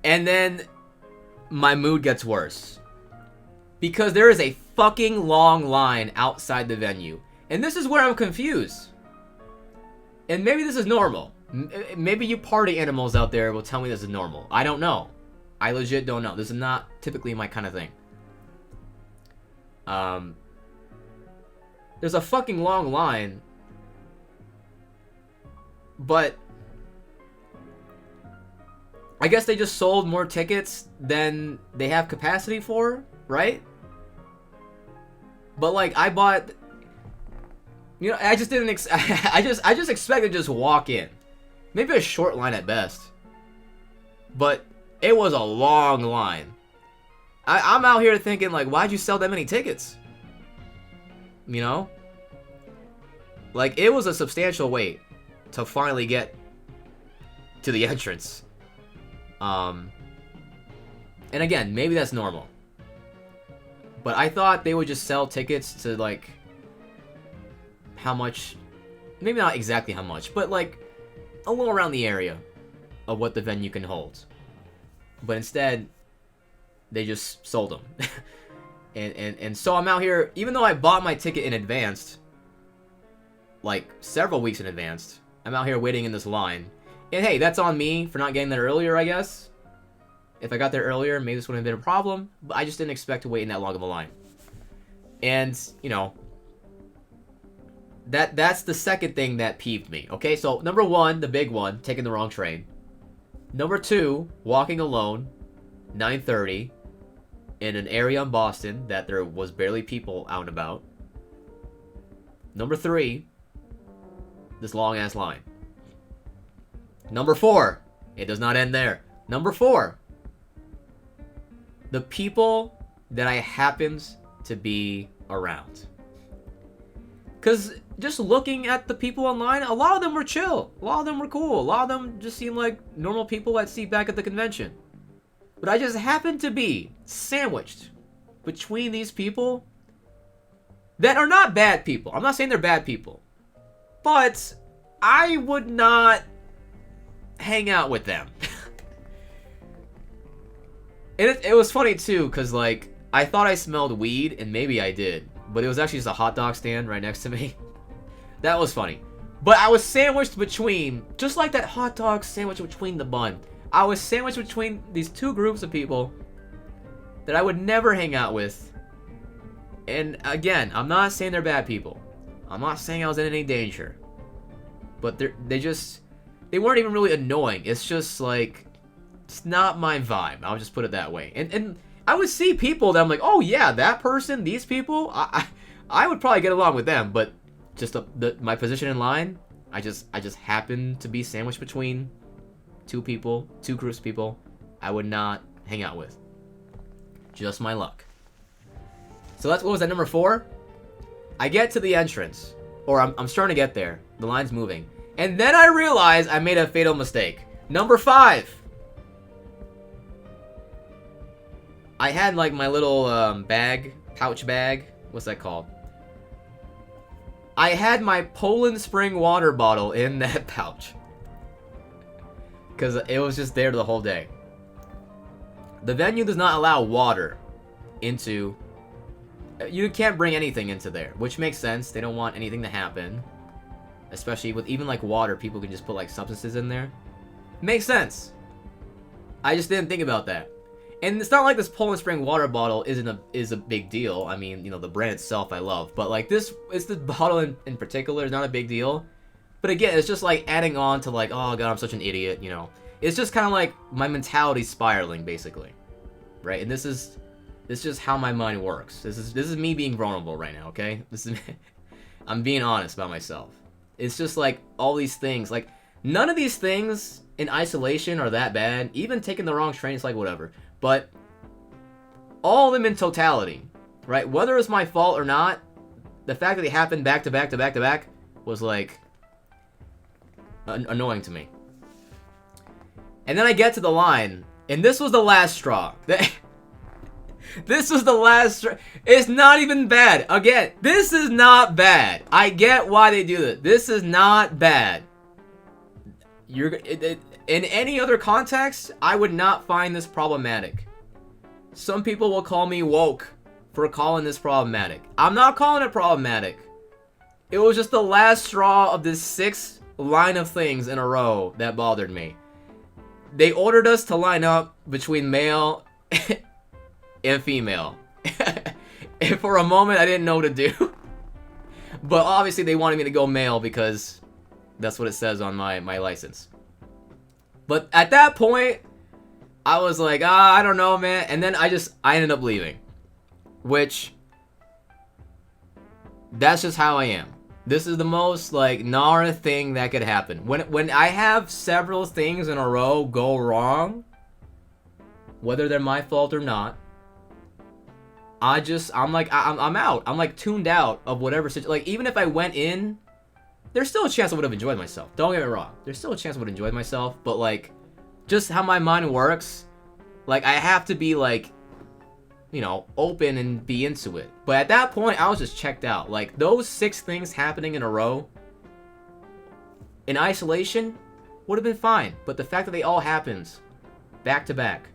And then my mood gets worse. Because there is a fucking long line outside the venue. And this is where I'm confused. And maybe this is normal. Maybe you party animals out there will tell me this is normal. I don't know. I legit don't know. This is not typically my kind of thing. There's a fucking long line. But I guess they just sold more tickets than they have capacity for, right? But like I bought, you know, I just didn't I just expected to just walk in. Maybe a short line at best. But it was a long line. I'm out here thinking like, why'd you sell that many tickets? You know? Like, it was a substantial wait to finally get to the entrance. And again, maybe that's normal. But I thought they would just sell tickets to, like, how much... Maybe not exactly how much, but, like, a little around the area of what the venue can hold. But instead, they just sold them. and so I'm out here, even though I bought my ticket in advance, like, several weeks in advance, I'm out here waiting in this line. And hey, that's on me for not getting there earlier, I guess. If I got there earlier, maybe this wouldn't have been a problem. But I just didn't expect to wait in that long of a line. And, you know, that's the second thing that peeved me. Okay, so number one, the big one, taking the wrong train. Number two, walking alone, 9:30, in an area in Boston that there was barely people out and about. Number three, this long-ass line. Number four, it does not end there. Number four, the people that I happens to be around. Because just looking at the people online, a lot of them were chill. A lot of them were cool. A lot of them just seemed like normal people I'd see back at the convention. But I just happened to be sandwiched between these people that are not bad people. I'm not saying they're bad people. But I would not hang out with them. And it was funny too, because like, I thought I smelled weed, and maybe I did. But it was actually just a hot dog stand right next to me. That was funny. But I was sandwiched between, just like that hot dog sandwich between the bun. I was sandwiched between these two groups of people that I would never hang out with. And again, I'm not saying they're bad people. I'm not saying I was in any danger. But they weren't even really annoying. It's just like, it's not my vibe. I'll just put it that way. And I would see people that I'm like, oh yeah, that person, these people, I would probably get along with them. But just my position in line, I just happened to be sandwiched between two groups of people I would not hang out with. Just my luck. So what was that, number 4? I get to the entrance, or I'm starting to get there. The line's moving. And then I realize I made a fatal mistake. Number 5. I had like my little pouch bag. What's that called? I had my Poland Spring water bottle in that pouch. Because it was just there the whole day. The venue does not allow water into... You can't bring anything into there, which makes sense. They don't want anything to happen. Especially with even like water, people can just put like substances in there. Makes sense. I just didn't think about that. And it's not like this Poland Spring water bottle is a big deal. I mean, you know, the brand itself I love. But like this bottle in particular is not a big deal. But again, it's just like adding on to like, oh god, I'm such an idiot, you know. It's just kind of like my mentality spiraling, basically. Right? And this is just how my mind works. This is me being vulnerable right now, okay? I'm being honest about myself. It's just like all these things. Like, none of these things in isolation are that bad. Even taking the wrong train is like whatever. But all of them in totality, right? Whether it's my fault or not, the fact that they happened back to back to back to back was like annoying to me. And then I get to the line, and this was the last straw. This was the last straw. It's not even bad. Again, this is not bad. I get why they do this. This is not bad. In any other context, I would not find this problematic. Some people will call me woke for calling this problematic. I'm not calling it problematic. It was just the last straw of this 6th line of things in a row that bothered me. They ordered us to line up between male and female. And for a moment, I didn't know what to do. But obviously, they wanted me to go male because that's what it says on my license. But at that point, I was like, I don't know, man. And then I ended up leaving. Which, that's just how I am. This is the most, like, Nara thing that could happen. When I have several things in a row go wrong, whether they're my fault or not, I'm out. I'm, like, tuned out of whatever situation. Like, even if I went in, there's still a chance I would have enjoyed myself. Don't get me wrong. There's still a chance I would have enjoyed myself. But, like, just how my mind works, like, I have to be, like, you know, open and be into it. But at that point, I was just checked out. Like, those 6 things happening in a row, in isolation, would have been fine. But the fact that they all happened back to back,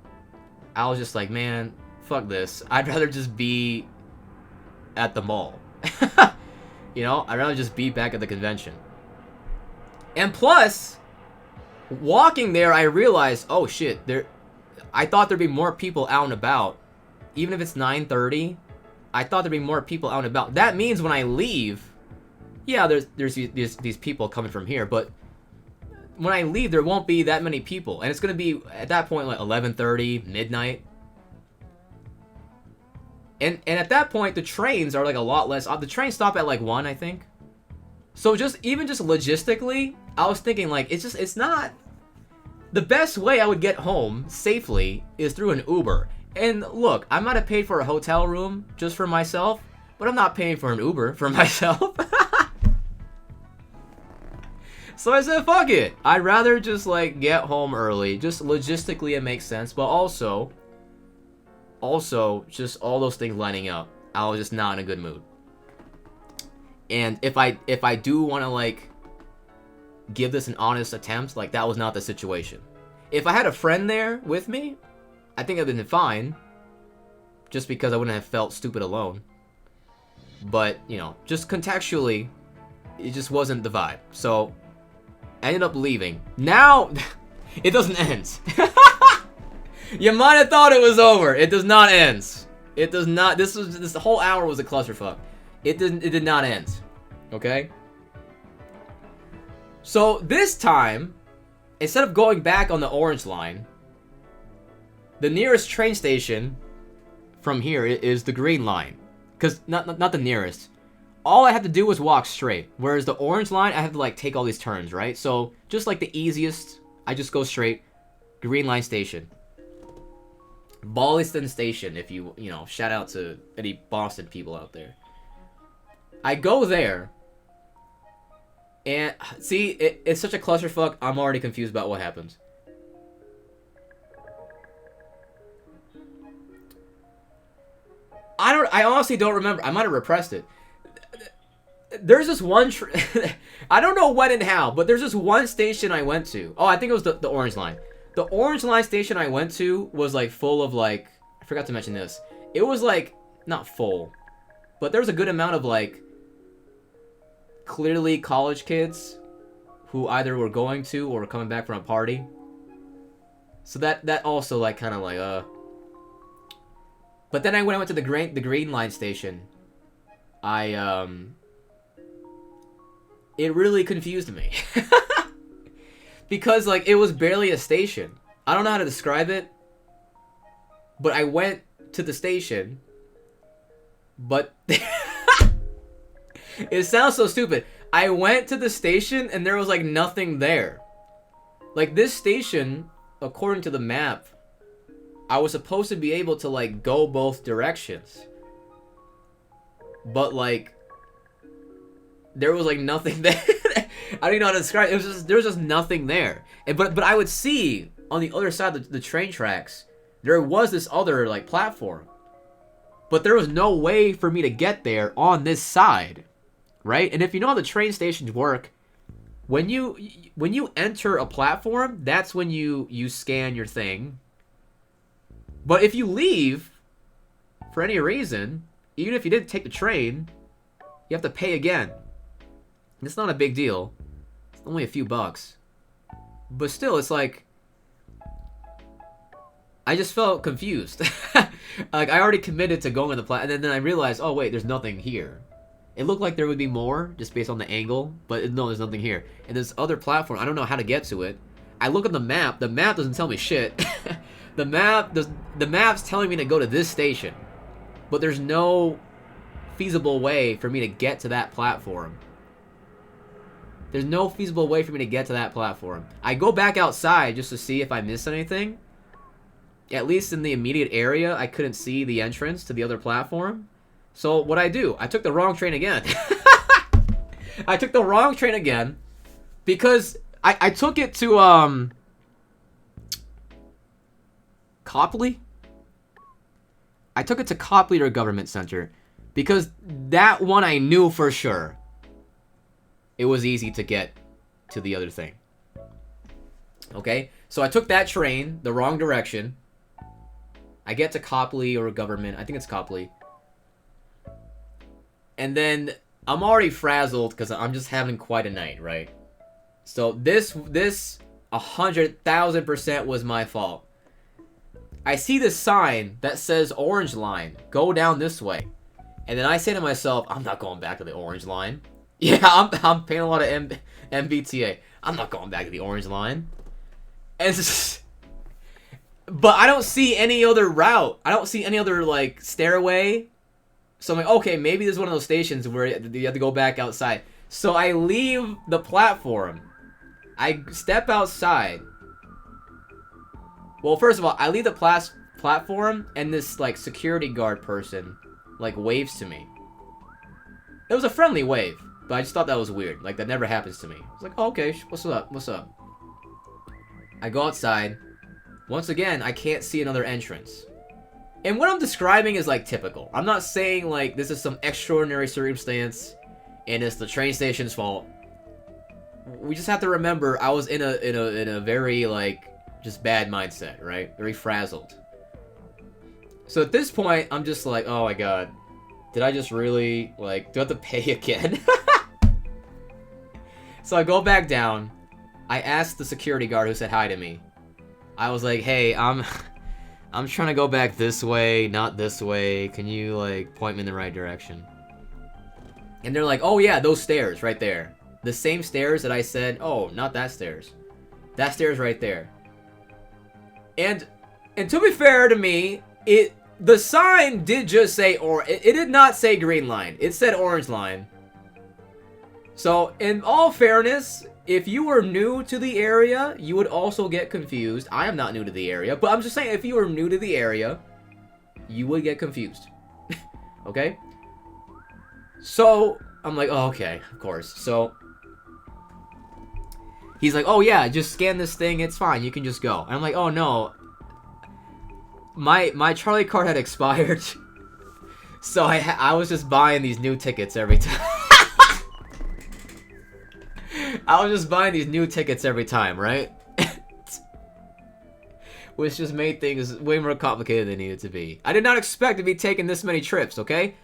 I was just like, man, fuck this. I'd rather just be at the mall. You know, I'd rather just be back at the convention. And plus, walking there, I realized, oh shit, I thought there'd be more people out and about. Even if it's 9:30, I thought there'd be more people out and about. That means when I leave, yeah, there's these people coming from here, but when I leave, there won't be that many people. And it's going to be, at that point, like 11:30, midnight. And at that point, the trains are like a lot less. The trains stop at like 1, I think. So even just logistically, I was thinking like, it's not... The best way I would get home safely is through an Uber. And look, I might have paid for a hotel room just for myself, but I'm not paying for an Uber for myself. So I said, fuck it. I'd rather just, like, get home early. Just logistically it makes sense. But also, just all those things lining up. I was just not in a good mood. And if I do want to, like, give this an honest attempt, like, that was not the situation. If I had a friend there with me, I think I'd been fine. Just because I wouldn't have felt stupid alone. But, you know, just contextually, it just wasn't the vibe. So, I ended up leaving. Now, it doesn't end. You might have thought it was over. It does not end. It does not. This whole hour was a clusterfuck. It did not end. Okay? So, this time, instead of going back on the orange line, the nearest train station from here is the green line. Because, not the nearest. All I had to do was walk straight. Whereas the orange line, I have to, like, take all these turns, right? So, just like the easiest, I just go straight. Green line station. Ballston Station, if you know, shout out to any Boston people out there. I go there. And, see, it's such a clusterfuck, I'm already confused about what happens. I honestly don't remember. I might have repressed it. There's this one... I don't know when and how, but there's this one station I went to. Oh, I think it was the orange line. The orange line station I went to was, like, full of, like... I forgot to mention this. It was, like, not full. But there was a good amount of, like... clearly college kids who either were going to or were coming back from a party. So that also, like, kind of like, But then when I went to the green line station, it really confused me. Because, like, it was barely a station. I don't know how to describe it. But I went to the station. But... It sounds so stupid. I went to the station and there was, like, nothing there. Like, this station, according to the map, I was supposed to be able to, like, go both directions. But, like, there was, like, nothing there. I don't even know how to describe it. There was just nothing there. But I would see on the other side of the train tracks, there was this other, like, platform. But there was no way for me to get there on this side. Right? And if you know how the train stations work, when you enter a platform, that's when you scan your thing. But if you leave, for any reason, even if you didn't take the train, you have to pay again. And it's not a big deal. It's only a few bucks. But still, it's like... I just felt confused. Like, I already committed to going to the platform, and then I realized, oh wait, there's nothing here. It looked like there would be more, just based on the angle, but no, there's nothing here. And this other platform, I don't know how to get to it. I look at the map doesn't tell me shit. The map's telling me to go to this station. But there's no feasible way for me to get to that platform. There's no feasible way for me to get to that platform. I go back outside just to see if I missed anything. At least in the immediate area, I couldn't see the entrance to the other platform. So, what I do? I took the wrong train again. I took the wrong train again. Because I took it to, Copley? I took it to Copley or Government Center. Because that one I knew for sure. It was easy to get to the other thing. Okay? So I took that train, the wrong direction. I get to Copley or Government. I think it's Copley. And then I'm already frazzled because I'm just having quite a night, right? So this 100,000% was my fault. I see this sign that says orange line. Go down this way. And then I say to myself, I'm not going back to the orange line. Yeah, I'm paying a lot of MBTA. I'm not going back to the orange line. And but I don't see any other route. I don't see any other, like, stairway. So I'm like, okay, maybe this is one of those stations where you have to go back outside. So I leave the platform. I step outside. Well, first of all, I leave the platform, and this, like, security guard person, like, waves to me. It was a friendly wave. But I just thought that was weird. Like, that never happens to me. I was like, oh, okay, what's up? What's up? I go outside. Once again, I can't see another entrance. And what I'm describing is, like, typical. I'm not saying, like, this is some extraordinary circumstance and it's the train station's fault. We just have to remember I was in a very, like, just bad mindset, right? Very frazzled. So at this point, I'm just like, oh my god. Did I just really, like, do I have to pay again? So I go back down. I asked the security guard who said hi to me. I was like, hey, I'm trying to go back this way, not this way. Can you, like, point me in the right direction? And they're like, oh yeah, those stairs right there. The same stairs that I said, oh, not that stairs. That stairs right there. And to be fair to me, the sign did just say, it did not say green line. It said orange line. So, in all fairness, if you were new to the area, you would also get confused. I am not new to the area, but I'm just saying, if you were new to the area, you would get confused. Okay? So, I'm like, oh, okay, of course. So, he's like, oh yeah, just scan this thing, it's fine, you can just go. And I'm like, oh no. My Charlie card had expired. So I was just buying these new tickets every time. I was just buying these new tickets every time, right? Which just made things way more complicated than they needed to be. I did not expect to be taking this many trips, okay?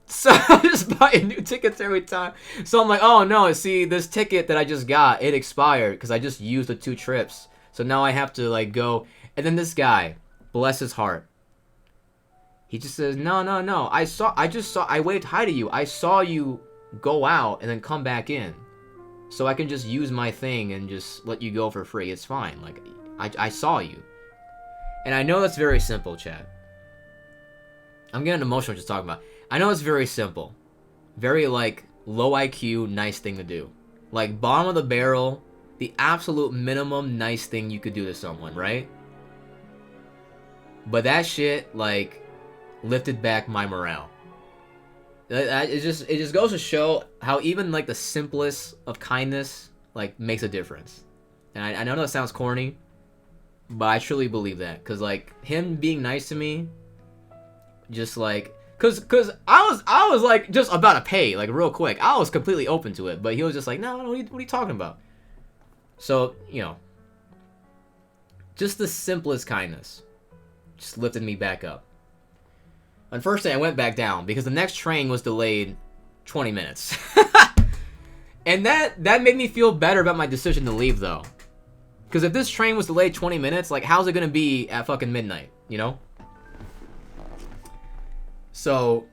So I'm just buying new tickets every time. So I'm like, oh no, see, this ticket that I just got, it expired because I just used the 2 trips. So now I have to, like, go. And then this guy, bless his heart, he just says, no. I waved hi to you. I saw you go out and then come back in. So I can just use my thing and just let you go for free. It's fine. Like, I saw you. And I know that's very simple, chat. I'm getting emotional just talking about it. I know it's very simple. Very, like, low IQ, nice thing to do. Like, bottom of the barrel, the absolute minimum nice thing you could do to someone, right? But that shit, like, lifted back my morale. It just goes to show how even, like, the simplest of kindness, like, makes a difference. And I know that sounds corny, but I truly believe that. Because, like, him being nice to me, just, like... Cause I was like just about to pay, like, real quick. I was completely open to it, but he was just like, no, what are you talking about? So, you know, just the simplest kindness just lifted me back up. Unfortunately, I went back down because the next train was delayed 20 minutes. And that made me feel better about my decision to leave, though. Because if this train was delayed 20 minutes, like, how's it gonna be at fucking midnight, you know? So,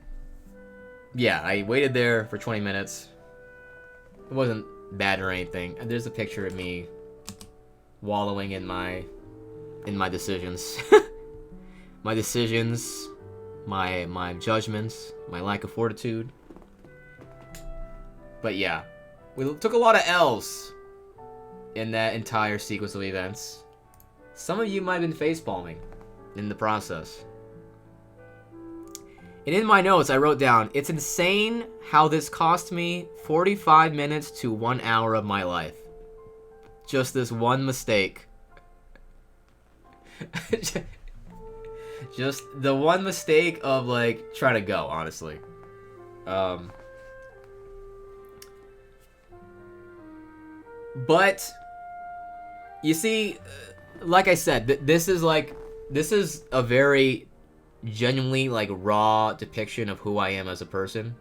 yeah, I waited there for 20 minutes. It wasn't bad or anything. And there's a picture of me wallowing in my decisions. My decisions, my judgments, my lack of fortitude. But yeah, we took a lot of L's in that entire sequence of events. Some of you might have been facepalming in the process. And in my notes, I wrote down, it's insane how this cost me 45 minutes to 1 hour of my life. Just this one mistake. Just the one mistake of, like, trying to go, honestly. But, you see, like I said, this is a very... genuinely, like, raw depiction of who I am as a person.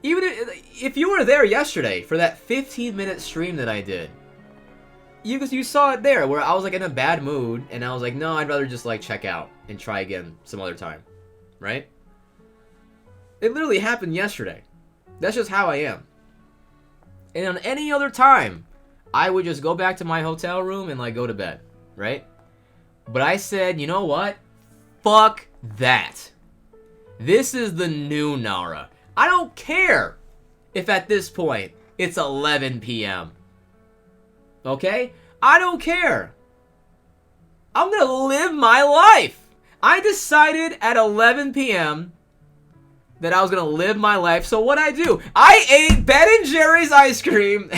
Even if you were there yesterday for that 15-minute stream that I did, you saw it there where I was, like, in a bad mood and I was like, no, I'd rather just, like, check out and try again some other time, right? It literally happened yesterday. That's just how I am. And on any other time, I would just go back to my hotel room and, like, go to bed, right? But I said, you know what? Fuck that. This is the new Nara. I don't care if at this point it's 11 p.m. Okay? I don't care. I'm gonna live my life. I decided at 11 p.m. that I was gonna live my life. So what'd I do? I ate Ben & Jerry's ice cream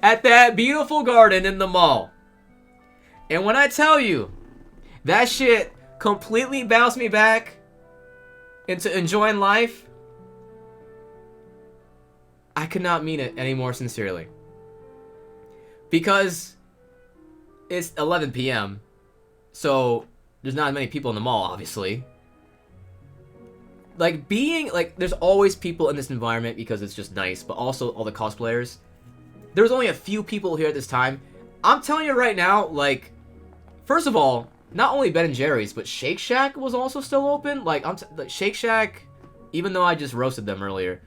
at that beautiful garden in the mall. And when I tell you, that shit completely bounced me back into enjoying life, I could not mean it any more sincerely. Because it's 11 p.m. So there's not many people in the mall, obviously. Like, there's always people in this environment because it's just nice, but also all the cosplayers. There was only a few people here at this time. I'm telling you right now, like, first of all, not only Ben & Jerry's, but Shake Shack was also still open. Like, Shake Shack, even though I just roasted them earlier,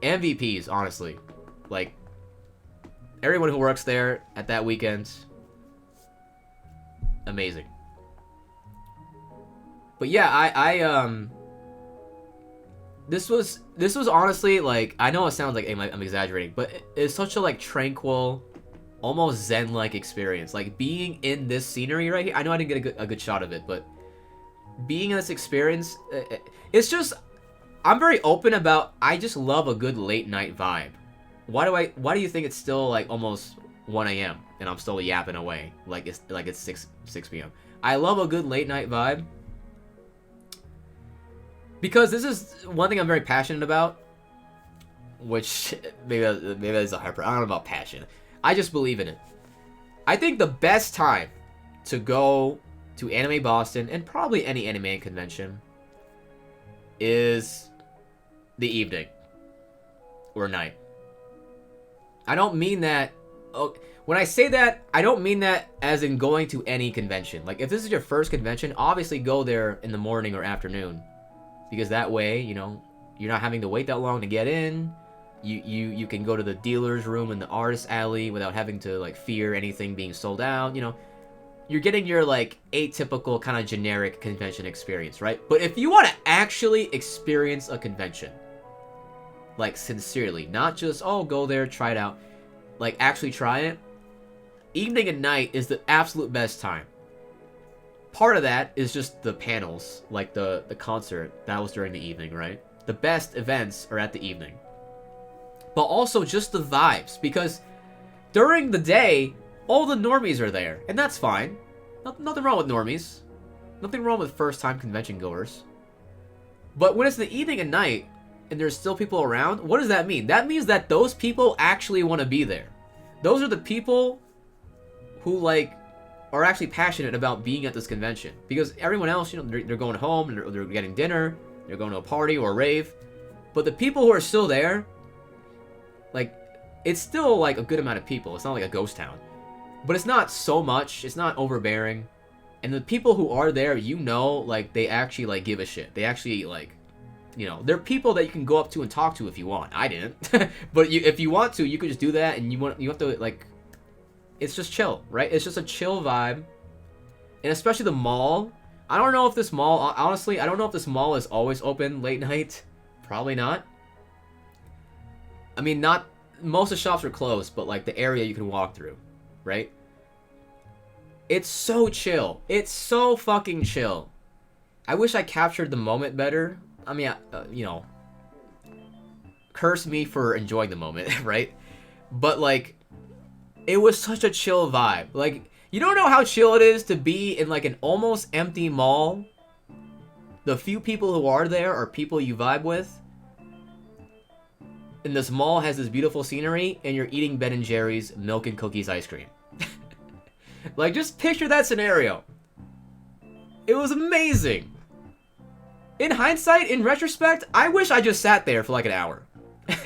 MVPs, honestly. Like, everyone who works there at that weekend, amazing. But yeah, this was honestly, like, I know it sounds like I'm exaggerating, but it's such a, like, tranquil, almost zen-like experience. Like, being in this scenery right here, I know I didn't get a good shot of it, but being in this experience, it's just, I'm very open about, I just love a good late night vibe. Why do you think it's still, like, almost 1 a.m. and I'm still yapping away like it's 6 p.m. I love a good late night vibe. Because this is one thing I'm very passionate about, which maybe that's a hyper. I don't know about passion. I just believe in it. I think the best time to go to Anime Boston, and probably any anime convention, is the evening or night. I don't mean that. When I say that, I don't mean that as in going to any convention. Like, if this is your first convention, obviously go there in the morning or afternoon. Because that way, you know, you're not having to wait that long to get in. You can go to the dealer's room in the artist alley without having to, like, fear anything being sold out. You know, you're getting your, like, atypical kind of generic convention experience, right? But if you want to actually experience a convention, like, sincerely, not just, oh, go there, try it out, like, actually try it, evening and night is the absolute best time. Part of that is just the panels, like the concert, that was during the evening, right? The best events are at the evening. But also just the vibes, because during the day, all the normies are there, and that's fine. Nothing wrong with normies. Nothing wrong with first-time convention goers. But when it's the evening and night, and there's still people around, what does that mean? That means that those people actually want to be there. Those are the people who, like, are actually passionate about being at this convention. Because everyone else, you know, they're going home, they're getting dinner, they're going to a party or a rave. But the people who are still there, like, it's still, like, a good amount of people. It's not like a ghost town. But it's not so much. It's not overbearing. And the people who are there, you know, like, they actually, like, give a shit. They actually, like, you know, they're people that you can go up to and talk to if you want. I didn't. But if you want to, you could just do that, and you have to, like, it's just chill, right? It's just a chill vibe. And especially the mall. I don't know if this mall, honestly, I don't know if this mall is always open late night. Probably not. I mean, most of the shops are closed, but, like, the area you can walk through, right? It's so chill. It's so fucking chill. I wish I captured the moment better. I mean, you know, curse me for enjoying the moment, right? But, like, it was such a chill vibe. Like, you don't know how chill it is to be in, like, an almost empty mall. The few people who are there are people you vibe with. And this mall has this beautiful scenery, and you're eating Ben & Jerry's milk and cookies ice cream. Like, just picture that scenario. It was amazing. In hindsight, in retrospect, I wish I just sat there for like an hour.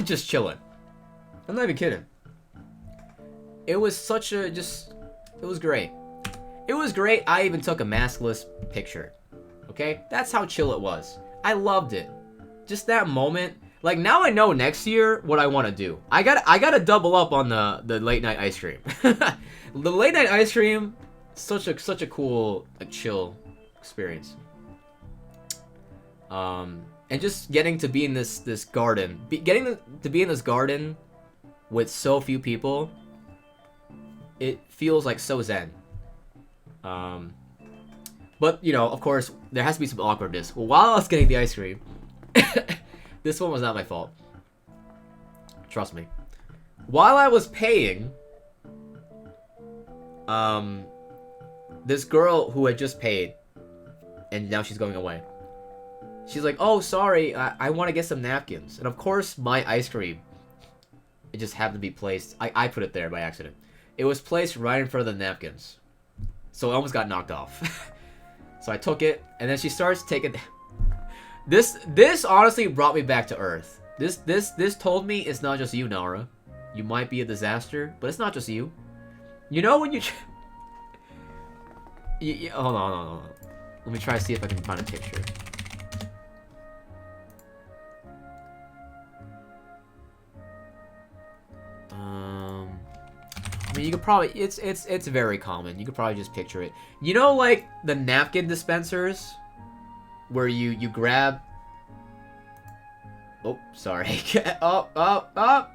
Just chilling. I'm not even kidding. It was such a, it was great. It was great. I even took a maskless picture. Okay? That's how chill it was. I loved it. Just that moment. Like, now I know next year what I want to do. I gotta double up on the late night ice cream. The late night ice cream, such a cool, like, chill experience. And just getting to be in this garden, getting to be in this garden with so few people, it feels like so zen. But, you know, of course, there has to be some awkwardness. While I was getting the ice cream, this one was not my fault. Trust me. While I was paying, this girl who had just paid, and now she's going away. She's like, oh, sorry, I want to get some napkins. And of course, my ice cream, it just happened to be placed. I put it there by accident. It was placed right in front of the napkins. So it almost got knocked off. So I took it, and then she starts taking... This honestly brought me back to Earth. This told me it's not just you, Nara. You might be a disaster, but it's not just you. You know when you... hold on. Let me try to see if I can find a picture. I mean, you could probably... It's very common. You could probably just picture it. You know, like, the napkin dispensers? Where you grab... Oh, sorry. Up.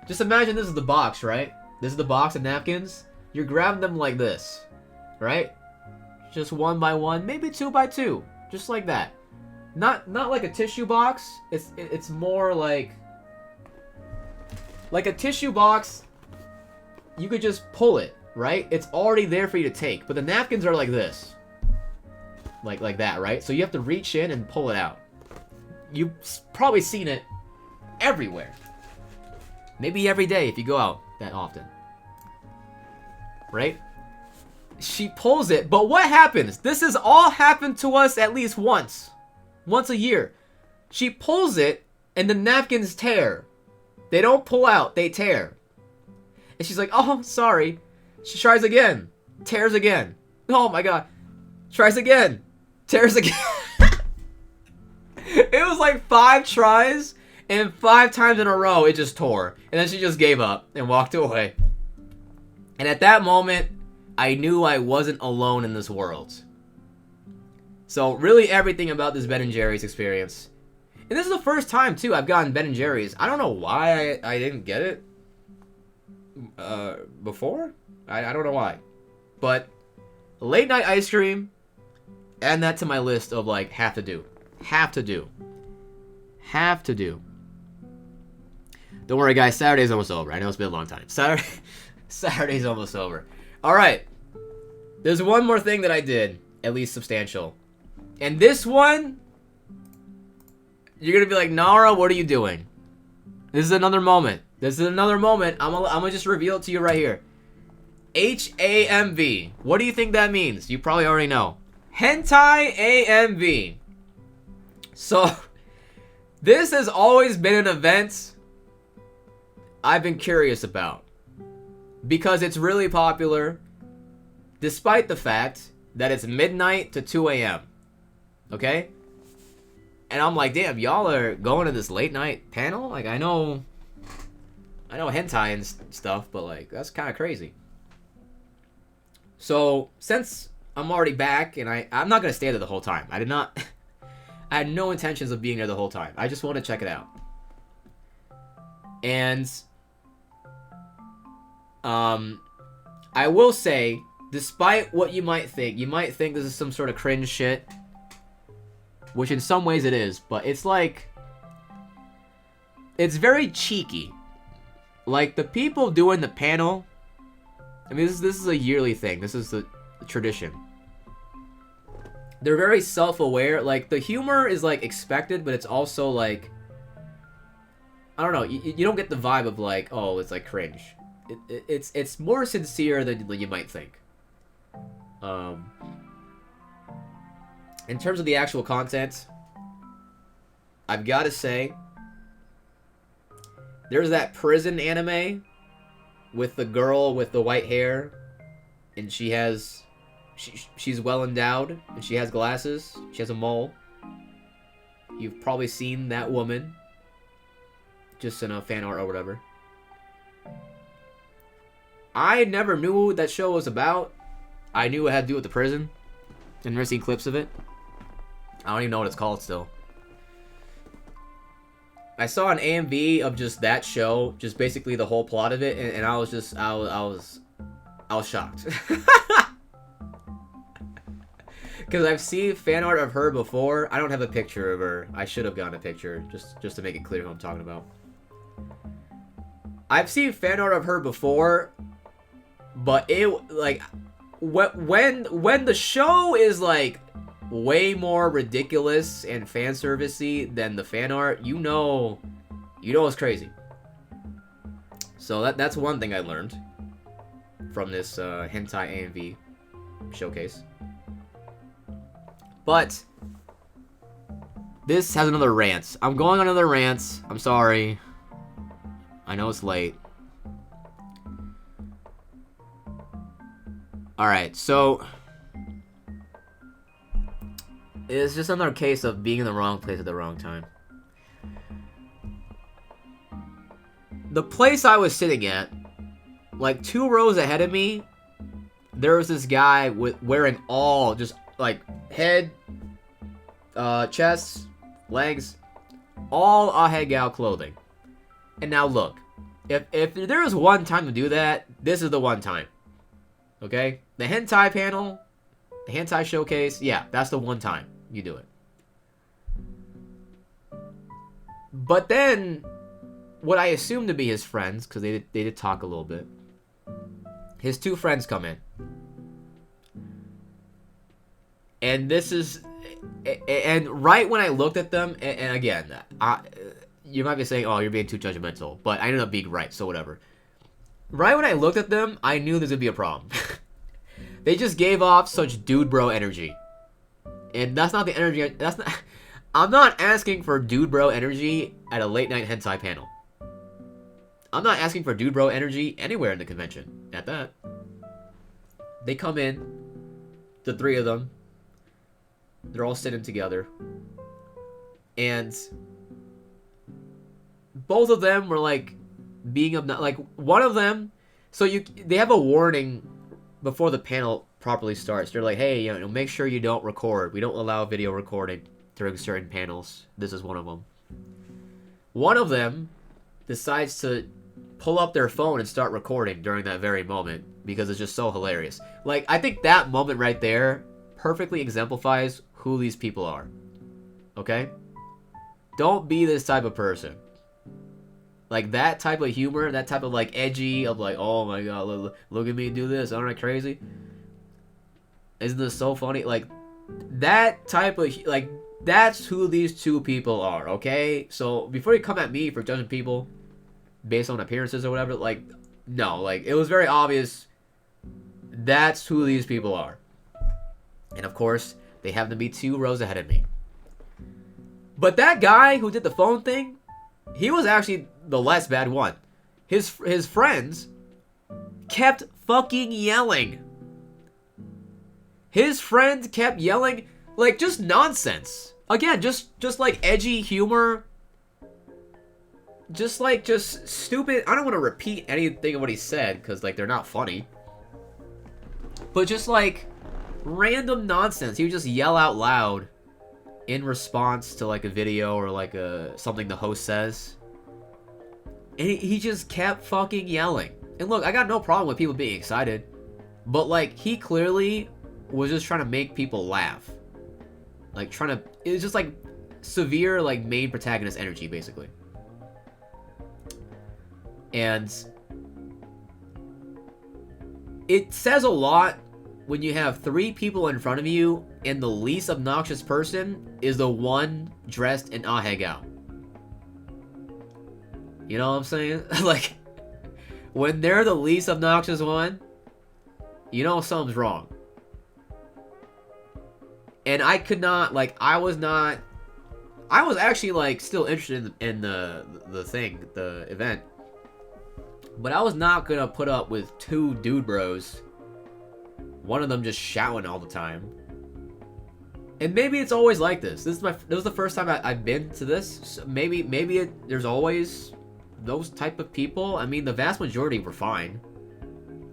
Just imagine this is the box, right? This is the box of napkins. You're grabbing them like this. Right? Just one by one. Maybe two by two. Just like that. Not like a tissue box. It's more like... Like a tissue box... You could just pull it, right? It's already there for you to take. But the napkins are like this. Like that, right? So you have to reach in and pull it out. You've probably seen it everywhere. Maybe every day if you go out that often. Right? She pulls it, but what happens? This has all happened to us at least once. Once a year. She pulls it, and the napkins tear. They don't pull out, they tear. And she's like, oh, sorry. She tries again. Tears again. Oh my god. Tries again. Tears again. It was like 5 tries, and 5 times in a row it just tore. And then she just gave up and walked away. And at that moment, I knew I wasn't alone in this world. So really everything about this Ben & Jerry's experience. And this is the first time, too, I've gotten Ben & Jerry's. I don't know why I didn't get it before. I don't know why. But late night ice cream, add that to my list of, like, have to do. Don't worry, guys. Saturday's almost over. I know it's been a long time. Saturday's almost over. Alright. There's one more thing that I did, at least substantial. And this one, you're gonna be like, Nara, what are you doing? This is another moment. I'm gonna just reveal it to you right here. HAMV. What do you think that means? You probably already know. Hentai AMV. So, this has always been an event I've been curious about. Because it's really popular, despite the fact that it's midnight to 2 a.m. Okay? And I'm like, damn, y'all are going to this late night panel? Like, I know hentai and stuff, but like, that's kind of crazy. So, since I'm already back, and I'm not going to stay there the whole time. I had no intentions of being there the whole time. I just want to check it out. And, I will say, despite what you might think this is some sort of cringe shit, which in some ways it is, but it's like, it's very cheeky. Like, the people doing the panel, I mean, this is a yearly thing. This is the tradition. They're very self-aware. Like, the humor is, like, expected, but it's also, like, I don't know. You don't get the vibe of, like, oh, it's, like, cringe. It's more sincere than you might think. In terms of the actual content, I've got to say, there's that prison anime with the girl with the white hair, and she's well endowed, and she has glasses, she has a mole. You've probably seen that woman, just in a fan art or whatever. I never knew what that show was about. I knew it had to do with the prison. I've never seen clips of it. I don't even know what it's called still. I saw an AMV of just that show, just basically the whole plot of it, and I was just, I was shocked. Because I've seen fan art of her before. I don't have a picture of her. I should have gotten a picture just to make it clear who I'm talking about. I've seen fan art of her before, but it like when the show is like way more ridiculous and fan servicey than the fan art, you know it's crazy. So that's one thing I learned from this hentai AMV showcase. But this has another rant. I'm going on another rant. I'm sorry. I know it's late. Alright, so it's just another case of being in the wrong place at the wrong time. The place I was sitting at, like 2 rows ahead of me, there was this guy wearing all just like head, chest, legs, all Ahegao clothing. And now look, if there is one time to do that, this is the one time. Okay? The hentai panel, the hentai showcase, yeah, that's the one time you do it. But then, what I assumed to be his friends, because they did talk a little bit, his 2 friends come in. And this is... And right when I looked at them, and again, you might be saying, oh, you're being too judgmental, but I ended up being right, so whatever. Right when I looked at them, I knew this would be a problem. They just gave off such dude bro energy. And that's not the energy, I'm not asking for dude bro energy at a late night hentai panel. I'm not asking for dude bro energy anywhere in the convention, at that. They come in, the 3 of them, they're all sitting together, and both of them were like being like one of them. So they have a warning before the panel properly starts. They're like, hey, you know, make sure you don't record. We don't allow video recording during certain panels. This is one of them. One of them decides to pull up their phone and start recording during that very moment because it's just so hilarious. Like, I think that moment right there perfectly exemplifies who these people are. Okay? Don't be this type of person. Like, that type of humor, that type of, like, edgy, of, like, oh my god, look at me do this, aren't I crazy? Isn't this so funny? Like, that type of, like, that's who these 2 people are, okay? So, before you come at me for judging people based on appearances or whatever, like, no, like, it was very obvious that's who these people are. And, of course, they happen to be 2 rows ahead of me. But that guy who did the phone thing, he was actually the less bad one. His friends kept fucking yelling. His friends kept yelling, like, just nonsense. Again, just like edgy humor. Just stupid. I don't want to repeat anything of what he said, because, like, they're not funny. But just, like, random nonsense. He would just yell out loud in response to, like, a video or, like, something the host says. And he just kept fucking yelling. And look, I got no problem with people being excited. But, like, he clearly was just trying to make people laugh. Like, it was just, like, severe, like, main protagonist energy, basically. And it says a lot when you have 3 people in front of you and the least obnoxious person is the one dressed in ahegao. You know what I'm saying? Like, when they're the least obnoxious one, you know something's wrong. And I could not, like, I was actually, like, still interested in the event. But I was not gonna put up with 2 dude bros, one of them just shouting all the time. And maybe it's always like this. This was the first time I've been to this. So maybe there's always those type of people. I mean, the vast majority were fine.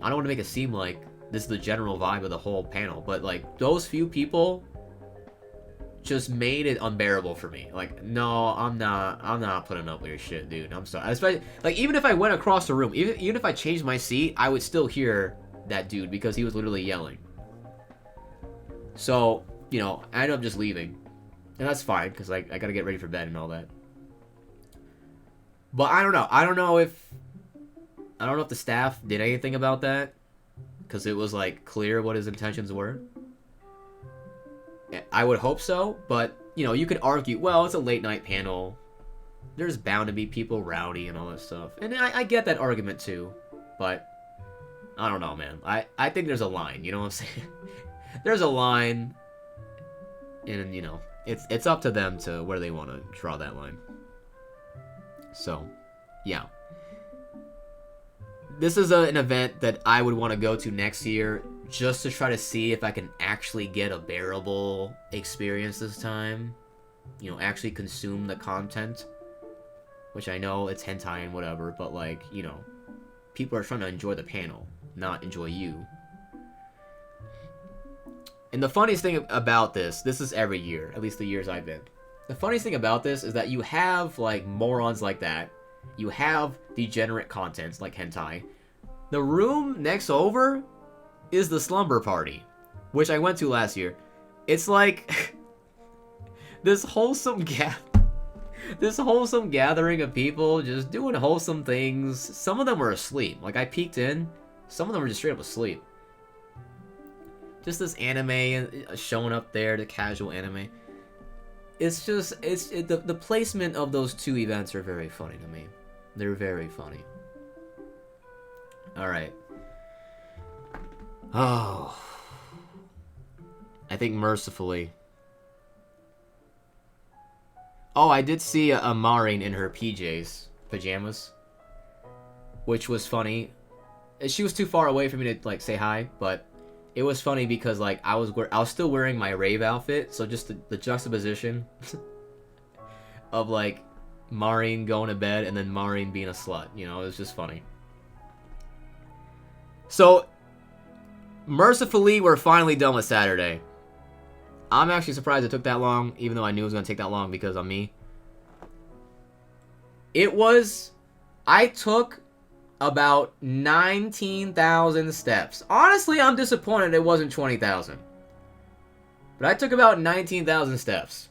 I don't want to make it seem like this is the general vibe of the whole panel, but, like, those few people just made it unbearable for me. Like, no, I'm not putting up with your shit, dude. I'm sorry. Especially, like, even if I went across the room, even if I changed my seat, I would still hear that dude because he was literally yelling. So, you know, I ended up just leaving. And that's fine, because I gotta get ready for bed and all that. But I don't know. I don't know if the staff did anything about that, because it was, like, clear what his intentions were. I would hope so, but, you know, you could argue, well, it's a late-night panel. There's bound to be people rowdy and all that stuff. And I get that argument, too. But, I don't know, man. I think there's a line, you know what I'm saying? There's a line, and, you know, it's up to them to where they want to draw that line. So, yeah. This is an event that I would want to go to next year, just to try to see if I can actually get a bearable experience this time. You know, actually consume the content. Which I know it's hentai and whatever, but, like, you know, people are trying to enjoy the panel, not enjoy you. And the funniest thing about this is every year, at least the years I've been. The funniest thing about this is that you have, like, morons like that. You have degenerate contents like hentai. The room next over is the slumber party, which I went to last year. It's like this wholesome gathering of people just doing wholesome things. Some of them were asleep. Like, I peeked in. Some of them were just straight up asleep. Just this anime showing up there, the casual anime. It's just, the placement of those two events are very funny to me. They're very funny. Alright. Oh. I think mercifully. Oh, I did see a Marin in her pajamas. Which was funny. She was too far away for me to, like, say hi, but it was funny because, like, I was still wearing my rave outfit, so just the juxtaposition of, like, Marin going to bed and then Marin being a slut, you know, it was just funny. So, mercifully, we're finally done with Saturday. I'm actually surprised it took that long, even though I knew it was going to take that long because of me. I took about 19,000 steps. Honestly, I'm disappointed it wasn't 20,000. But I took about 19,000 steps.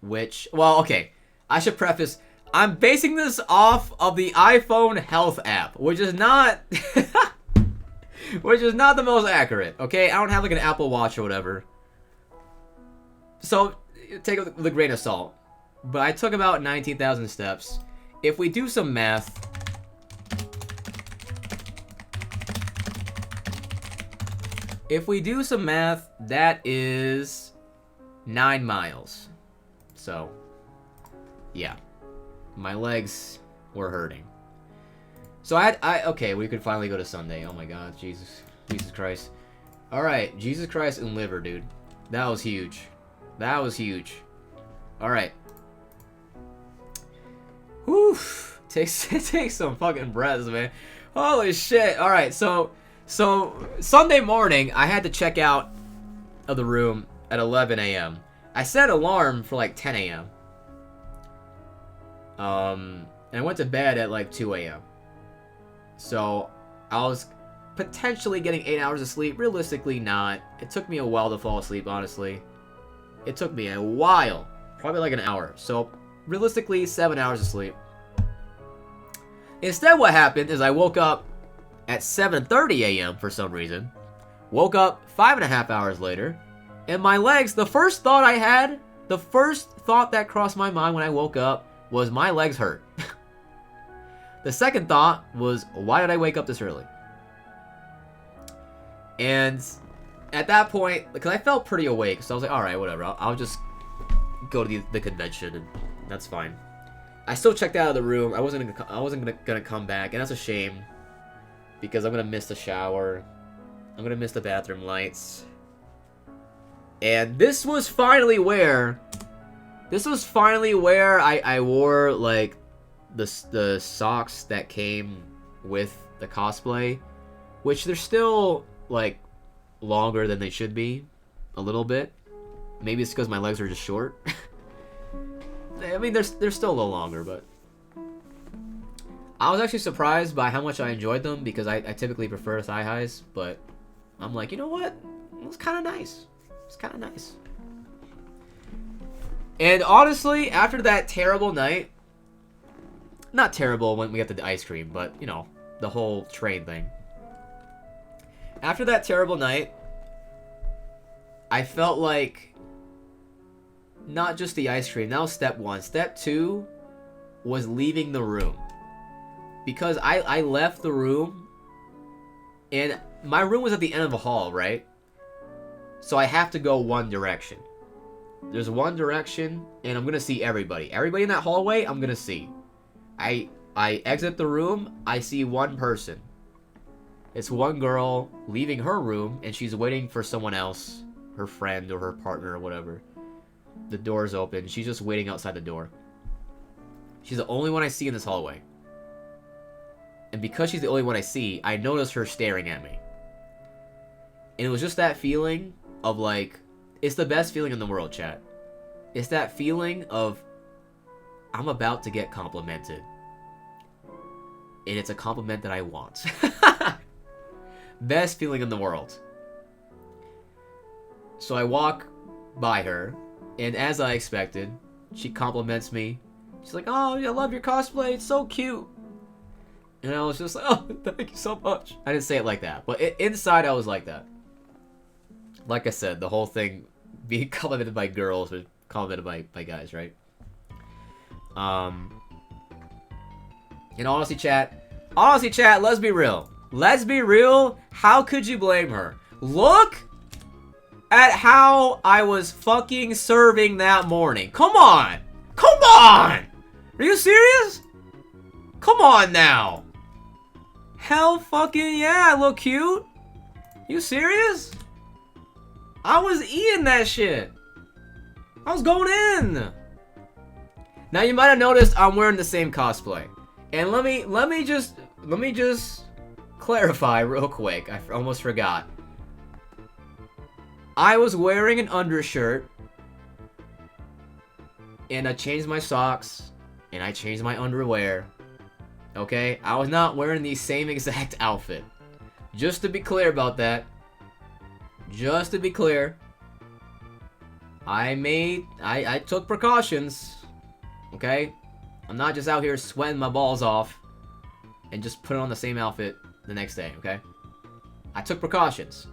Which, well, okay. I should preface, I'm basing this off of the iPhone health app, which is not which is not the most accurate, okay? I don't have like an Apple Watch or whatever. So, take it with a grain of salt. But I took about 19,000 steps. If we do some math, that is 9 miles. So, yeah. My legs were hurting. So okay, we could finally go to Sunday. Oh my god, Jesus Christ. Alright, Jesus Christ and liver, dude. That was huge. Alright. Whew. Take some fucking breaths, man. Holy shit. Alright, so Sunday morning, I had to check out of the room at 11 a.m. I set an alarm for like 10 a.m. And I went to bed at like 2 a.m. So, I was potentially getting 8 hours of sleep. Realistically, not. It took me a while to fall asleep, honestly. It took me a while. Probably like an hour. So, realistically, 7 hours of sleep. Instead, what happened is I woke up at 7:30 a.m. for some reason. Woke up 5.5 hours later. And my legs, the first thought that crossed my mind when I woke up was my legs hurt. The second thought was, why did I wake up this early? And at that point, because I felt pretty awake, so I was like, alright, whatever, I'll just go to the convention, and that's fine. I still checked out of the room. I wasn't gonna come back, and that's a shame, because I'm gonna miss the shower. I'm gonna miss the bathroom lights. And this was finally where I wore, like, the socks that came with the cosplay, which they're still, like, longer than they should be, a little bit. Maybe it's because my legs are just short. I mean, they're still a little longer, but I was actually surprised by how much I enjoyed them, because I typically prefer thigh highs, but I'm like, you know what? it was kind of nice. It was kind of nice. And honestly, after that terrible night, not terrible when we got the ice cream, but, you know, the whole train thing. After that terrible night, I felt like not just the ice cream. That was step one. Step two was leaving the room. Because I left the room, and my room was at the end of a hall, right? So I have to go one direction. There's one direction, and I'm going to see everybody. Everybody in that hallway, I'm going to see. I exit the room, I see one person. It's one girl leaving her room, and she's waiting for someone else, her friend or her partner or whatever. The door's open. She's just waiting outside the door. She's the only one I see in this hallway. And because she's the only one I see, I notice her staring at me. And it was just that feeling of like, it's the best feeling in the world, chat. It's that feeling of, I'm about to get complimented. And it's a compliment that I want. Best feeling in the world. So I walk by her, and as I expected, she compliments me. She's like, oh, I love your cosplay, it's so cute. And I was just like, oh, thank you so much. I didn't say it like that, but inside I was like that. Like I said, the whole thing being complimented by girls was complimented by guys, right? And honestly, chat, let's be real. Let's be real. How could you blame her? Look at how I was fucking serving that morning. Come on. Come on. Are you serious? Come on now. Hell fucking yeah, I look cute. You serious? I was eating that shit. I was going in. Now you might have noticed I'm wearing the same cosplay. And let me just clarify real quick. I almost forgot. I was wearing an undershirt, and I changed my socks, and I changed my underwear. Okay? I was not wearing the same exact outfit. Just to be clear about that. Just to be clear. I took precautions. Okay? I'm not just out here sweating my balls off and just putting on the same outfit the next day, okay? I took precautions.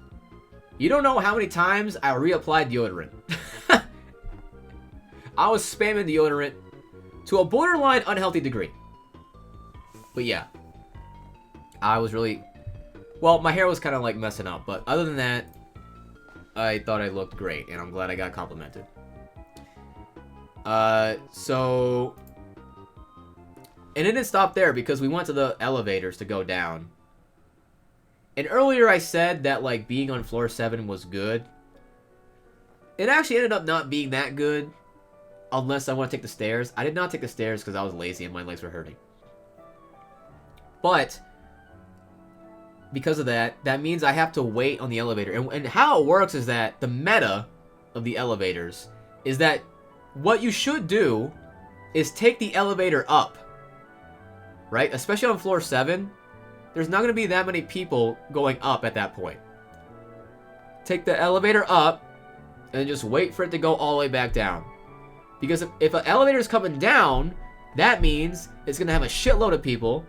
You don't know how many times I reapplied deodorant. I was spamming deodorant to a borderline unhealthy degree. But yeah. I was really... Well, my hair was kind of like messing up, but other than that, I thought I looked great, and I'm glad I got complimented. So... And it didn't stop there, because we went to the elevators to go down. And earlier I said that, like, being on floor 7 was good. It actually ended up not being that good, unless I want to take the stairs. I did not take the stairs because I was lazy and my legs were hurting. But, because of that, that means I have to wait on the elevator. And how it works is that the meta of the elevators is that what you should do is take the elevator up. Right? Especially on floor 7, there's not going to be that many people going up at that point. Take the elevator up, and just wait for it to go all the way back down. Because if an elevator is coming down, that means it's going to have a shitload of people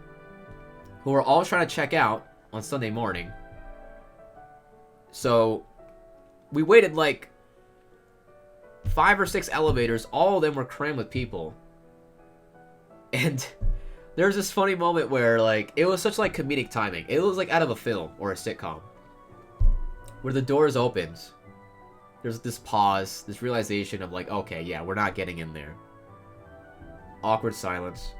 who are all trying to check out on Sunday morning. So, we waited like 5 or 6 elevators. All of them were crammed with people. And... There's this funny moment where, like, it was such, like, comedic timing. It was, like, out of a film or a sitcom. Where the doors opens. There's this pause, this realization of, like, okay, yeah, we're not getting in there. Awkward silence.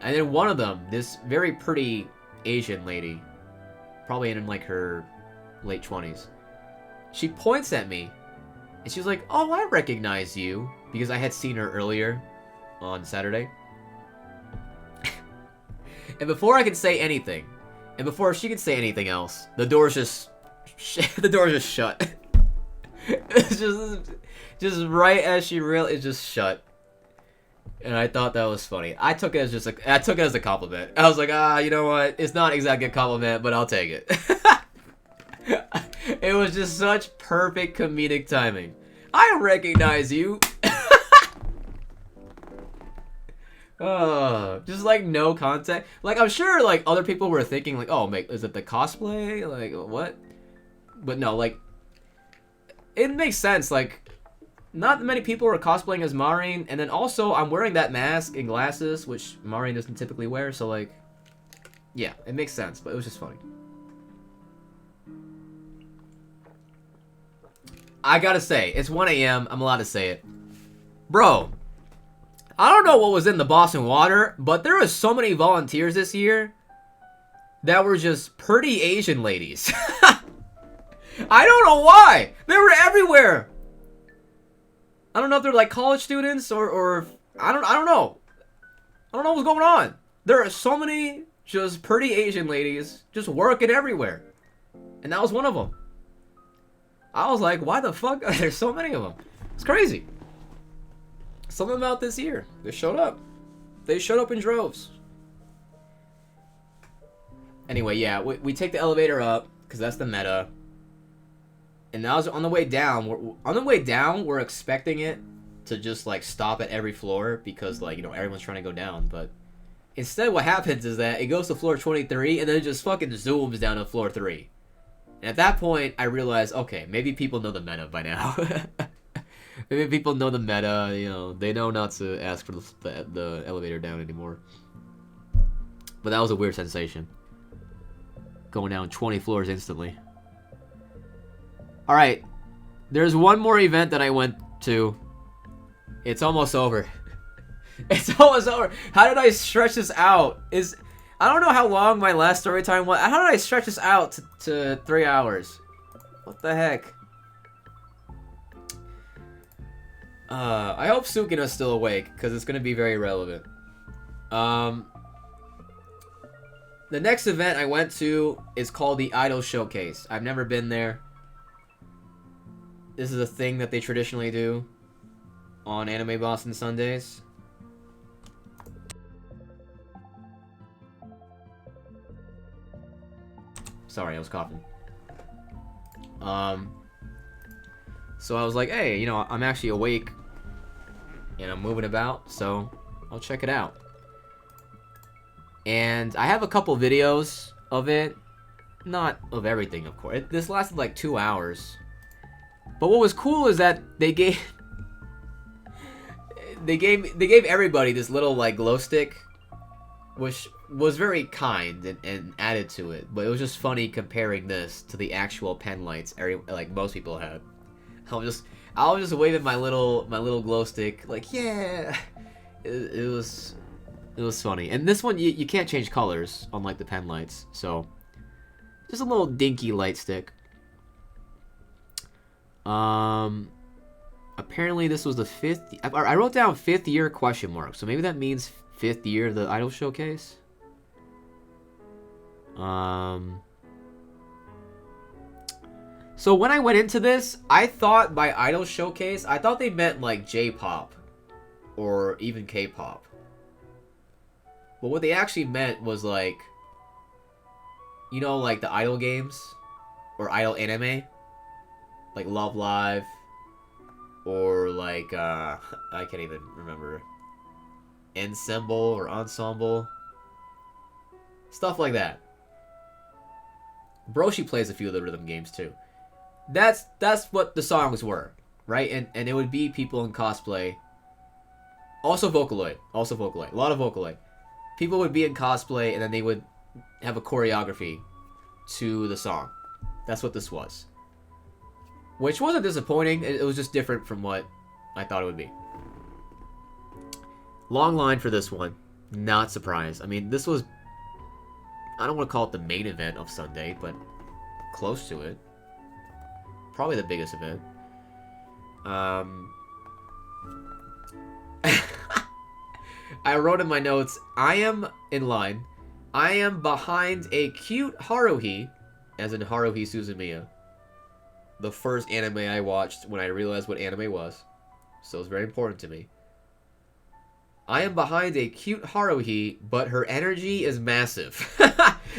And then one of them, this very pretty Asian lady, probably in, like, her late 20s, she points at me, and she's like, oh, I recognize you. Because I had seen her earlier on Saturday. And before I could say anything, and before she could say anything else, the door's just shut. It's just right as she realized, it's just shut. And I thought that was funny. I took it as a compliment. I was like, you know what? It's not exactly a compliment, but I'll take it. It was just such perfect comedic timing. I recognize you. Just like no context. Like I'm sure like other people were thinking like, oh, mate, is it the cosplay? Like what? But no, like it makes sense. Like not many people are cosplaying as Marin, and then also I'm wearing that mask and glasses, which Marin doesn't typically wear. So like, yeah, it makes sense. But it was just funny. I gotta say, it's 1 a.m. I'm allowed to say it, bro. I don't know what was in the Boston water, but there were so many volunteers this year that were just pretty Asian ladies. I don't know why. They were everywhere. I don't know if they're like college students or I don't know. I don't know what's going on. There are so many just pretty Asian ladies just working everywhere. And that was one of them. I was like, why the fuck are there so many of them? It's crazy. Something about this year. They showed up. They showed up in droves. Anyway, yeah, we take the elevator up because that's the meta. And now on the way down, we're expecting it to just like stop at every floor because like, you know, everyone's trying to go down. But instead what happens is that it goes to floor 23 and then it just fucking zooms down to floor 3. And at that point, I realized, okay, maybe people know the meta by now. Maybe people know the meta, you know, they know not to ask for the elevator down anymore. But that was a weird sensation. Going down 20 floors instantly. Alright, there's one more event that I went to. It's almost over. It's almost over. How did I stretch this out? I don't know how long my last story time was. How did I stretch this out to 3 hours? What the heck? I hope Sukino's still awake, because it's going to be very relevant. The next event I went to is called the Idol Showcase. I've never been there. This is a thing that they traditionally do on Anime Boston Sundays. Sorry, I was coughing. So I was like, hey, you know, I'm actually awake and I'm moving about, so I'll check it out. And I have a couple videos of it. Not of everything, of course. This lasted like 2 hours. But what was cool is that they gave everybody this little like glow stick, which was very kind and added to it. But it was just funny comparing this to the actual pen lights like most people had. I was just waving my little glow stick like, yeah. It was funny. And this one you can't change colors unlike the pen lights, so just a little dinky light stick. Apparently this was the 5th. I wrote down 5th year question mark, so maybe that means 5th year of the Idol Showcase. So when I went into this, I thought by Idol Showcase, I thought they meant like J-pop or even K-pop. But what they actually meant was like, you know, like the Idol games or Idol anime, like Love Live, or like I can't even remember, Ensemble or Ensemble, stuff like that. Broshi plays a few of the rhythm games too. That's what the songs were, right? And it would be people in cosplay. Also Vocaloid, a lot of Vocaloid. People would be in cosplay and then they would have a choreography to the song. That's what this was. Which wasn't disappointing, it was just different from what I thought it would be. Long line for this one. Not surprised. I mean, this was, I don't want to call it the main event of Sunday, but close to it. Probably the biggest event. I wrote in my notes, I am in line. I am behind a cute Haruhi, as in Haruhi Suzumiya. The first anime I watched when I realized what anime was. So it's very important to me. I am behind a cute Haruhi, but her energy is massive.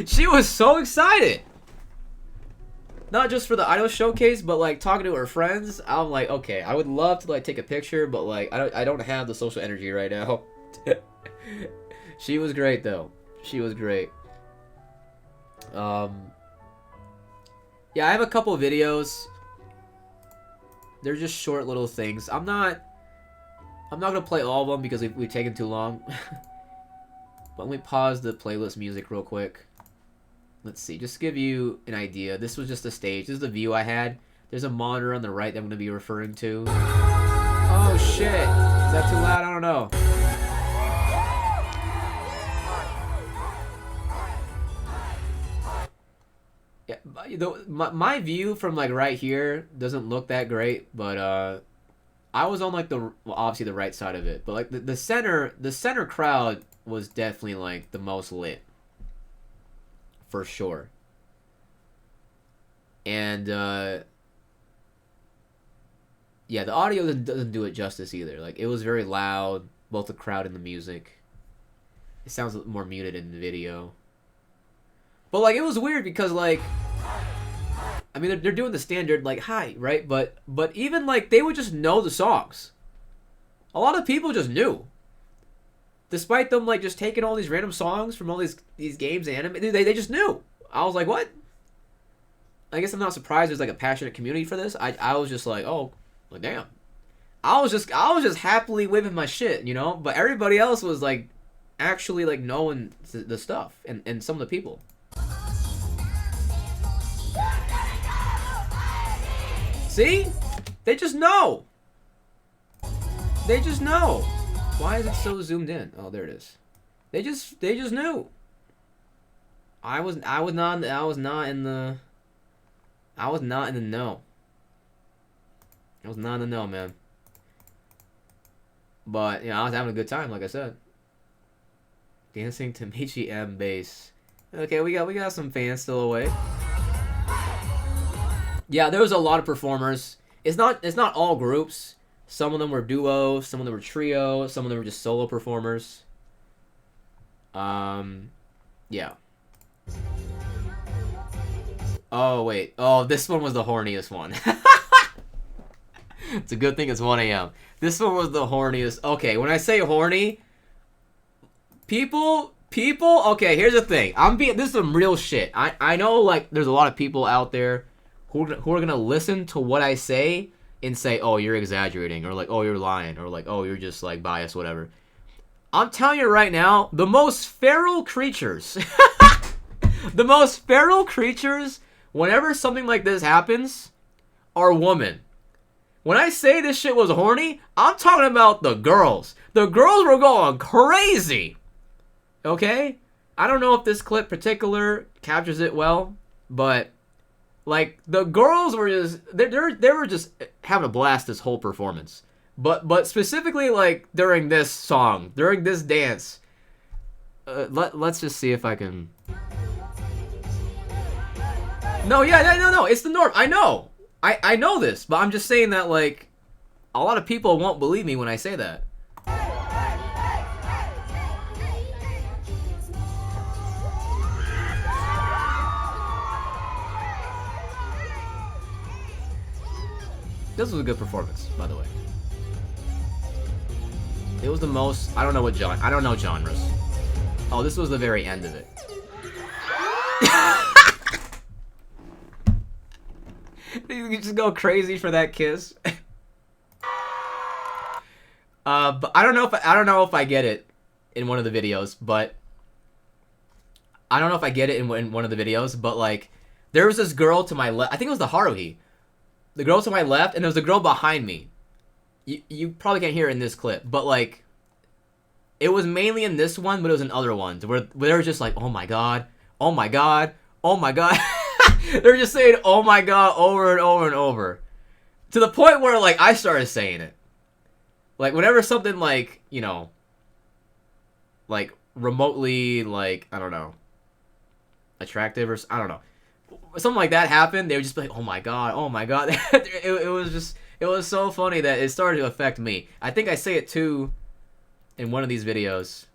She was so excited. not just for the idol showcase, but like talking to her friends. I'm like, okay, I would love to like take a picture, but like I don't have the social energy right now. She was great though. She was great. Yeah, I have a couple videos. They're just short little things. I'm not gonna play all of them because we've taken too long. But let me pause the playlist music real quick. Let's see, just to give you an idea. This was just a stage. This is the view I had. There's a monitor on the right that I'm gonna be referring to. Oh shit! Is that too loud? I don't know. Yeah, my view from like right here doesn't look that great, but I was on like obviously the right side of it, but like the center crowd was definitely like the most lit, for sure. And yeah, the audio doesn't do it justice either. Like it was very loud, both the crowd and the music. It sounds more muted in the video. But like it was weird because like, I mean they're doing the standard like hi, right? But even like they would just know the songs. A lot of people just knew. Despite them like just taking all these random songs from all these games and anime, they just knew. I was like, what? I guess I'm not surprised there's like a passionate community for this. I was just like, oh, like damn. I was just happily waving my shit, you know? But everybody else was like actually like knowing the stuff and some of the people. See? They just know. They just know. Why is it so zoomed in? Oh, there it is. They just knew. I was not in the know. I was not in the know, man. But, you know, I was having a good time, like I said. Dancing to Michi M bass. Okay, we got some fans still away. Yeah, there was a lot of performers. It's not all groups. Some of them were duo, some of them were trio, some of them were just solo performers. Yeah. Oh wait. Oh, this one was the horniest one. It's a good thing it's 1 a.m. This one was the horniest. Okay, when I say horny, people. Okay, here's the thing. This is some real shit. I know like there's a lot of people out there who are gonna listen to what I say and say, oh, you're exaggerating, or like, oh, you're lying, or like, oh, you're just like biased, whatever. I'm telling you right now, the most feral creatures, the most feral creatures, whenever something like this happens, are women. When I say this shit was horny, I'm talking about the girls. The girls were going crazy. Okay? I don't know if this clip particular captures it well, but like the girls were just they were just having a blast this whole performance. But specifically like during this song, during this dance, let's just see if I can. No, it's the norm. I know. I know this, but I'm just saying that like a lot of people won't believe me when I say that. This was a good performance, by the way. It was the most... I don't know what genre... I don't know genres. Oh, this was the very end of it. You just go crazy for that kiss. But I don't know if I get it in one of the videos, but... I don't know if I get it in one of the videos, but like... There was this girl to my left... I think it was the Haruhi. The girl to my left, and there was a girl behind me. You probably can't hear it in this clip, but like, it was mainly in this one, but it was in other ones where they were just like, oh my god, oh my god, oh my god. They're just saying, oh my god, over and over and over. To the point where like, I started saying it. Like, whenever something like, you know, like remotely, like, I don't know, attractive or, I don't know. Something like that happened, they would just be like, oh my god, oh my god. it was so funny that it started to affect me. I think I say it too in one of these videos,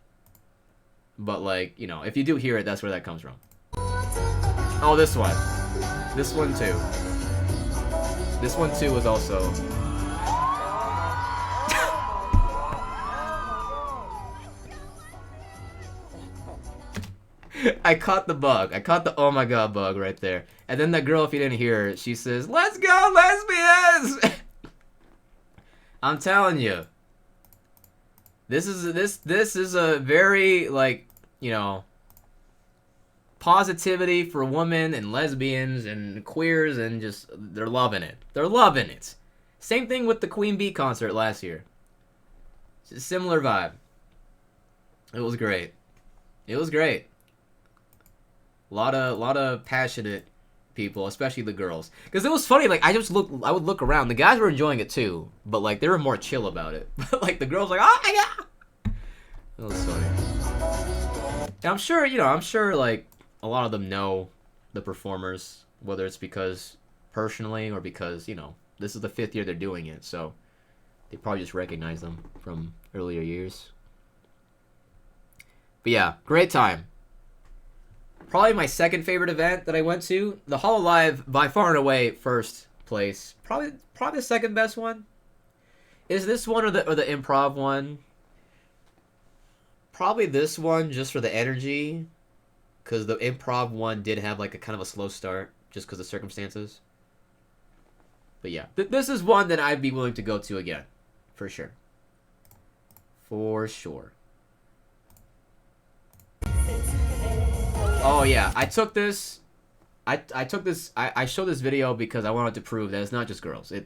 but like, you know, if you do hear it, that's where that comes from. Oh, this one. This one too. This one too was also. I caught the bug. I caught the oh my god bug right there. And then that girl, if you didn't hear her, she says, "Let's go, lesbians!" I'm telling you. This is a very, like, you know, positivity for women and lesbians and queers, and just they're loving it. They're loving it. Same thing with the Queen Bee concert last year. It's a similar vibe. It was great. It was great. A lot of passionate people, especially the girls. Because it was funny, like, I would look around. The guys were enjoying it too, but, like, they were more chill about it. But, like, the girls were like, oh my god! It was funny. And I'm sure, like, a lot of them know the performers, whether it's because personally or because, you know, this is the 5th year they're doing it, so they probably just recognize them from earlier years. But yeah, great time. Probably my second favorite event that I went to. The Hololive, by far and away, first place. Probably the second best one. Is this one or the improv one? Probably this one, just for the energy. Because the improv one did have like a kind of a slow start, just because of circumstances. But yeah, this is one that I'd be willing to go to again. For sure. For sure. Oh yeah, I took this. I showed this video because I wanted to prove that it's not just girls. And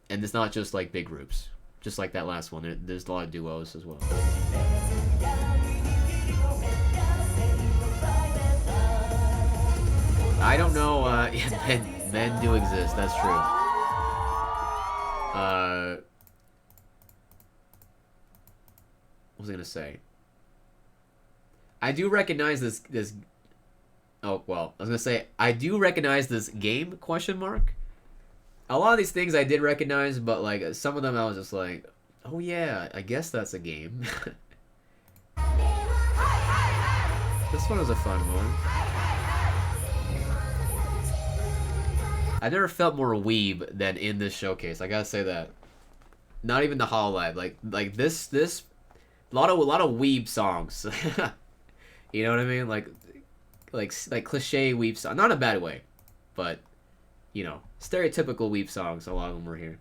it's not just like big groups. Just like that last one. There's a lot of duos as well. I don't know. Yeah, men do exist. That's true. What was I gonna say? I do recognize this. Oh well, I was gonna say I do recognize this game ? A lot of these things I did recognize, but like some of them I was just like, oh yeah, I guess that's a game. This one was a fun one. I never felt more weeb than in this showcase. I gotta say that. Not even the Hololive. Like this a lot of weeb songs. You know what I mean? Like cliche weeb songs. Not in a bad way, but you know, stereotypical weeb songs. A lot of them were here.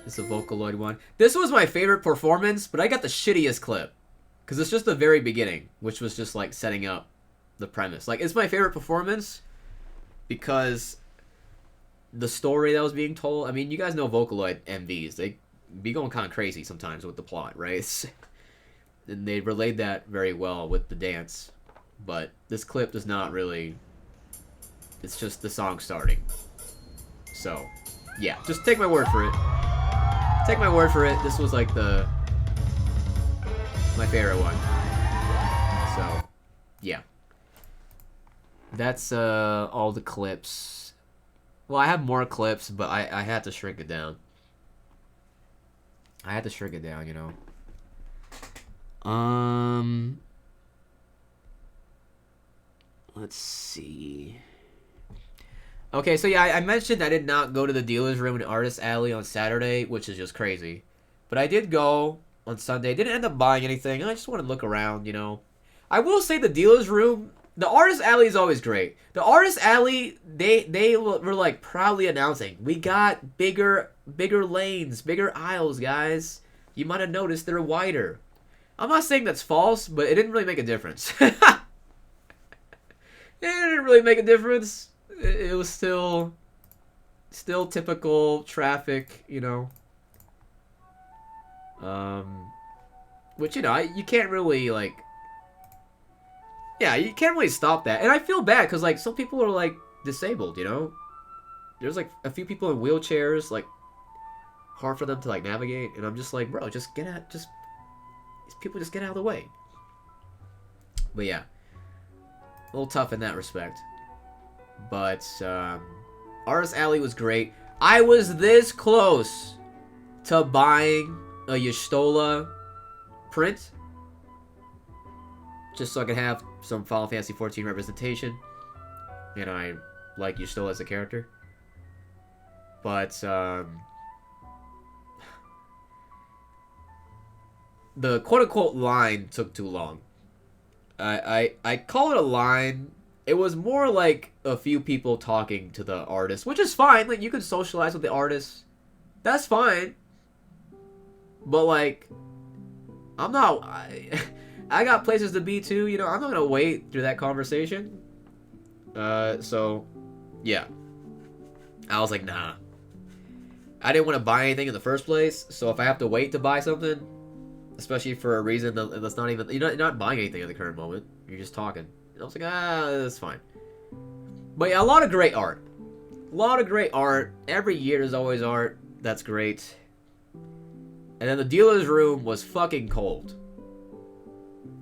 It's a Vocaloid one. This was my favorite performance, but I got the shittiest clip. Because it's just the very beginning, which was just like setting up the premise. Like, it's my favorite performance because the story that was being told. I mean, you guys know Vocaloid MVs. They be going kind of crazy sometimes with the plot, right? And they relayed that very well with the dance. But this clip does not really... It's just the song starting. So, yeah. Just take my word for it. Take my word for it. This was like my favorite one. So, yeah. That's all the clips. Well, I have more clips, but I had to shrink it down. I had to shrink it down, you know. Let's see. Okay, so yeah, I mentioned I did not go to the dealer's room in Artist Alley on Saturday, which is just crazy. But I did go on Sunday. Didn't end up buying anything. I just wanted to look around, you know. I will say the dealer's room, the Artist Alley is always great. The Artist Alley, they were like proudly announcing, we got bigger lanes, bigger aisles, guys. You might have noticed they're wider. I'm not saying that's false, but it didn't really make a difference. It didn't really make a difference. It was still typical traffic, you know. Which, you know, you can't really, like... Yeah, you can't really stop that. And I feel bad, because, like, some people are, like, disabled, you know? There's, like, a few people in wheelchairs, like, hard for them to, like, navigate. And I'm just like, bro, just get out, these people just get out of the way. But, yeah. A little tough in that respect. But, Artist Alley was great. I was this close to buying a Y'shtola print. Just so I could have some Final Fantasy 14 representation, and I like you still as a character. But the quote-unquote line took too long. I call it a line. It was more like a few people talking to the artist, which is fine. Like, you can socialize with the artist. That's fine. But, like, I'm not... I got places to be, too. You know, I'm not going to wait through that conversation. So, yeah. I was like, nah. I didn't want to buy anything in the first place, so if I have to wait to buy something, especially for a reason that's not even... You're not buying anything at the current moment. You're just talking. And I was like, that's fine. But yeah, a lot of great art. A lot of great art. Every year there's always art. That's great. And then the dealer's room was fucking cold.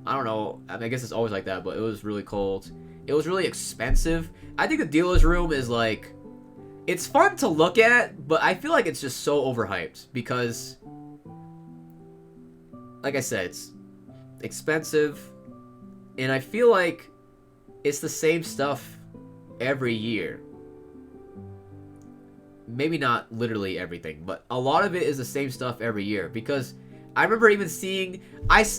I don't know. I mean, I guess it's always like that, but it was really cold. It was really expensive. I think the dealer's room is like... It's fun to look at, but I feel like it's just so overhyped. Because... Like I said, it's expensive. And I feel like it's the same stuff every year. Maybe not literally everything, but a lot of it is the same stuff every year. Because I remember even seeing...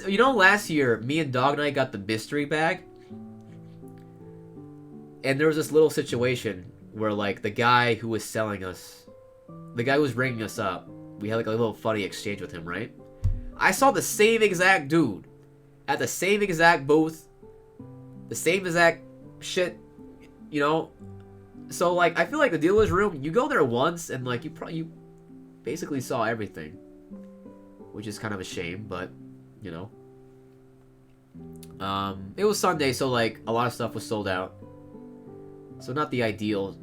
You know, last year, me and Dog Knight got the mystery bag. And there was this little situation where, like, the guy who was selling us... The guy who was ringing us up, we had, like, a little funny exchange with him, right? I saw the same exact dude at the same exact booth, the same exact shit, you know? So, like, I feel like the dealer's room, you go there once and, like, you basically saw everything. Which is kind of a shame, but, you know. It was Sunday, so, like, a lot of stuff was sold out. So, not the ideal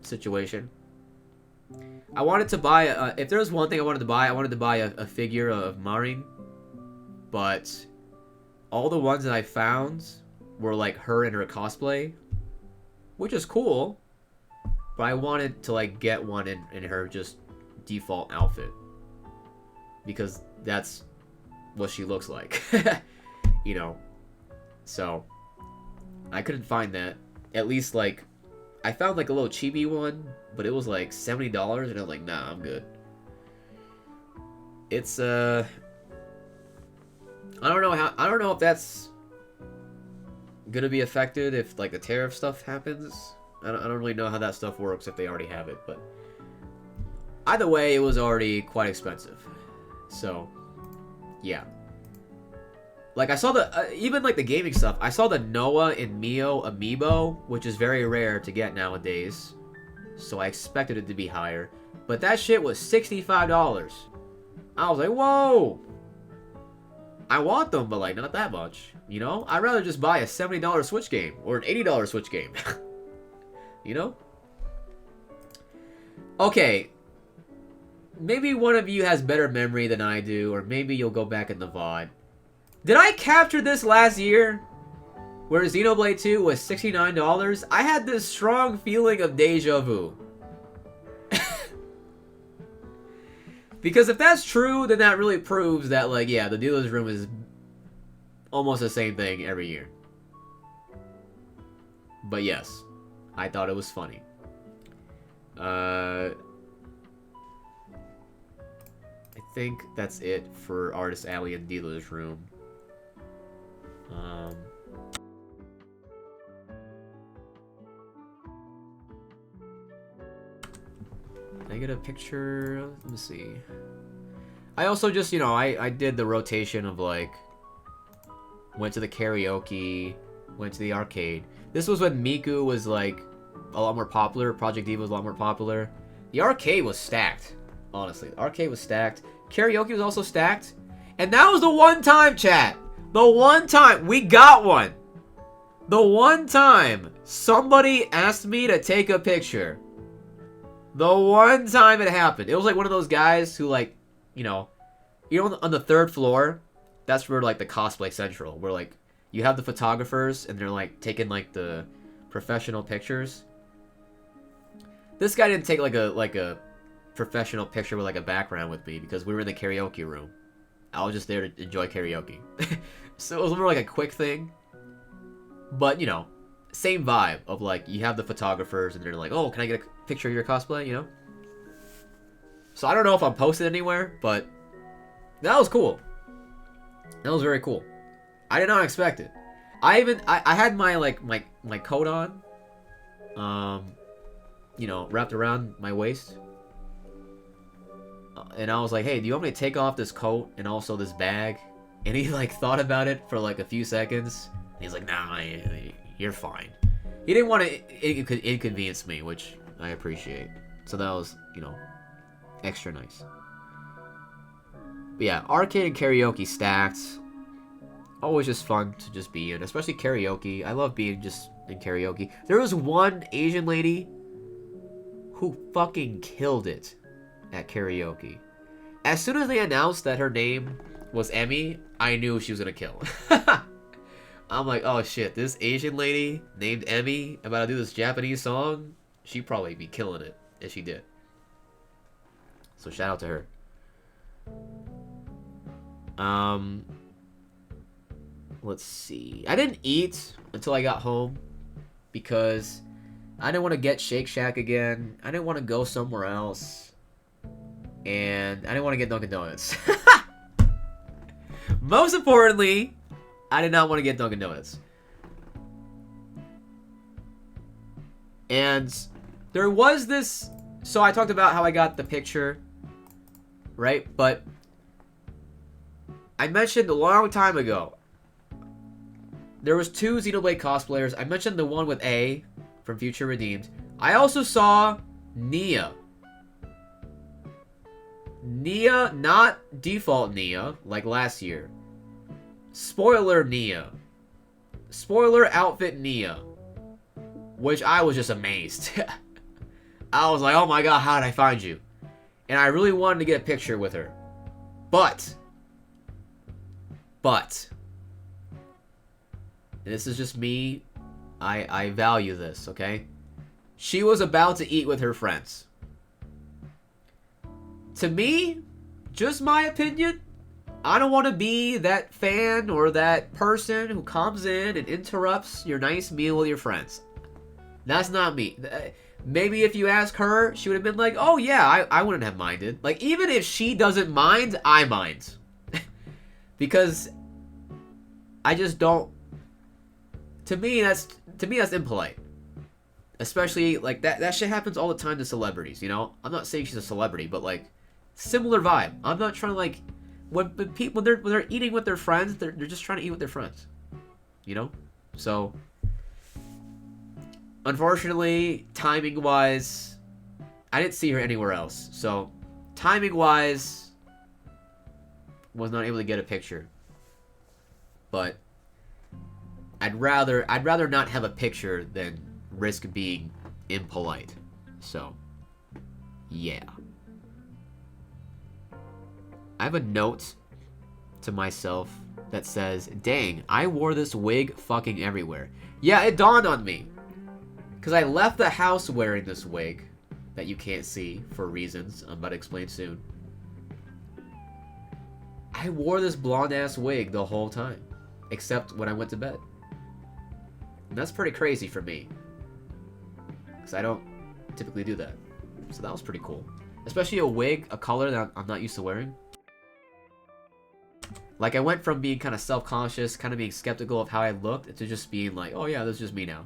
situation. I wanted to buy, if there was one thing I wanted to buy a figure of Marin. But all the ones that I found were, like, her in her cosplay. Which is cool. But I wanted to, like, get one in her just default outfit. Because that's what she looks like. You know. So, I couldn't find that. At least, like, I found, like, a little chibi one, but it was, like, $70, and I was like, nah, I'm good. It's, I don't know if that's gonna be affected if, like, the tariff stuff happens. I don't really know how that stuff works if they already have it, but either way, it was already quite expensive. So, yeah. Like, I saw the, even, like, the gaming stuff, I saw the Noah and Mio amiibo, which is very rare to get nowadays. So I expected it to be higher. But that shit was $65. I was like, whoa! I want them, but, like, not that much. You know? I'd rather just buy a $70 Switch game, or an $80 Switch game. You know? Okay. Maybe one of you has better memory than I do, or maybe you'll go back in the VOD. Did I capture this last year? Where Xenoblade 2 was $69? I had this strong feeling of deja vu. Because if that's true, then that really proves that, like, yeah, the dealer's room is almost the same thing every year. But yes, I thought it was funny. I think that's it for Artist Alley and Dealer's Room. Can I get a picture? Let me see. I also just, you know, I did the rotation of, like, went to the karaoke, went to the arcade. This was when Miku was, like, a lot more popular. Project Diva was a lot more popular. The arcade was stacked, honestly. The arcade was stacked. Karaoke was also stacked. And that was the one time, chat. The one time. We got one. The one time somebody asked me to take a picture. The one time it happened. It was like one of those guys who, like, you know on the third floor, that's where, like, the cosplay central, where, like, you have the photographers and they're, like, taking, like, the professional pictures. This guy didn't take, like a professional picture with, like, a background with me because we were in the karaoke room. I was just there to enjoy karaoke. So it was more like a quick thing. But, you know, same vibe of, like, you have the photographers and they're like, oh, can I get a picture of your cosplay, you know? So I don't know if I'm posted anywhere, but that was cool. That was very cool. I did not expect it. I had my, like, my coat on, you know, wrapped around my waist. And I was like, hey, do you want me to take off this coat and also this bag? And he, like, thought about it for, like, a few seconds. And he's like, nah, you're fine. He didn't want to inconvenience me, which I appreciate. So that was, you know, extra nice. But yeah, arcade and karaoke stacked. Always just fun to just be in, especially karaoke. I love being just in karaoke. There was one Asian lady who fucking killed it at karaoke. As soon as they announced that her name was Emmy, I knew she was gonna kill. I'm like, oh shit, this Asian lady named Emmy about to do this Japanese song, she'd probably be killing it if she did. So shout out to her. Let's see. I didn't eat until I got home because I didn't want to get Shake Shack again. I didn't want to go somewhere else. And I didn't want to get Dunkin' Donuts. Most importantly, I did not want to get Dunkin' Donuts. And there was this... So I talked about how I got the picture, right? But I mentioned a long time ago, there was 2 Xenoblade cosplayers. I mentioned the one with A from Future Redeemed. I also saw Nia. Nia, not default Nia, like last year. Spoiler Nia. Spoiler outfit Nia. Which I was just amazed. I was like, oh my god, how did I find you? And I really wanted to get a picture with her. But. This is just me. I value this, okay? She was about to eat with her friends. To me, just my opinion, I don't want to be that fan or that person who comes in and interrupts your nice meal with your friends. That's not me. Maybe if you ask her, she would have been like, oh yeah, I wouldn't have minded. Like, even if she doesn't mind, I mind. Because I just don't... To me, that's impolite. Especially, like, that shit happens all the time to celebrities, you know? I'm not saying she's a celebrity, but, like, similar vibe. I'm not trying to, like... When they're eating with their friends, they're just trying to eat with their friends. You know? So... Unfortunately, timing-wise... I didn't see her anywhere else. So, timing-wise... Was not able to get a picture. But... I'd rather not have a picture than risk being impolite. So, yeah. I have a note to myself that says, dang, I wore this wig fucking everywhere. Yeah, it dawned on me. Because I left the house wearing this wig that you can't see for reasons I'm about to explain soon. I wore this blonde-ass wig the whole time. Except when I went to bed. And that's pretty crazy for me. Because I don't typically do that. So that was pretty cool. Especially a wig, a color that I'm not used to wearing. Like, I went from being kind of self-conscious, kind of being skeptical of how I looked, to just being like, oh yeah, this is just me now.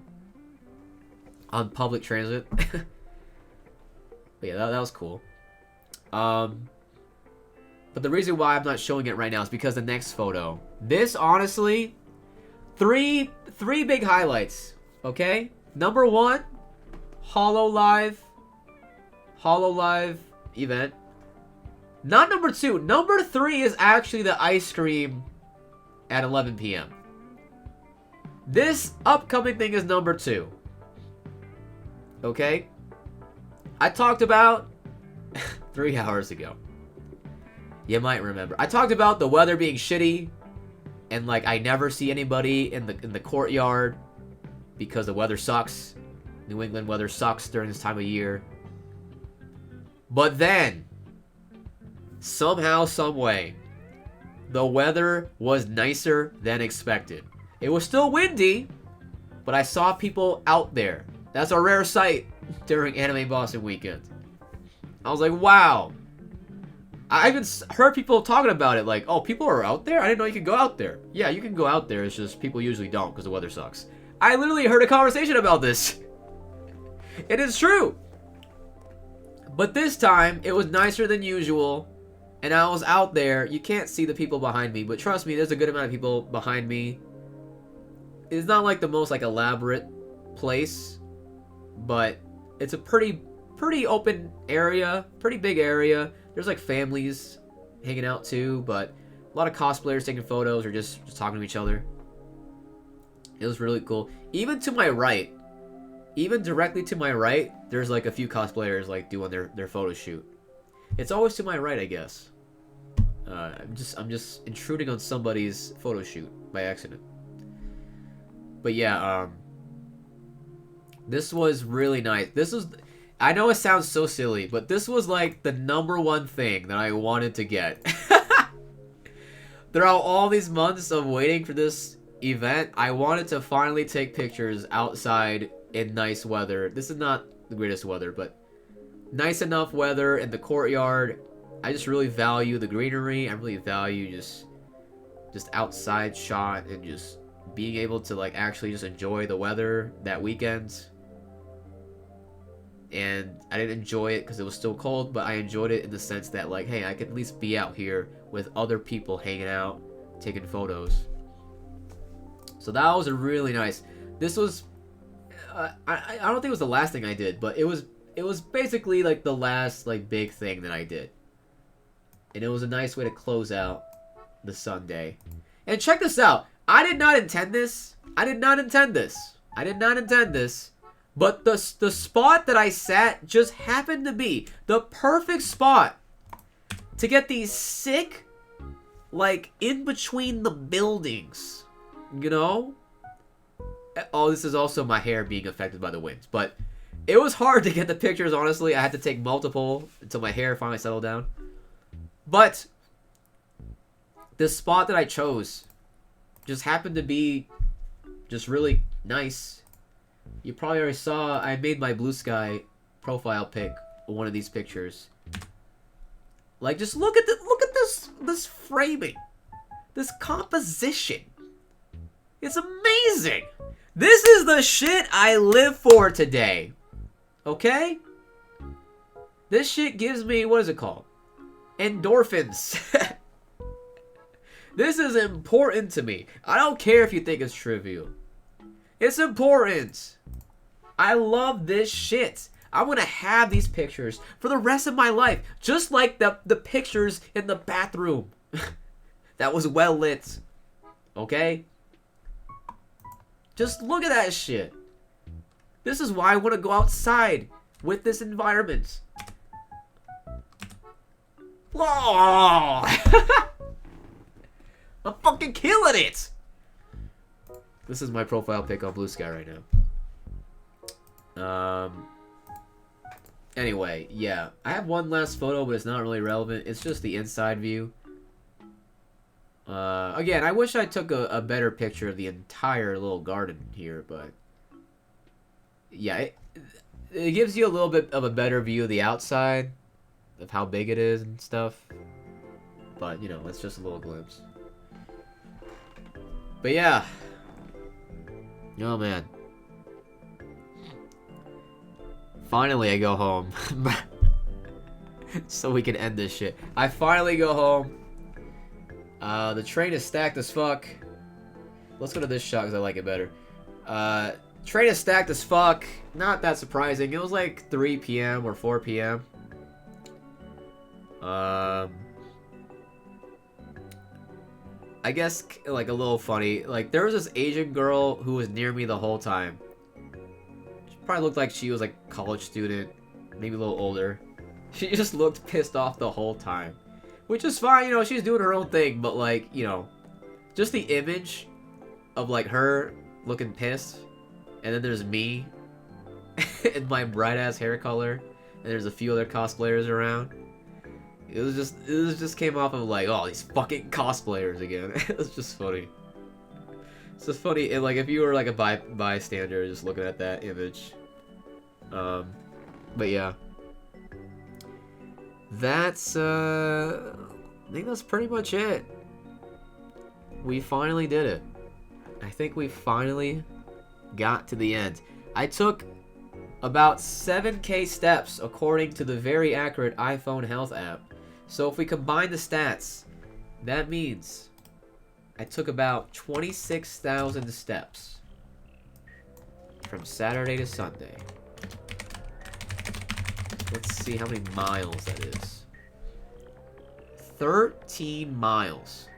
On public transit. But yeah, that was cool. But the reason why I'm not showing it right now is because the next photo. This, honestly... Three big highlights, okay? Number 1, Hololive event. Not number 2. Number 3 is actually the ice cream at 11 p.m. This upcoming thing is number 2. Okay? I talked about 3 hours ago. You might remember. I talked about the weather being shitty. And, like, I never see anybody in the courtyard because the weather sucks. New England weather sucks during this time of year. But then, somehow, someway, the weather was nicer than expected. It was still windy, but I saw people out there. That's a rare sight during Anime Boston weekend. I was like, wow. I even heard people talking about it, like, oh, people are out there? I didn't know you could go out there. Yeah, you can go out there, it's just people usually don't because the weather sucks. I literally heard a conversation about this. It is true. But this time, it was nicer than usual, and I was out there. You can't see the people behind me, but trust me, there's a good amount of people behind me. It's not like the most like elaborate place, but it's a pretty open area, pretty big area. There's like families hanging out too, but a lot of cosplayers taking photos or just talking to each other. It was really cool. Even to my right, even directly to my right, there's like a few cosplayers like doing their photo shoot. It's always to my right, I guess. I'm just intruding on somebody's photo shoot by accident. But yeah, this was really nice. This was, I know it sounds so silly, but this was like the #1 thing that I wanted to get. Throughout all these months of waiting for this event, I wanted to finally take pictures outside in nice weather. This is not the greatest weather, but nice enough weather in the courtyard. I just really value the greenery. I really value just outside shot and just being able to like actually just enjoy the weather that weekend. And I didn't enjoy it because it was still cold, but I enjoyed it in the sense that like, hey, I could at least be out here with other people hanging out, taking photos. So that was a really nice. This was, I don't think it was the last thing I did, but it was basically like the last like big thing that I did. And it was a nice way to close out the Sunday. And check this out. I did not intend this. But the spot that I sat just happened to be the perfect spot to get these sick, like, in between the buildings, you know? Oh, this is also my hair being affected by the winds. But it was hard to get the pictures, honestly. I had to take multiple until my hair finally settled down. But the spot that I chose just happened to be just really nice. You probably already saw I made my blue sky profile pic one of these pictures. Like, just look at this framing, this composition. It's amazing. This is the shit I live for today. Okay? This shit gives me, what is it called? Endorphins. This is important to me. I don't care if you think it's trivial. It's important. I love this shit. I'm gonna have these pictures for the rest of my life. Just like the pictures in the bathroom. That was well lit. Okay? Just look at that shit. This is why I want to go outside with this environment. Whoa! I'm fucking killing it! This is my profile pic on Blue Sky right now. Anyway, yeah. I have one last photo, but it's not really relevant. It's just the inside view. Again, I wish I took a better picture of the entire little garden here, but... yeah, it gives you a little bit of a better view of the outside, of how big it is and stuff. But, you know, it's just a little glimpse. But yeah. Oh, man. Finally, I go home. So we can end this shit. I finally go home. The train is stacked as fuck. Let's go to this shot because I like it better. Train is stacked as fuck. Not that surprising. It was like 3 p.m. or 4 p.m. I guess, like, a little funny. Like, there was this Asian girl who was near me the whole time. She probably looked like she was, like, a college student. Maybe a little older. She just looked pissed off the whole time. Which is fine, you know, she's doing her own thing. But, like, you know, just the image of, like, her looking pissed. And then there's me. In my bright-ass hair color. And there's a few other cosplayers around. It was just came off of like, oh, these fucking cosplayers again. It was just funny. So it's funny, and like if you were like a bystander just looking at that image. But yeah. That's I think that's pretty much it. We finally did it. I think we finally got to the end. I took about 7K steps according to the very accurate iPhone health app. So if we combine the stats, that means I took about 26,000 steps from Saturday to Sunday. Let's see how many miles that is. 13 miles.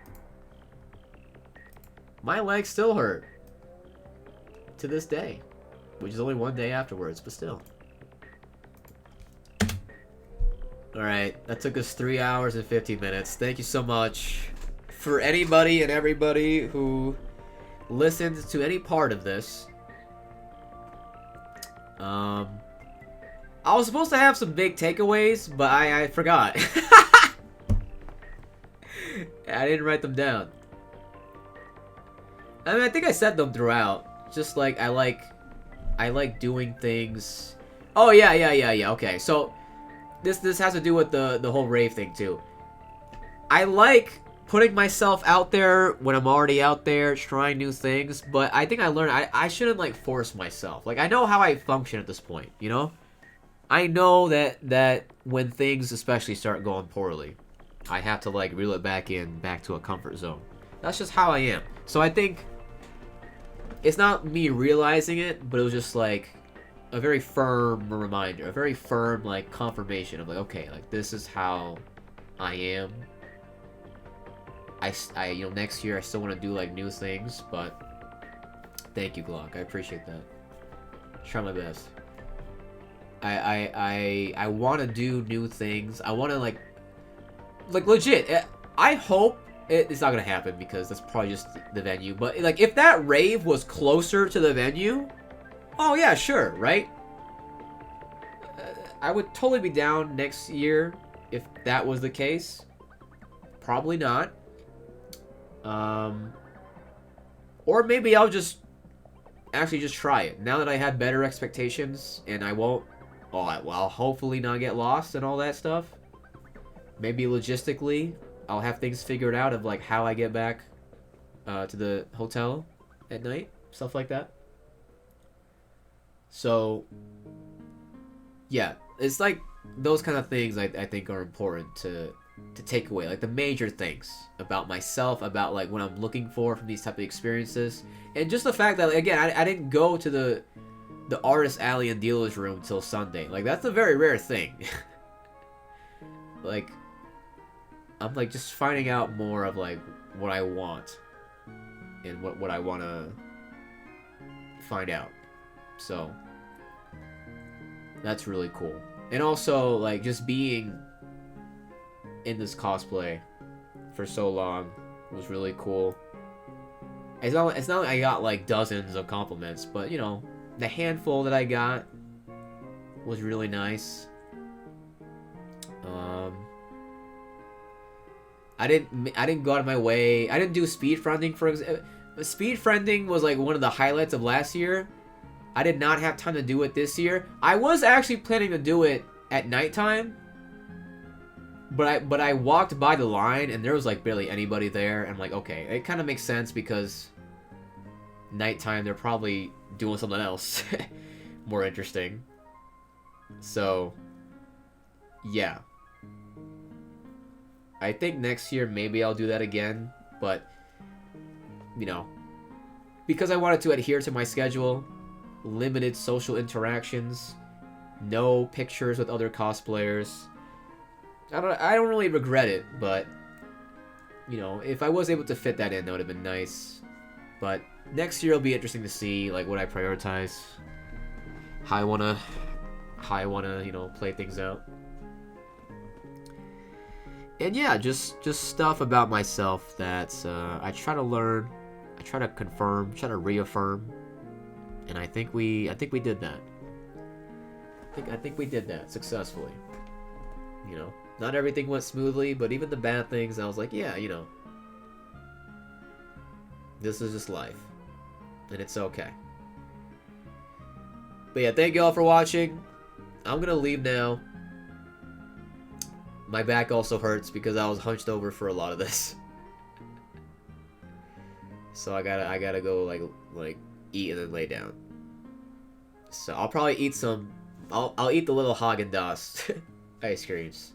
My legs still hurt to this day, which is only one day afterwards, but still. Alright, that took us 3 hours and 50 minutes. Thank you so much for anybody and everybody who listened to any part of this. I was supposed to have some big takeaways, but I forgot. I didn't write them down. I mean, I think I said them throughout. Just like, I like doing things. Oh, yeah, okay. So, this has to do with the whole rave thing, too. I like putting myself out there when I'm already out there, trying new things, but I think I learned I shouldn't, like, force myself. Like, I know how I function at this point, you know? I know that when things especially start going poorly, I have to, like, reel it back to a comfort zone. That's just how I am. So I think it's not me realizing it, but it was just, like, a very firm reminder, a very firm, like, confirmation of, like, okay, like, this is how I am. I you know, next year I still want to do, like, new things, but thank you, Glock. I appreciate that. Try my best. I want to do new things. I want to, like legit. I hope it's not gonna happen because that's probably just the venue. But like, if that rave was closer to the venue, oh yeah, sure, right? I would totally be down next year if that was the case. Probably not. Or maybe I'll just actually just try it now that I have better expectations and I won't. Oh, I'll hopefully not get lost and all that stuff. Maybe logistically, I'll have things figured out of like how I get back to the hotel at night, stuff like that. So, yeah, it's like those kind of things I think are important to take away, like the major things about myself, about like what I'm looking for from these type of experiences, and just the fact that, like, again, I didn't go to the artist alley and dealer's room till Sunday. Like, that's a very rare thing. Like, I'm like just finding out more of like what I want and what I want to find out. So that's really cool. And also, like, just being in this cosplay for so long was really cool. It's not like I got like dozens of compliments, but you know, the handful that I got was really nice. I didn't go out of my way. I didn't do speed friending, for example. Speed friending was like one of the highlights of last year. I did not have time to do it this year. I was actually planning to do it at nighttime, but I walked by the line and there was like barely anybody there. And I'm like, okay, it kind of makes sense because nighttime they're probably doing something else more interesting. So yeah, I think next year maybe I'll do that again, but you know, because I wanted to adhere to my schedule, limited social interactions, no pictures with other cosplayers. I don't really regret it, but you know, if I was able to fit that in, that would have been nice. But next year will be interesting to see like what I prioritize, how I wanna you know, play things out. And yeah, just stuff about myself that I try to learn, I try to confirm, try to reaffirm, and I think we did that. I think we did that successfully. You know, not everything went smoothly, but even the bad things, I was like, yeah, you know, this is just life. And it's okay. But yeah, thank you all for watching. I'm gonna leave now. My back also hurts because I was hunched over for a lot of this. So I gotta go like eat and then lay down. So I'll probably eat some. I'll eat the little Haagen-Dazs ice creams.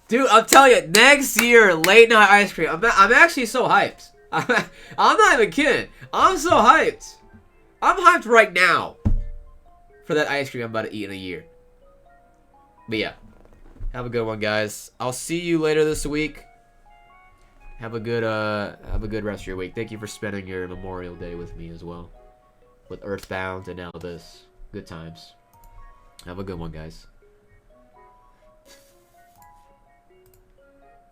Dude, I'm telling you, next year late night ice cream. I'm actually so hyped. I'm not even kidding. I'm so hyped. I'm hyped right now for that ice cream I'm about to eat in a year. But yeah, have a good one, guys. I'll see you later this week. Have a good rest of your week. Thank you for spending your Memorial Day with me as well, with Earthbound and now this. Good times. Have a good one, guys.